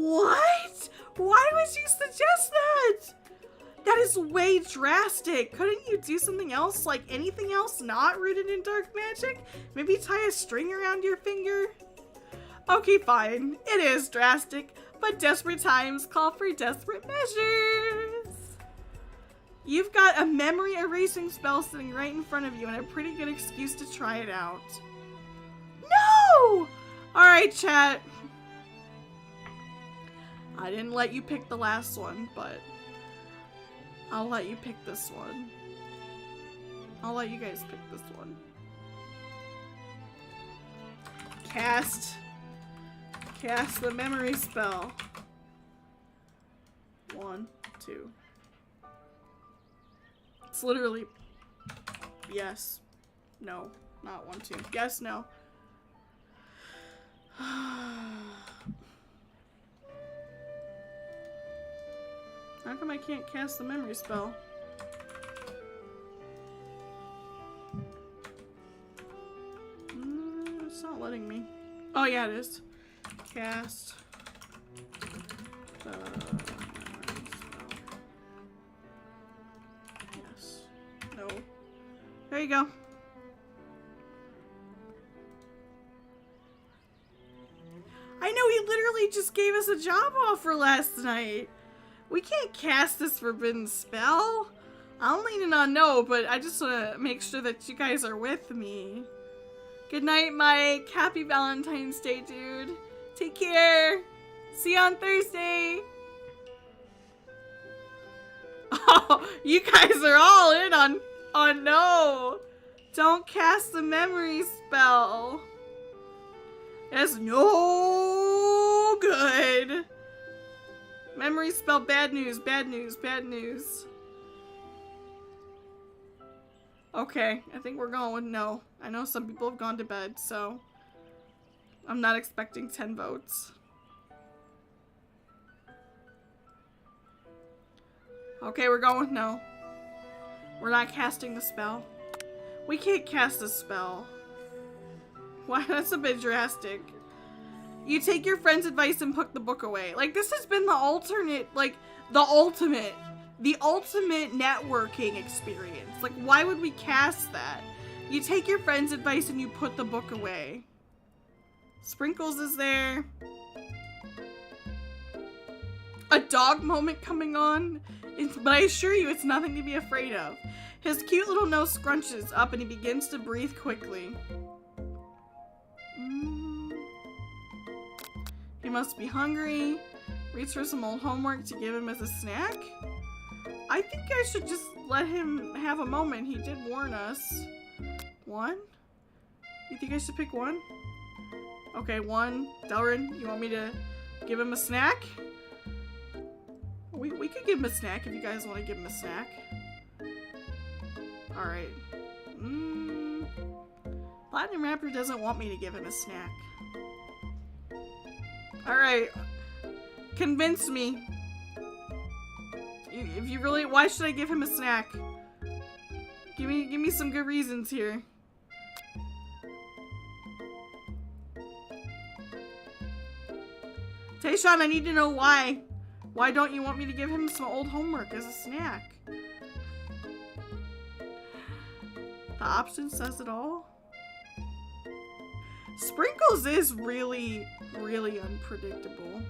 [SPEAKER 1] What? Why would you suggest that? That is way drastic. Couldn't you do something else, like anything else not rooted in dark magic? Maybe tie a string around your finger? Okay, fine. It is drastic, but desperate times call for desperate measures. You've got a memory erasing spell sitting right in front of you and a pretty good excuse to try it out. No! Alright, chat. I didn't let you pick the last one, but I'll let you pick this one. I'll let you guys pick this one. Cast the memory spell. 1, 2. It's literally yes. No. Not 1, 2. Yes, no. How come I can't cast the memory spell? It's not letting me. Oh yeah, it is. Cast the memory spell. Yes. No. There you go. I know, he literally just gave us a job offer last night. We can't cast this forbidden spell. I'm leaning on no, but I just want to make sure that you guys are with me. Good night, Mike. Happy Valentine's Day, dude. Take care. See you on Thursday. Oh, you guys are all in on no. Don't cast the memory spell. That's no good. Memory spell, bad news, bad news, bad news. Okay, I think we're going with no. I know some people have gone to bed, so I'm not expecting 10 votes. Okay, we're going with no. We're not casting the spell. We can't cast the spell. Why? That's a bit drastic. You take your friend's advice and put the book away. Like, this has been the alternate, like, the ultimate networking experience. Like, why would we cast that? You take your friend's advice and you put the book away. Sprinkles is there. A dog moment coming on. But I assure you, it's nothing to be afraid of. His cute little nose scrunches up and he begins to breathe quickly. He must be hungry. Reach for some old homework to give him as a snack. I think I should just let him have a moment. He did warn us. 1? You think I should pick 1? Okay, 1. Delrin, you want me to give him a snack? We could give him a snack if you guys want to give him a snack. Alright. Platinum Raptor doesn't want me to give him a snack. Alright. Convince me. If you really... Why should I give him a snack? Give me some good reasons here. Tayshawn, I need to know why. Why don't you want me to give him some old homework as a snack? The option says it all. Sprinkles is really, really unpredictable.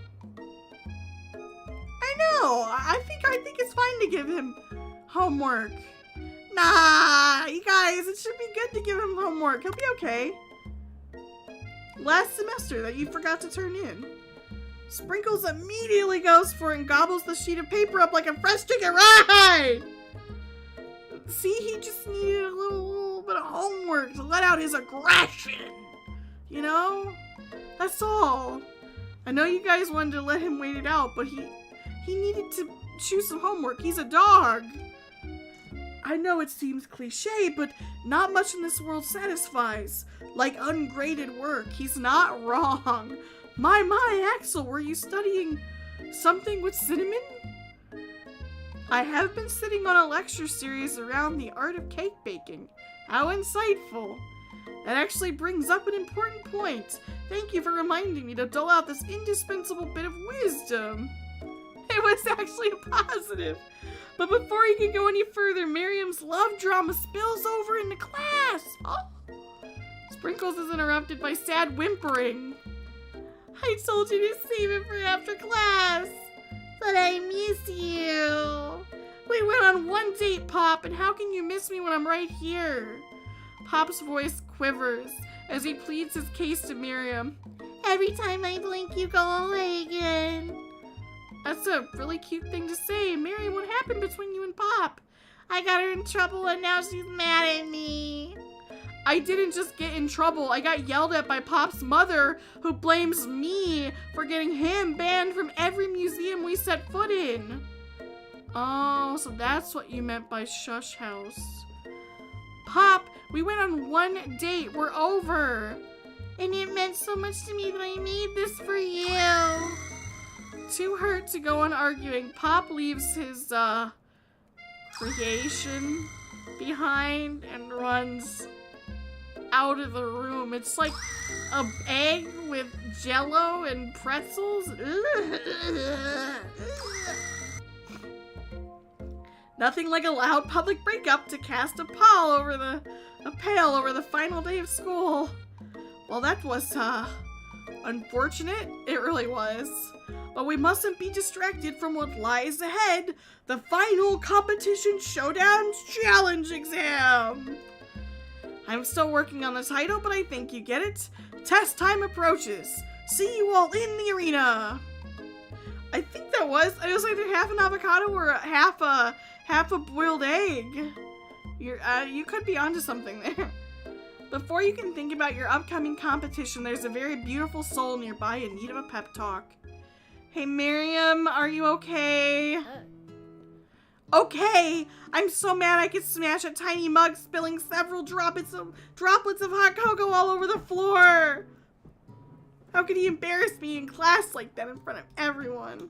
[SPEAKER 1] I know. I think it's fine to give him homework. Nah, you guys, it should be good to give him homework. He'll be okay. Last semester that you forgot to turn in. Sprinkles immediately goes for it and gobbles the sheet of paper up like a fresh chicken. Right! See, he just needed a little bit of homework to let out his aggression. You know? That's all. I know you guys wanted to let him wait it out, but he needed to choose some homework. He's a dog. I know it seems cliche, but not much in this world satisfies. Like ungraded work. He's not wrong. My, Axel, were you studying something with cinnamon? I have been sitting on a lecture series around the art of cake baking. How insightful. That actually brings up an important point. Thank you for reminding me to dole out this indispensable bit of wisdom. It was actually a positive. But before he could go any further, Miriam's love drama spills over into class. Oh. Sprinkles is interrupted by sad whimpering. I told you to save it for after class, but I miss you. We went on one date, Pop, and how can you miss me when I'm right here? Pop's voice quivers as he pleads his case to Miriam. Every time I blink, you go away again. That's a really cute thing to say. Miriam, what happened between you and Pop? I got her in trouble and now she's mad at me. I didn't just get in trouble. I got yelled at by Pop's mother, who blames me for getting him banned from every museum we set foot in. Oh, so that's what you meant by shush house. Pop, we went on one date. We're over. And it meant so much to me that I made this for you. Too hurt to go on arguing, Pop leaves his, creation behind and runs out of the room. It's like an egg with jello and pretzels. Nothing like a loud public breakup to cast a pall over the final day of school. Well, that was, unfortunate. It really was. But we mustn't be distracted from what lies ahead. The final competition showdown challenge exam. I'm still working on the title, but I think you get it. Test time approaches. See you all in the arena. I think it was either half an avocado or half a boiled egg. You could be onto something there. Before you can think about your upcoming competition, there's a very beautiful soul nearby in need of a pep talk. Hey Miriam, are you okay? Okay, I'm so mad I could smash a tiny mug, spilling several droplets of hot cocoa all over the floor. How could he embarrass me in class like that in front of everyone?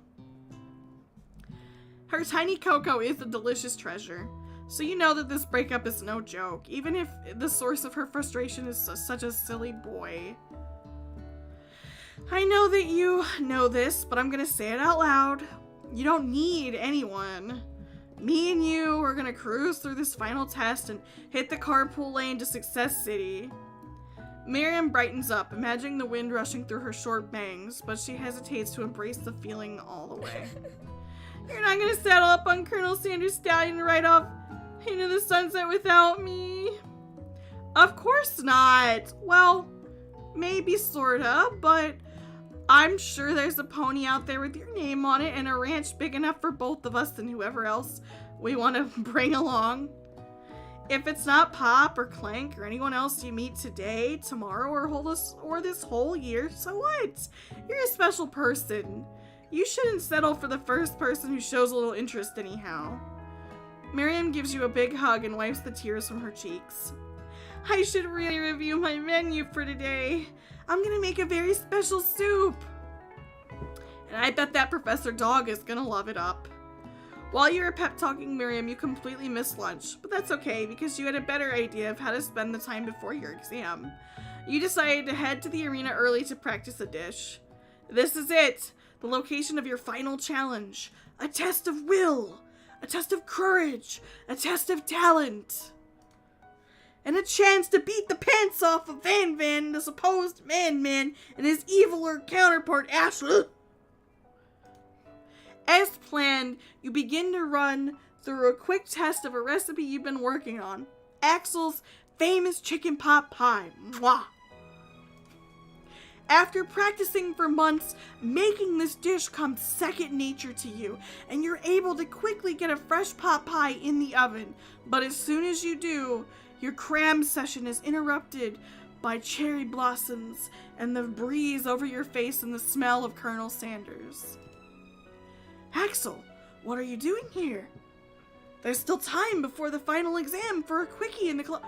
[SPEAKER 1] Her tiny cocoa is a delicious treasure, so you know that this breakup is no joke, even if the source of her frustration is such a silly boy. I know that you know this, but I'm gonna say it out loud. You don't need anyone. Me and you are gonna cruise through this final test and hit the carpool lane to Success City. Miriam brightens up, imagining the wind rushing through her short bangs, but she hesitates to embrace the feeling all the way. You're not gonna saddle up on Colonel Sanders' stallion right off into the sunset without me? Of course not. Well, maybe sorta, but I'm sure there's a pony out there with your name on it and a ranch big enough for both of us and whoever else we want to bring along. If it's not Pop or Clank or anyone else you meet today, tomorrow, or this whole year, so what? You're a special person. You shouldn't settle for the first person who shows a little interest anyhow. Miriam gives you a big hug and wipes the tears from her cheeks. I should really review my menu for today. I'm gonna make a very special soup. And I bet that Professor Dog is gonna love it up. While you were pep talking Miriam, you completely missed lunch, but that's okay because you had a better idea of how to spend the time before your exam. You decided to head to the arena early to practice a dish. This is it, the location of your final challenge. A test of will, a test of courage, a test of talent. And a chance to beat the pants off of Van, the supposed man, and his eviler counterpart, Ashley. As planned, you begin to run through a quick test of a recipe you've been working on. AXEL'S famous chicken pot pie. Mwah! After practicing for months, making this dish comes second nature to you, and you're able to quickly get a fresh pot pie in the oven. But as soon as you do, your cram session is interrupted by cherry blossoms and the breeze over your face and the smell of Colonel Sanders. Axel, what are you doing here? There's still time before the final exam for a quickie in the club.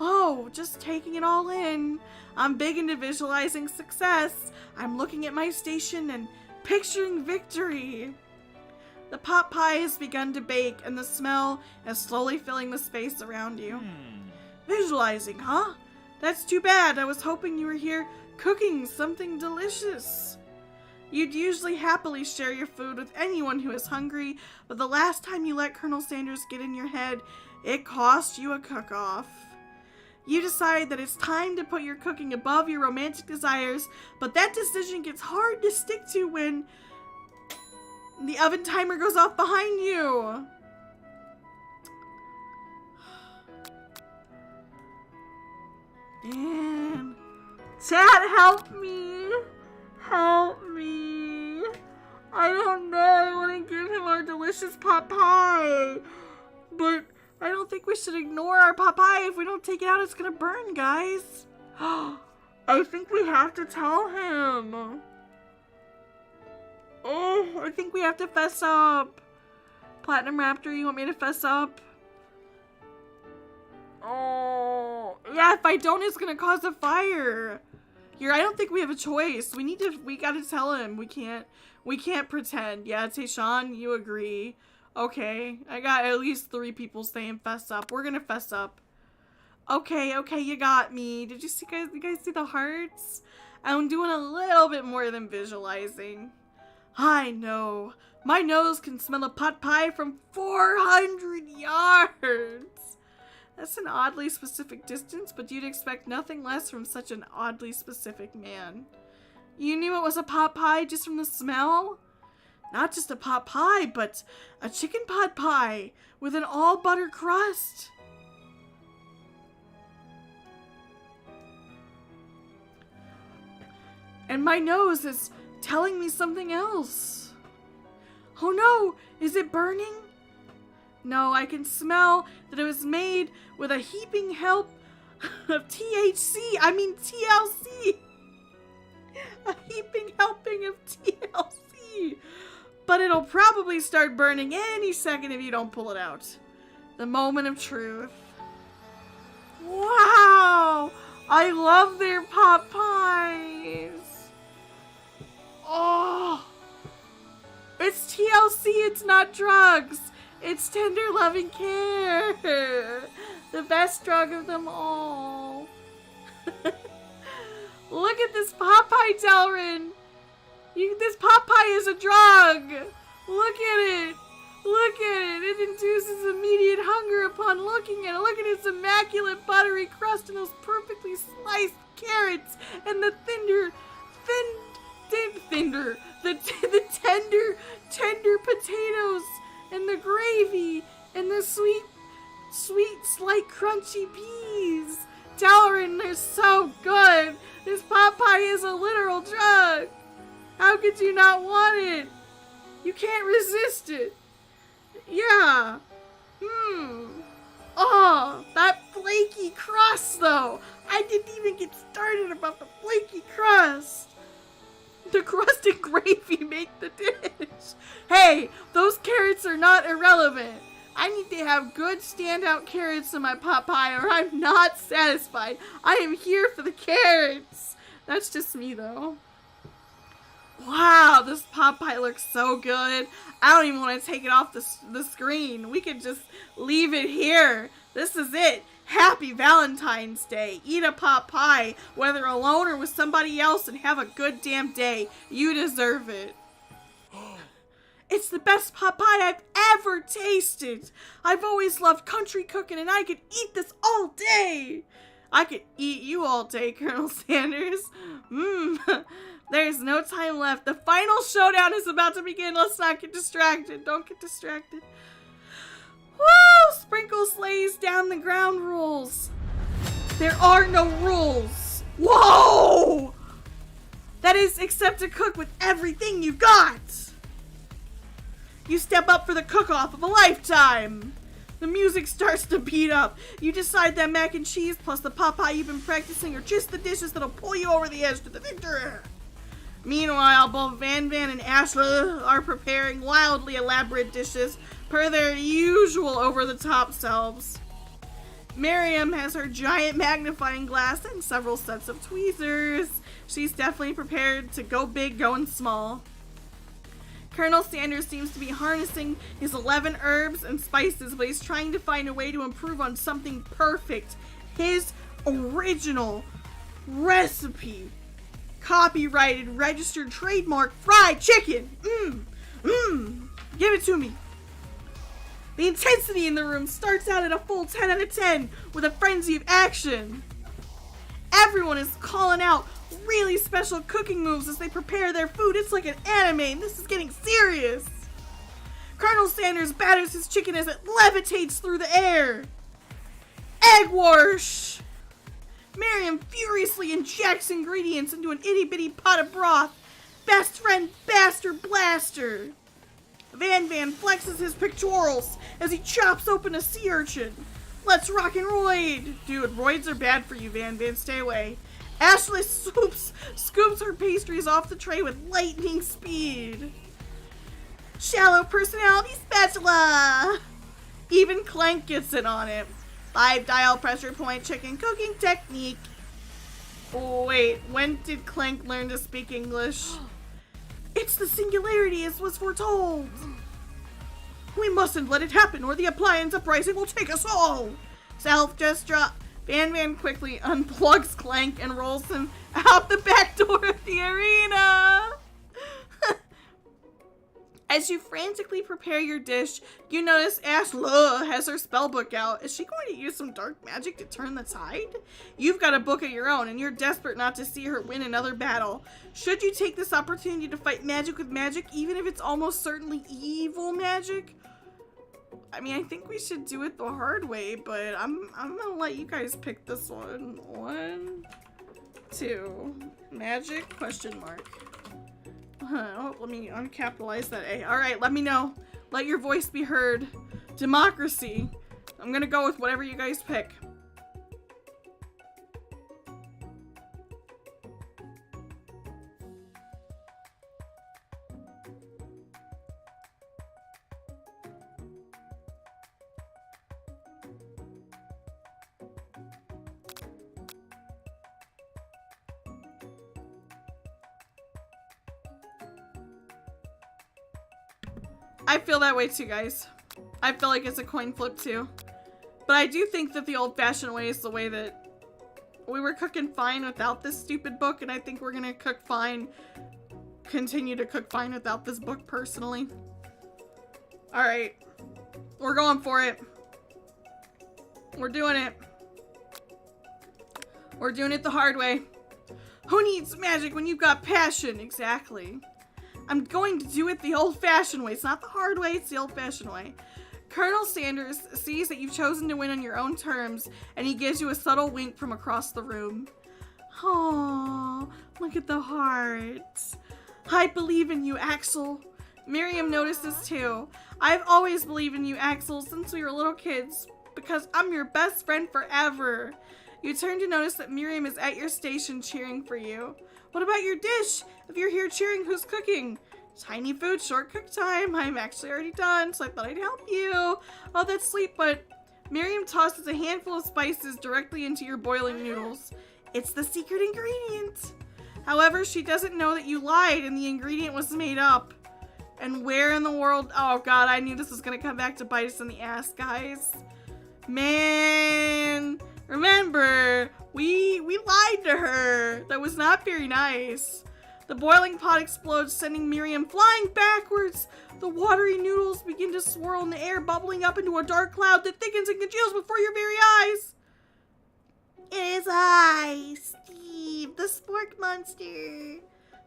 [SPEAKER 1] Oh, just taking it all in. I'm big into visualizing success. I'm looking at my station and picturing victory. The pot pie has begun to bake, and the smell is slowly filling the space around you. Visualizing, huh? That's too bad. I was hoping you were here cooking something delicious. You'd usually happily share your food with anyone who is hungry, but the last time you let Colonel Sanders get in your head, it cost you a cook-off. You decide that it's time to put your cooking above your romantic desires, but that decision gets hard to stick to when the oven timer goes off behind you. Man. Chat, help me. Help me. I don't know. I want to give him our delicious pot pie. But I don't think we should ignore our pot pie. If we don't take it out, it's going to burn, guys. I think we have to tell him. Oh, I think we have to fess up. Platinum Raptor, you want me to fess up? Oh, yeah, if I don't, it's gonna cause a fire. Here, I don't think we have a choice. We gotta tell him. We can't pretend. Yeah, Tayshawn, you agree. Okay, I got at least 3 people saying fess up. We're gonna fess up. Okay, you got me. Did you guys see the hearts? I'm doing a little bit more than visualizing. I know. My nose can smell a pot pie from 400 yards. That's an oddly specific distance, but you'd expect nothing less from such an oddly specific man. You knew it was a pot pie just from the smell? Not just a pot pie, but a chicken pot pie with an all-butter crust. And my nose is telling me something else. Oh no, is it burning? No, I can smell that it was made with a heaping help of TLC. A heaping helping of TLC. But it'll probably start burning any second if you don't pull it out. The moment of truth. Wow! I love their pot pies. Oh! It's TLC, it's not drugs. It's tender loving care. The best drug of them all. Look at this pot pie, Delrin. This pot pie is a drug. Look at it. Look at it. It induces immediate hunger upon looking at it. Look at its immaculate buttery crust and those perfectly sliced carrots and the tender potatoes and the gravy and the sweet, slight crunchy peas. Delrin, they're so good. This pot pie is a literal drug. How could you not want it? You can't resist it. Yeah. Oh, that flaky crust, though. I didn't even get started about the flaky crust. The crust and gravy make the dish. Hey, those carrots are not irrelevant. I need to have good standout carrots in my pot pie or I'm not satisfied. I am here for the carrots. That's just me, though. Wow, this pot pie looks so good. I don't even want to take it off the screen. We could just leave it here. This is it. Happy Valentine's Day. Eat a pot pie, whether alone or with somebody else, and have a good damn day. You deserve it. It's the best pot pie I've ever tasted. I've always loved country cooking, and I could eat this all day. I could eat you all day, Colonel Sanders. There's no time left. The final showdown is about to begin. Let's not get distracted. Don't get distracted. Woo! Sprinkles lays down the ground rules. There are no rules. Whoa! That is, except to cook with everything you got. You step up for the cook-off of a lifetime. The music starts to beat up. You decide that mac and cheese plus the pot pie you've been practicing are just the dishes that'll pull you over the edge to the victory. Meanwhile, both Van and Ashla are preparing wildly elaborate dishes per their usual over-the-top selves. Miriam has her giant magnifying glass and several sets of tweezers. She's definitely prepared to go big, going small. Colonel Sanders seems to be harnessing his 11 herbs and spices, but he's trying to find a way to improve on something perfect. his original recipe. Copyrighted, registered, trademark fried chicken. Give it to me. The intensity in the room starts out at a full 10 out of 10 with a frenzy of action. Everyone is calling out really special cooking moves as they prepare their food. It's like an anime, and this is getting serious. Colonel Sanders batters his chicken as it levitates through the air. Egg wash. Miriam furiously injects ingredients into an itty-bitty pot of broth. Best friend bastard blaster. Van flexes his pectorals as he chops open a sea urchin. Let's rock and roid. Dude, roids are bad for you, Van. Stay away. Ashley scoops her pastries off the tray with lightning speed. Shallow personality spatula. Even Clank gets in on it. 5 dial pressure point chicken cooking technique. Oh, wait, when did Clank learn to speak English? It's the singularity as was foretold. We mustn't let it happen or the appliance uprising will take us all. Self-destruct. Van quickly unplugs Clank and rolls him out the back door of the arena. As you frantically prepare your dish, you notice Ashley has her spell book out. Is she going to use some dark magic to turn the tide? You've got a book of your own, and you're desperate not to see her win another battle. Should you take this opportunity to fight magic with magic, even if it's almost certainly evil magic? I mean, I think we should do it the hard way, but I'm gonna let you guys pick this one. 1, 2, magic, question mark. Oh, let me uncapitalize that A. Alright, let me know. Let your voice be heard. Democracy. I'm gonna go with whatever you guys pick. I feel that way too, guys. I feel like it's a coin flip too. But I do think that the old-fashioned way is the way that we were cooking fine without this stupid book, and I think we're gonna continue to cook fine without this book personally. Alright. We're going for it. We're doing it. We're doing it the hard way. Who needs magic when you've got passion? Exactly. I'm going to do it the old-fashioned way. It's not the hard way, it's the old-fashioned way. Colonel Sanders sees that you've chosen to win on your own terms, and he gives you a subtle wink from across the room. Oh, look at the hearts. I believe in you, Axel. Miriam notices too. I've always believed in you, Axel, since we were little kids, because I'm your best friend forever. You turn to notice that Miriam is at your station cheering for you. What about your dish? If you're here cheering, who's cooking? Tiny food, short cook time. I'm actually already done, so I thought I'd help you. Oh, that's sweet, but Miriam tosses a handful of spices directly into your boiling noodles. It's the secret ingredient. However, she doesn't know that you lied and the ingredient was made up. And where in the world? Oh god, I knew this was gonna come back to bite us in the ass, guys. Man, remember, we lied to her. That was not very nice. The boiling pot explodes, sending Miriam flying backwards. The watery noodles begin to swirl in the air, bubbling up into a dark cloud that thickens and congeals before your very eyes. It is I, Steve, the spork monster.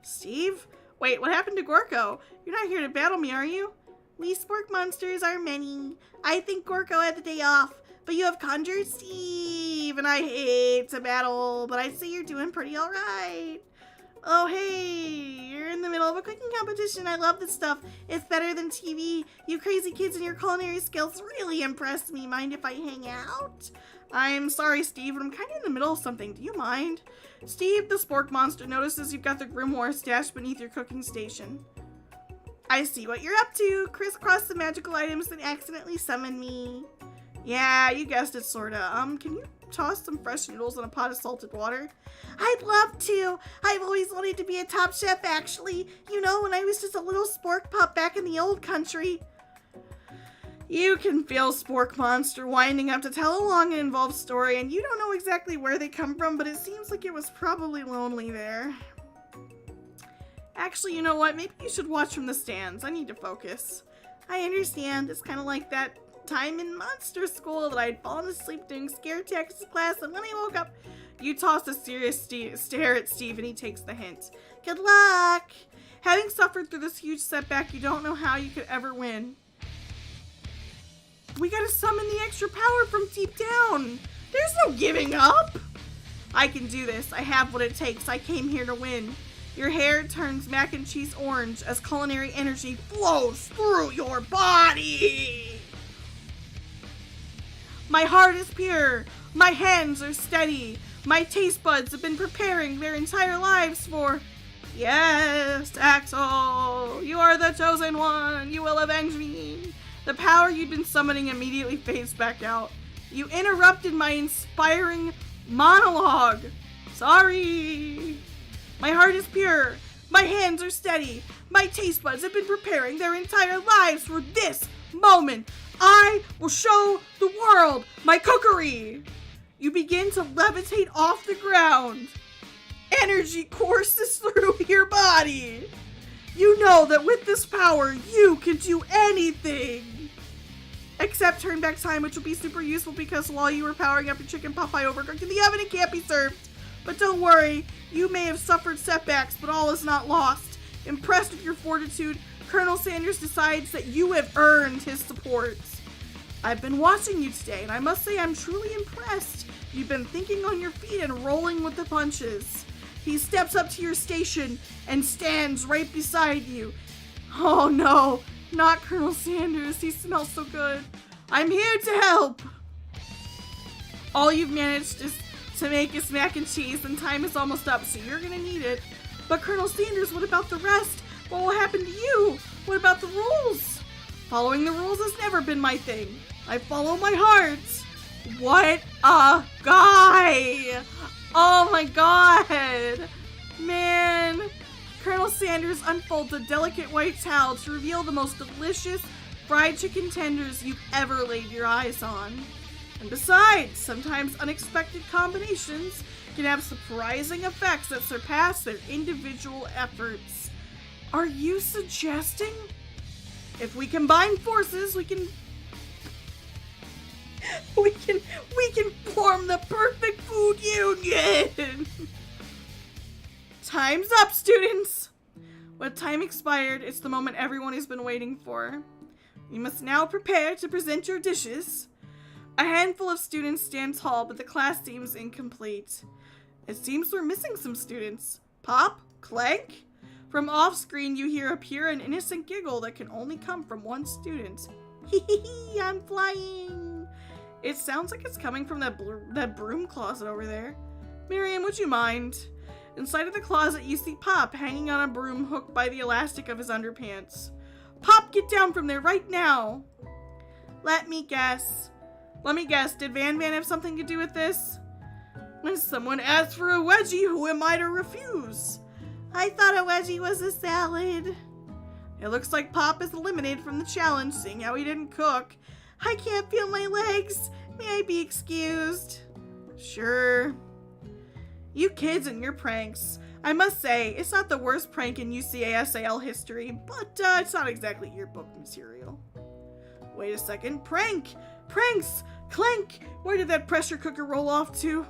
[SPEAKER 1] Steve? Wait, what happened to Gorko? You're not here to battle me, are you? We spork monsters are many. I think Gorko had the day off, but you have conjured Steve, and I hate to battle, but I'd say you're doing pretty alright. Oh, hey, you're in the middle of a cooking competition. I love this stuff. It's better than TV. You crazy kids and your culinary skills really impress me. Mind if I hang out? I'm sorry, Steve, but I'm kind of in the middle of something. Do you mind? Steve, the spork monster, notices you've got the grimoire stashed beneath your cooking station. I see what you're up to. Crisscross the magical items and accidentally summon me. Yeah, you guessed it, sorta. Can you toss some fresh noodles in a pot of salted water? I'd love to. I've always wanted to be a top chef, actually. You know, when I was just a little spork pup back in the old country. You can feel Spork Monster winding up to tell a long and involved story, and you don't know exactly where they come from, but it seems like it was probably lonely there. Actually, you know what? Maybe you should watch from the stands. I need to focus. I understand. It's kind of like that time in monster school that I'd fallen asleep doing scare tactics class, and when I woke up, you toss a serious stare at Steve, and he takes the hint. Good luck! Having suffered through this huge setback, you don't know how you could ever win. We gotta summon the extra power from deep down. There's no giving up. I can do this. I have what it takes. I came here to win. Your hair turns mac and cheese orange as culinary energy flows through your body. My heart is pure. My hands are steady. My taste buds have been preparing their entire lives for... Yes, Axel, you are the chosen one. You will avenge me. The power you'd been summoning immediately phased back out. You interrupted my inspiring monologue. Sorry. My heart is pure. My hands are steady. My taste buds have been preparing their entire lives for this moment. I will show the world my cookery. You begin to levitate off the ground. Energy courses through your body. You know that with this power, you can do anything. Except turn back time, which will be super useful because while you were powering up your chicken pot pie overcooked in the oven, it can't be served. But don't worry, you may have suffered setbacks, but all is not lost. Impressed with your fortitude, Colonel Sanders decides that you have earned his support. I've been watching you today, and I must say I'm truly impressed. You've been thinking on your feet and rolling with the punches. He steps up to your station and stands right beside you. Oh no, not Colonel Sanders. He smells so good. I'm here to help. All you've managed is to make is mac and cheese, and time is almost up, so you're gonna need it. But Colonel Sanders, what about the rest? What will happen to you? What about the rules? Following the rules has never been my thing. I follow my heart. What a guy! Oh my god! Man! Colonel Sanders unfolds a delicate white towel to reveal the most delicious fried chicken tenders you've ever laid your eyes on. And besides, sometimes unexpected combinations can have surprising effects that surpass their individual efforts. Are you suggesting? If we combine forces, we can form the perfect food union! Time's up, students! When time expired, it's the moment everyone has been waiting for. You must now prepare to present your dishes. A handful of students stand tall, but the class seems incomplete. It seems we're missing some students. Pop? Clank? From off-screen, you hear a pure and innocent giggle that can only come from one student. Hee hee hee, I'm flying! It sounds like it's coming from that broom closet over there. Miriam, would you mind? Inside of the closet, you see Pop hanging on a broom hooked by the elastic of his underpants. Pop, get down from there right now! Let me guess. Did Van have something to do with this? When someone asks for a wedgie, who am I to refuse? I thought a wedgie was a salad. It looks like Pop is eliminated from the challenge, seeing how he didn't cook. I can't feel my legs. May I be excused? Sure. You kids and your pranks. I must say, it's not the worst prank in UCASAL history, but it's not exactly yearbook material. Wait a second. Pranks! Clank! Where did that pressure cooker roll off to?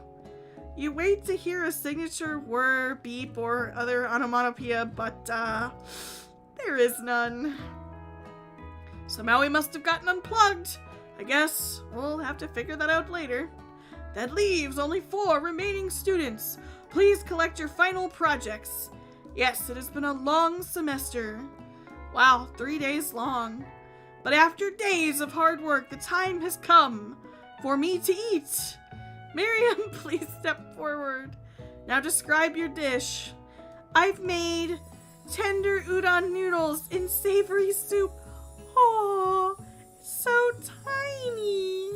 [SPEAKER 1] You wait to hear a signature whir, beep, or other onomatopoeia, but there is none. Somehow he must have gotten unplugged. I guess we'll have to figure that out later. That leaves only 4 remaining students. Please collect your final projects. Yes, it has been a long semester. Wow, 3 days long. But after days of hard work, the time has come for me to eat. Miriam, please step forward. Now describe your dish. I've made tender udon noodles in savory soup. Oh, so tiny.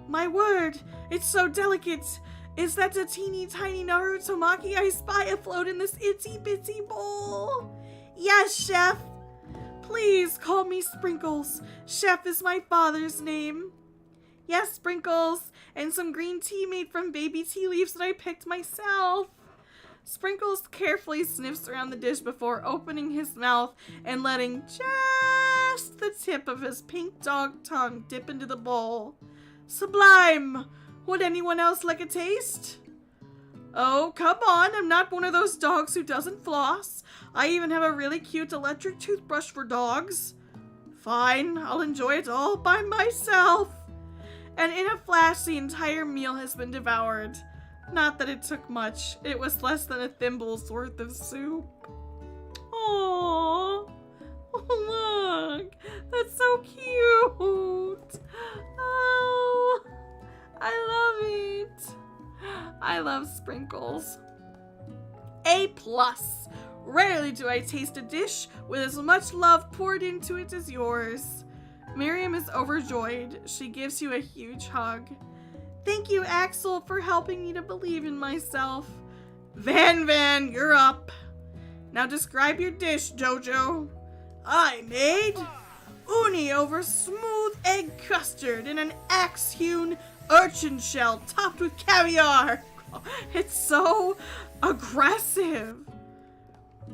[SPEAKER 1] My word, it's so delicate. Is that a teeny tiny Naruto maki I spy afloat in this itsy bitsy bowl? Yes, chef. Please call me Sprinkles. Chef is my father's name. Yes, Sprinkles, and some green tea made from baby tea leaves that I picked myself. Sprinkles carefully sniffs around the dish before opening his mouth and letting just the tip of his pink dog tongue dip into the bowl. Sublime! Would anyone else like a taste? Oh, come on, I'm not one of those dogs who doesn't floss. I even have a really cute electric toothbrush for dogs. Fine, I'll enjoy it all by myself. And in a flash, the entire meal has been devoured. Not that it took much. It was less than a thimble's worth of soup. Aww. Look, that's so cute. Oh, I love it. I love Sprinkles. A+. Rarely do I taste a dish with as much love poured into it as yours. Miriam is overjoyed. She gives you a huge hug. Thank you, Axel, for helping me to believe in myself. Van, you're up. Now describe your dish, Jojo. I made uni over smooth egg custard in an axe-hewn urchin shell topped with caviar. It's so aggressive.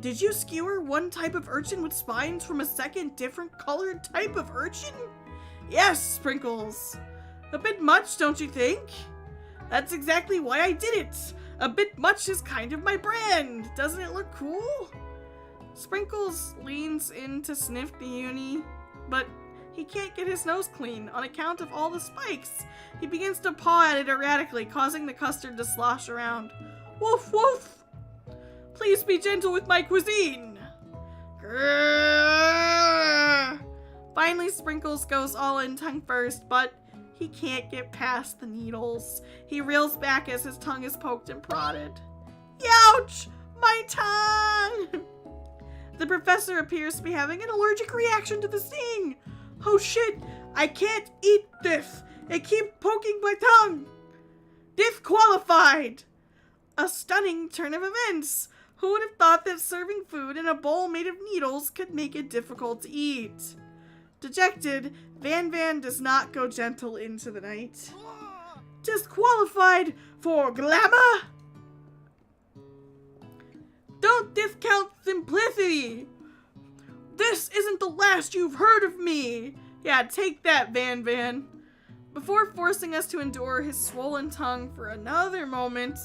[SPEAKER 1] Did you skewer one type of urchin with spines from a second different colored type of urchin? Yes, Sprinkles. A bit much, don't you think? That's exactly why I did it. A bit much is kind of my brand. Doesn't it look cool? Sprinkles leans in to sniff the uni, but he can't get his nose clean on account of all the spikes. He begins to paw at it erratically, causing the custard to slosh around. Woof, woof! Please be gentle with my cuisine. Grrr. Finally, Sprinkles goes all in tongue first, but he can't get past the needles. He reels back as his tongue is poked and prodded. Youch! My tongue! The professor appears to be having an allergic reaction to the sting. Oh shit! I can't eat this! It keeps poking my tongue! Disqualified! A stunning turn of events! Who would have thought that serving food in a bowl made of needles could make it difficult to eat? Dejected, Van does not go gentle into the night. Disqualified for glamour? Don't discount simplicity! This isn't the last you've heard of me! Yeah, take that, Van. Before forcing us to endure his swollen tongue for another moment,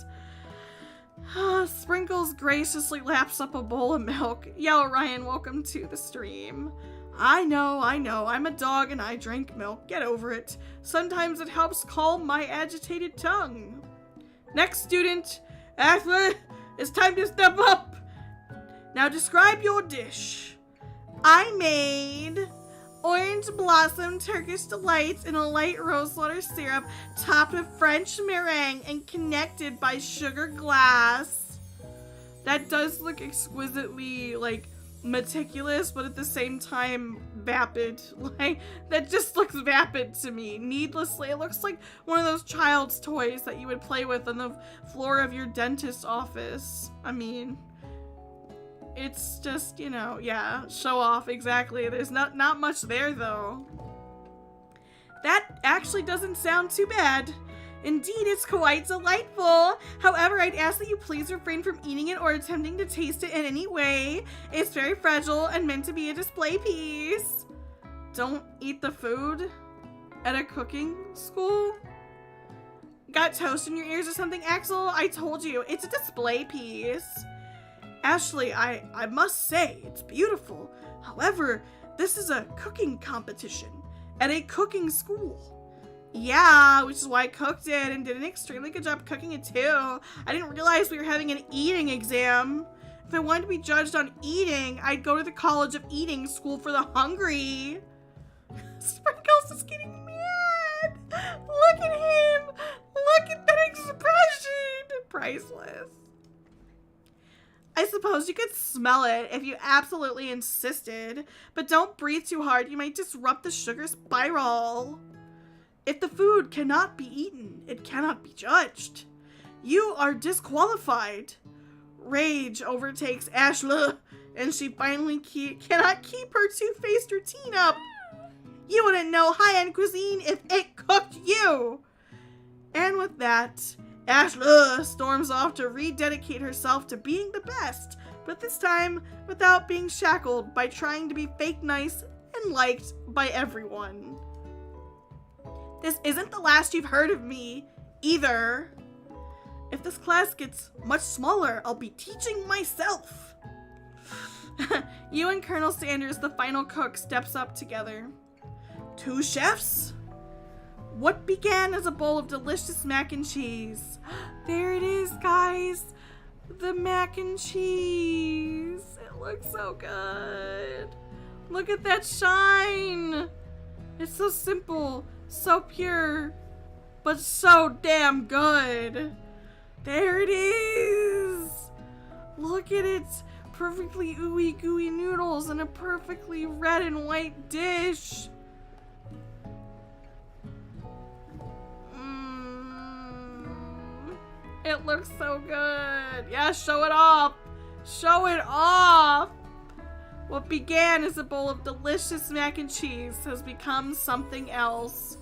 [SPEAKER 1] Sprinkles graciously laps up a bowl of milk. Yeah, Orion, welcome to the stream. I know, I'm a dog and I drink milk. Get over it. Sometimes it helps calm my agitated tongue. Next student, Ashley, it's time to step up. Now describe your dish. I made orange blossom Turkish delights in a light rosewater syrup topped with French meringue and connected by sugar glass. That does look exquisitely, meticulous, but at the same time vapid. That just looks vapid to me. Needlessly, it looks like one of those child's toys that you would play with on the floor of your dentist's office. I mean, it's just, yeah, show off, exactly. There's not much there, though. That actually doesn't sound too bad. Indeed, it's quite delightful. However, I'd ask that you please refrain from eating it or attempting to taste it in any way. It's very fragile and meant to be a display piece. Don't eat the food at a cooking school? Got toast in your ears or something, Axel? I told you, it's a display piece. Ashley, I must say, it's beautiful. However, this is a cooking competition at a cooking school. Yeah, which is why I cooked it and did an extremely good job cooking it too. I didn't realize we were having an eating exam. If I wanted to be judged on eating, I'd go to the College of Eating School for the Hungry. Sprinkles is getting mad. Look at him. Look at that expression. Priceless. I suppose you could smell it if you absolutely insisted, but don't breathe too hard. You might disrupt the sugar spiral. If the food cannot be eaten, it cannot be judged. You are disqualified. Rage overtakes Ashley. and she finally cannot keep her two-faced routine up. You wouldn't know high-end cuisine if it cooked you. And with that, Ashley storms off to rededicate herself to being the best, but this time without being shackled by trying to be fake nice and liked by everyone. This isn't the last you've heard of me, either. If this class gets much smaller, I'll be teaching myself. You and Colonel Sanders, the final cook, steps up together. Two chefs? What began as a bowl of delicious mac and cheese? There it is, guys. The mac and cheese. It looks so good. Look at that shine. It's so simple, so pure, but so damn good. There it is. Look at it. Perfectly ooey gooey noodles in a perfectly red and white dish. It looks so good. Yeah, show it off. Show it off. What began as a bowl of delicious mac and cheese has become something else.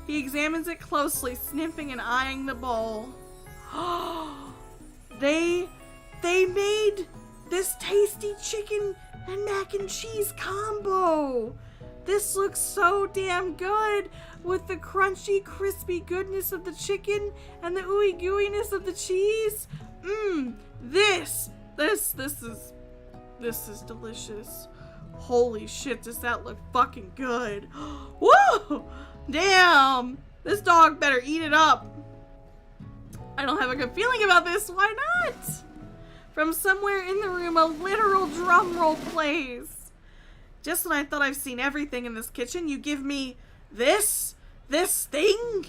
[SPEAKER 1] He examines it closely, sniffing and eyeing the bowl. They made this tasty chicken and mac and cheese combo. This looks so damn good with the crunchy, crispy goodness of the chicken and the ooey gooiness of the cheese. This is delicious. Holy shit, does that look fucking good. Whoa! Damn! This dog better eat it up. I don't have a good feeling about this. Why not? From somewhere in the room, a literal drum roll plays. Just when I thought I've seen everything in this kitchen, you give me this thing?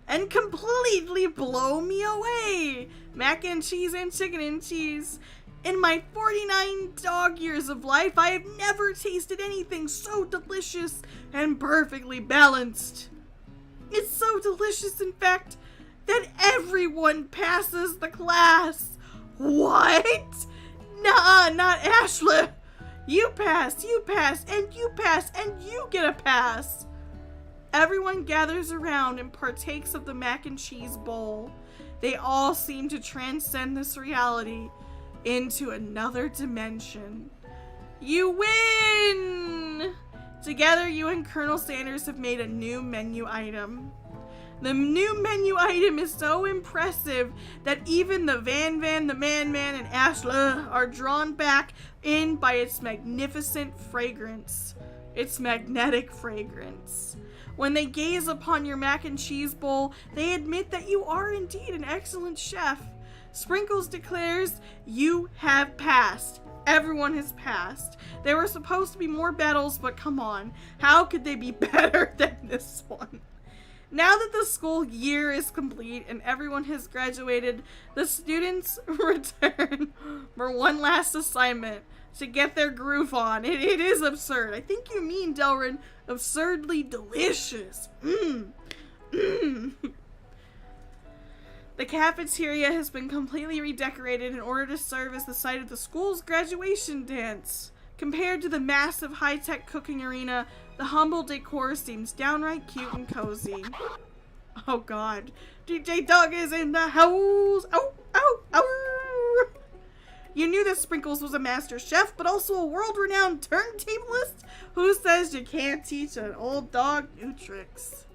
[SPEAKER 1] And completely blow me away. Mac and cheese and chicken and cheese. In my 49 dog years of life, I have never tasted anything so delicious and perfectly balanced. It's so delicious, in fact, that everyone passes the class. What? Nah, not Ashley. You pass, and you pass, and you get a pass. Everyone gathers around and partakes of the mac and cheese bowl. They all seem to transcend this reality into another dimension. You win! Together, you and Colonel Sanders have made a new menu item. The new menu item is so impressive that even the Van, the Man, and Ashley are drawn back in by its magnificent fragrance. Its magnetic fragrance. When they gaze upon your mac and cheese bowl, they admit that you are indeed an excellent chef. Sprinkles declares, you have passed. Everyone has passed. There were supposed to be more battles, but come on. How could they be better than this one? Now that the school year is complete and everyone has graduated, the students return for one last assignment to get their groove on. It is absurd. I think you mean, Delrin, absurdly delicious. The cafeteria has been completely redecorated in order to serve as the site of the school's graduation dance. Compared to the massive high-tech cooking arena, the humble decor seems downright cute and cozy. Oh god. DJ Doug is in the house! Ow! Ow! Ow! You knew that Sprinkles was a master chef, but also a world-renowned turntablist? Who says you can't teach an old dog new tricks?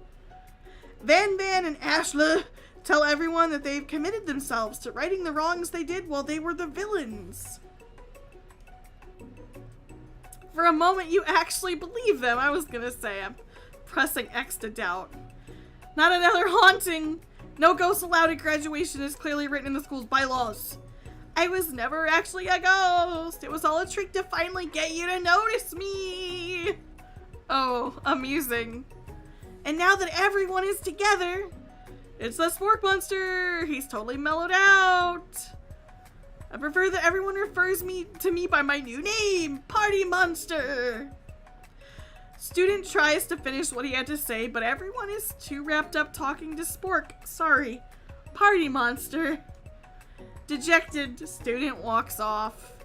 [SPEAKER 1] Van and Ashley tell everyone that they've committed themselves to righting the wrongs they did while they were the villains. For a moment, you actually believe them. I was gonna say, I'm pressing X to doubt. Not another haunting. No ghosts allowed at graduation is clearly written in the school's bylaws. I was never actually a ghost. It was all a trick to finally get you to notice me. Oh, amusing. And now that everyone is together, it's the Spork Monster. He's totally mellowed out. I prefer that everyone refers to me by my new name, Party Monster. Student tries to finish what he had to say, but everyone is too wrapped up talking to Spork. Sorry, Party Monster. Dejected, student walks off.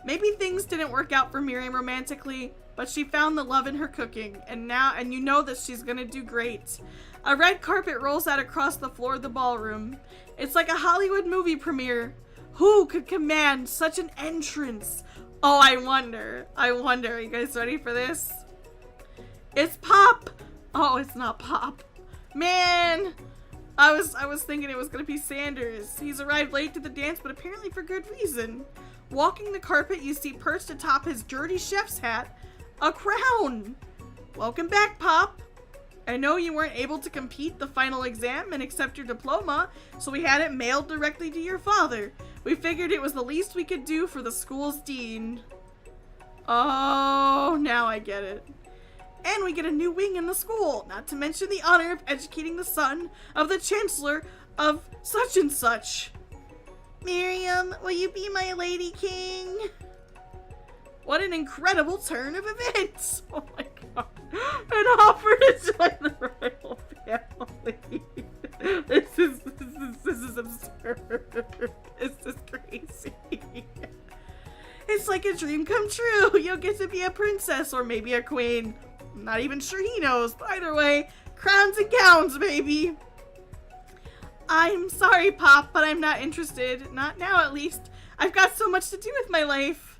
[SPEAKER 1] Maybe things didn't work out for Miriam romantically, but she found the love in her cooking, and you know that she's gonna do great. A red carpet rolls out across the floor of the ballroom. It's like a Hollywood movie premiere. Who could command such an entrance? Oh, I wonder. Are you guys ready for this? It's Pop! Oh, it's not Pop. Man! I was thinking it was gonna be Sanders. He's arrived late to the dance, but apparently for good reason. Walking the carpet, you see perched atop his dirty chef's hat, a crown! Welcome back, Pop! I know you weren't able to compete the final exam and accept your diploma, so we had it mailed directly to your father. We figured it was the least we could do for the school's dean. Oh, now I get it. And we get a new wing in the school, not to mention the honor of educating the son of the chancellor of such and such. Miriam, will you be my lady king? What an incredible turn of events! Oh my god. An offer to join the royal family. This is absurd. This is crazy. It's like a dream come true. You'll get to be a princess or maybe a queen. I'm not even sure he knows, but either way, crowns and gowns, baby. I'm sorry, Pop, but I'm not interested. Not now, at least. I've got so much to do with my life.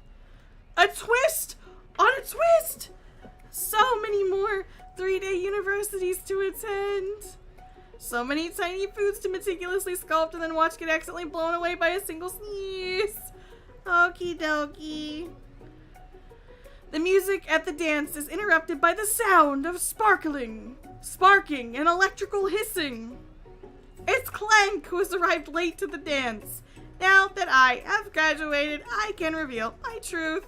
[SPEAKER 1] A twist on a twist! So many more 3-day universities to attend. So many tiny foods to meticulously sculpt and then watch get accidentally blown away by a single sneeze. Okie dokie. The music at the dance is interrupted by the sound of sparking, and electrical hissing. It's Clank who has arrived late to the dance. Now that I have graduated, I can reveal my truth.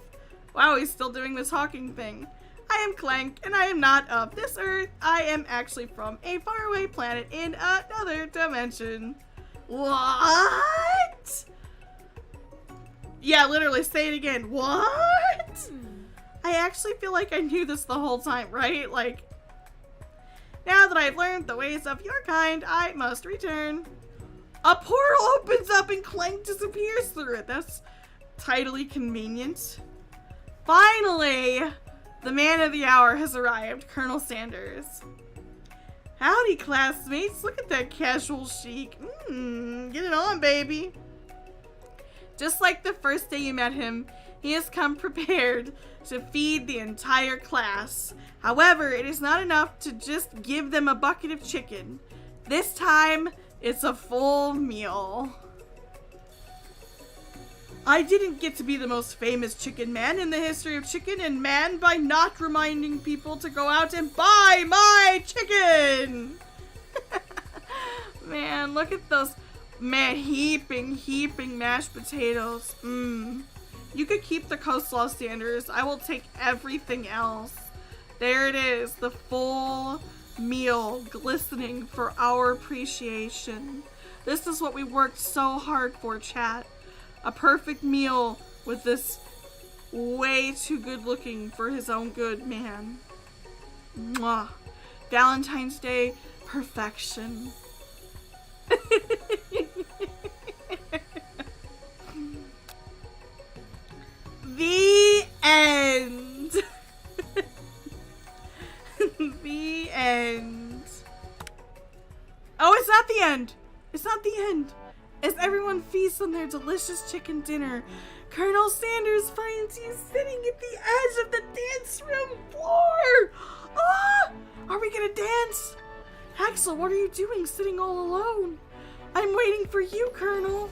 [SPEAKER 1] Wow, he's still doing the talking thing. I am Clank, and I am not of this earth. I am actually from a faraway planet in another dimension. What? Yeah, literally, say it again. What? I actually feel like I knew this the whole time, right? Like, now that I've learned the ways of your kind, I must return. A portal opens up and Clank disappears through it. That's tidily convenient. Finally, the man of the hour has arrived, Colonel Sanders. Howdy, classmates. Look at that casual chic. Get it on, baby. Just like the first day you met him, he has come prepared to feed the entire class. However, it is not enough to just give them a bucket of chicken. This time, it's a full meal. I didn't get to be the most famous chicken man in the history of chicken and man by not reminding people to go out and buy my chicken. Man, look at those, man, heaping mashed potatoes. You could keep the coleslaw, Sanders. I will take everything else. There it is, the full meal glistening for our appreciation. This is what we worked so hard for, chat. A perfect meal with this way too good looking for his own good man. Mwah. Valentine's Day perfection. The end. The end. Oh, it's not the end. It's not the end. As everyone feasts on their delicious chicken dinner, Colonel Sanders finds you sitting at the edge of the dance room floor. Ah! Are we gonna dance? Axel, what are you doing sitting all alone? I'm waiting for you, Colonel.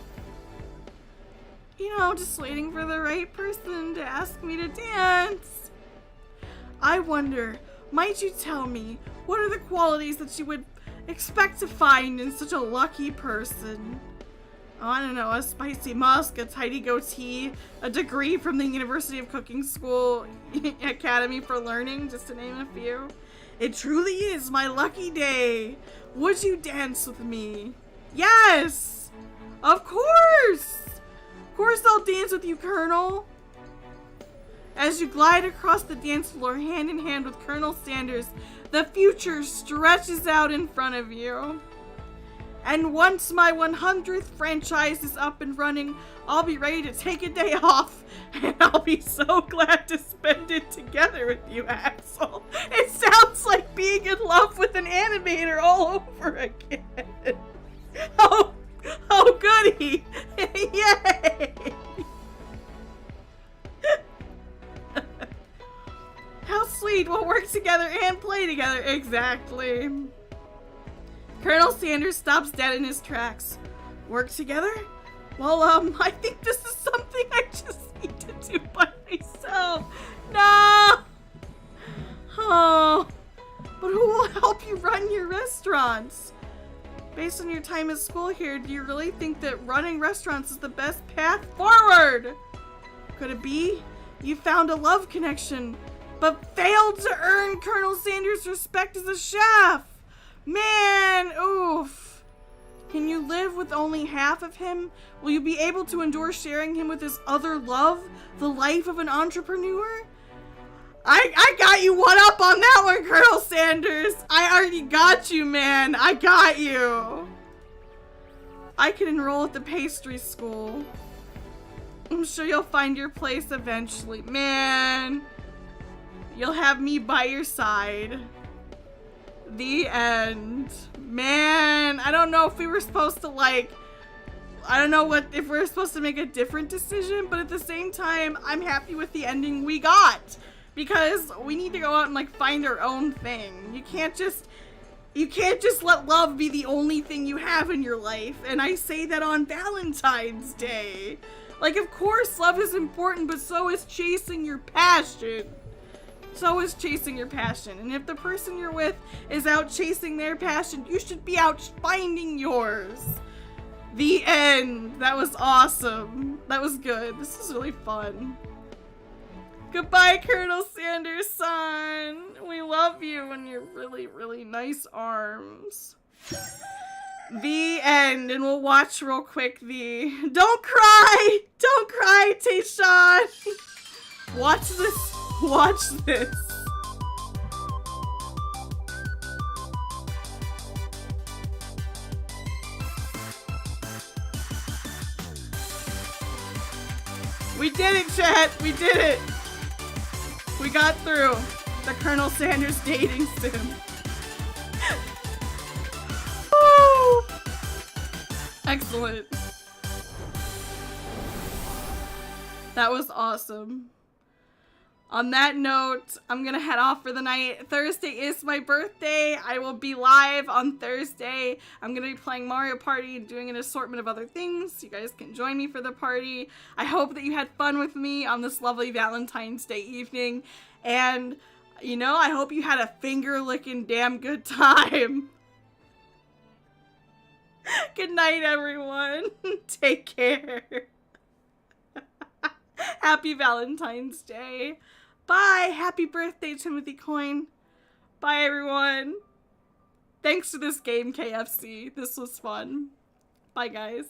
[SPEAKER 1] You know, just waiting for the right person to ask me to dance. I wonder, might you tell me, what are the qualities that you would expect to find in such a lucky person? Oh, I don't know, a spicy musk, a tidy goatee, a degree from the University of Cooking School Academy for Learning, just to name a few. It truly is my lucky day. Would you dance with me? Yes! Of course! Of course I'll dance with you, Colonel. As you glide across the dance floor hand in hand with Colonel Sanders, the future stretches out in front of you. And once my 100th franchise is up and running, I'll be ready to take a day off and I'll be so glad to spend it together with you, Axel. It sounds like being in love with an animator all over again. Oh goody! Yay! How sweet, we'll work together and play together. Exactly. Colonel Sanders stops dead in his tracks. Work together? Well, I think this is something I just need to do by myself. No! Oh. But who will help you run your restaurants? Based on your time at school here, do you really think that running restaurants is the best path forward? Could it be you found a love connection, but failed to earn Colonel Sanders' respect as a chef? Man, oof. Can you live with only half of him? Will you be able to endure sharing him with his other love, the life of an entrepreneur? I got you one up on that one, Colonel Sanders. I already got you, man. I got you. I can enroll at the pastry school. I'm sure you'll find your place eventually. Man, you'll have me by your side. The end. Man, I don't know if we were supposed to I don't know if we're supposed to make a different decision, but at the same time, I'm happy with the ending we got. Because we need to go out and find our own thing. You can't just let love be the only thing you have in your life. And I say that on Valentine's Day. Of course love is important, but so is chasing your passion. So is chasing your passion. And if the person you're with is out chasing their passion, you should be out finding yours. The end. That was awesome. That was good. This is really fun. Goodbye, Colonel Sanders, son. We love you and your really, really nice arms. The end. And we'll watch real quick the... Don't cry! Don't cry, Tayshawn! Watch this. Watch this. We did it, chat. We did it. We got through the Colonel Sanders dating sim. Woo! Excellent. That was awesome. On that note, I'm gonna head off for the night. Thursday is my birthday. I will be live on Thursday. I'm gonna be playing Mario Party and doing an assortment of other things. You guys can join me for the party. I hope that you had fun with me on this lovely Valentine's Day evening. And, I hope you had a finger-licking damn good time. Good night, everyone. Take care. Happy Valentine's Day. Bye. Happy birthday, Timothy Coin. Bye, everyone. Thanks to this game, KFC. This was fun. Bye, guys.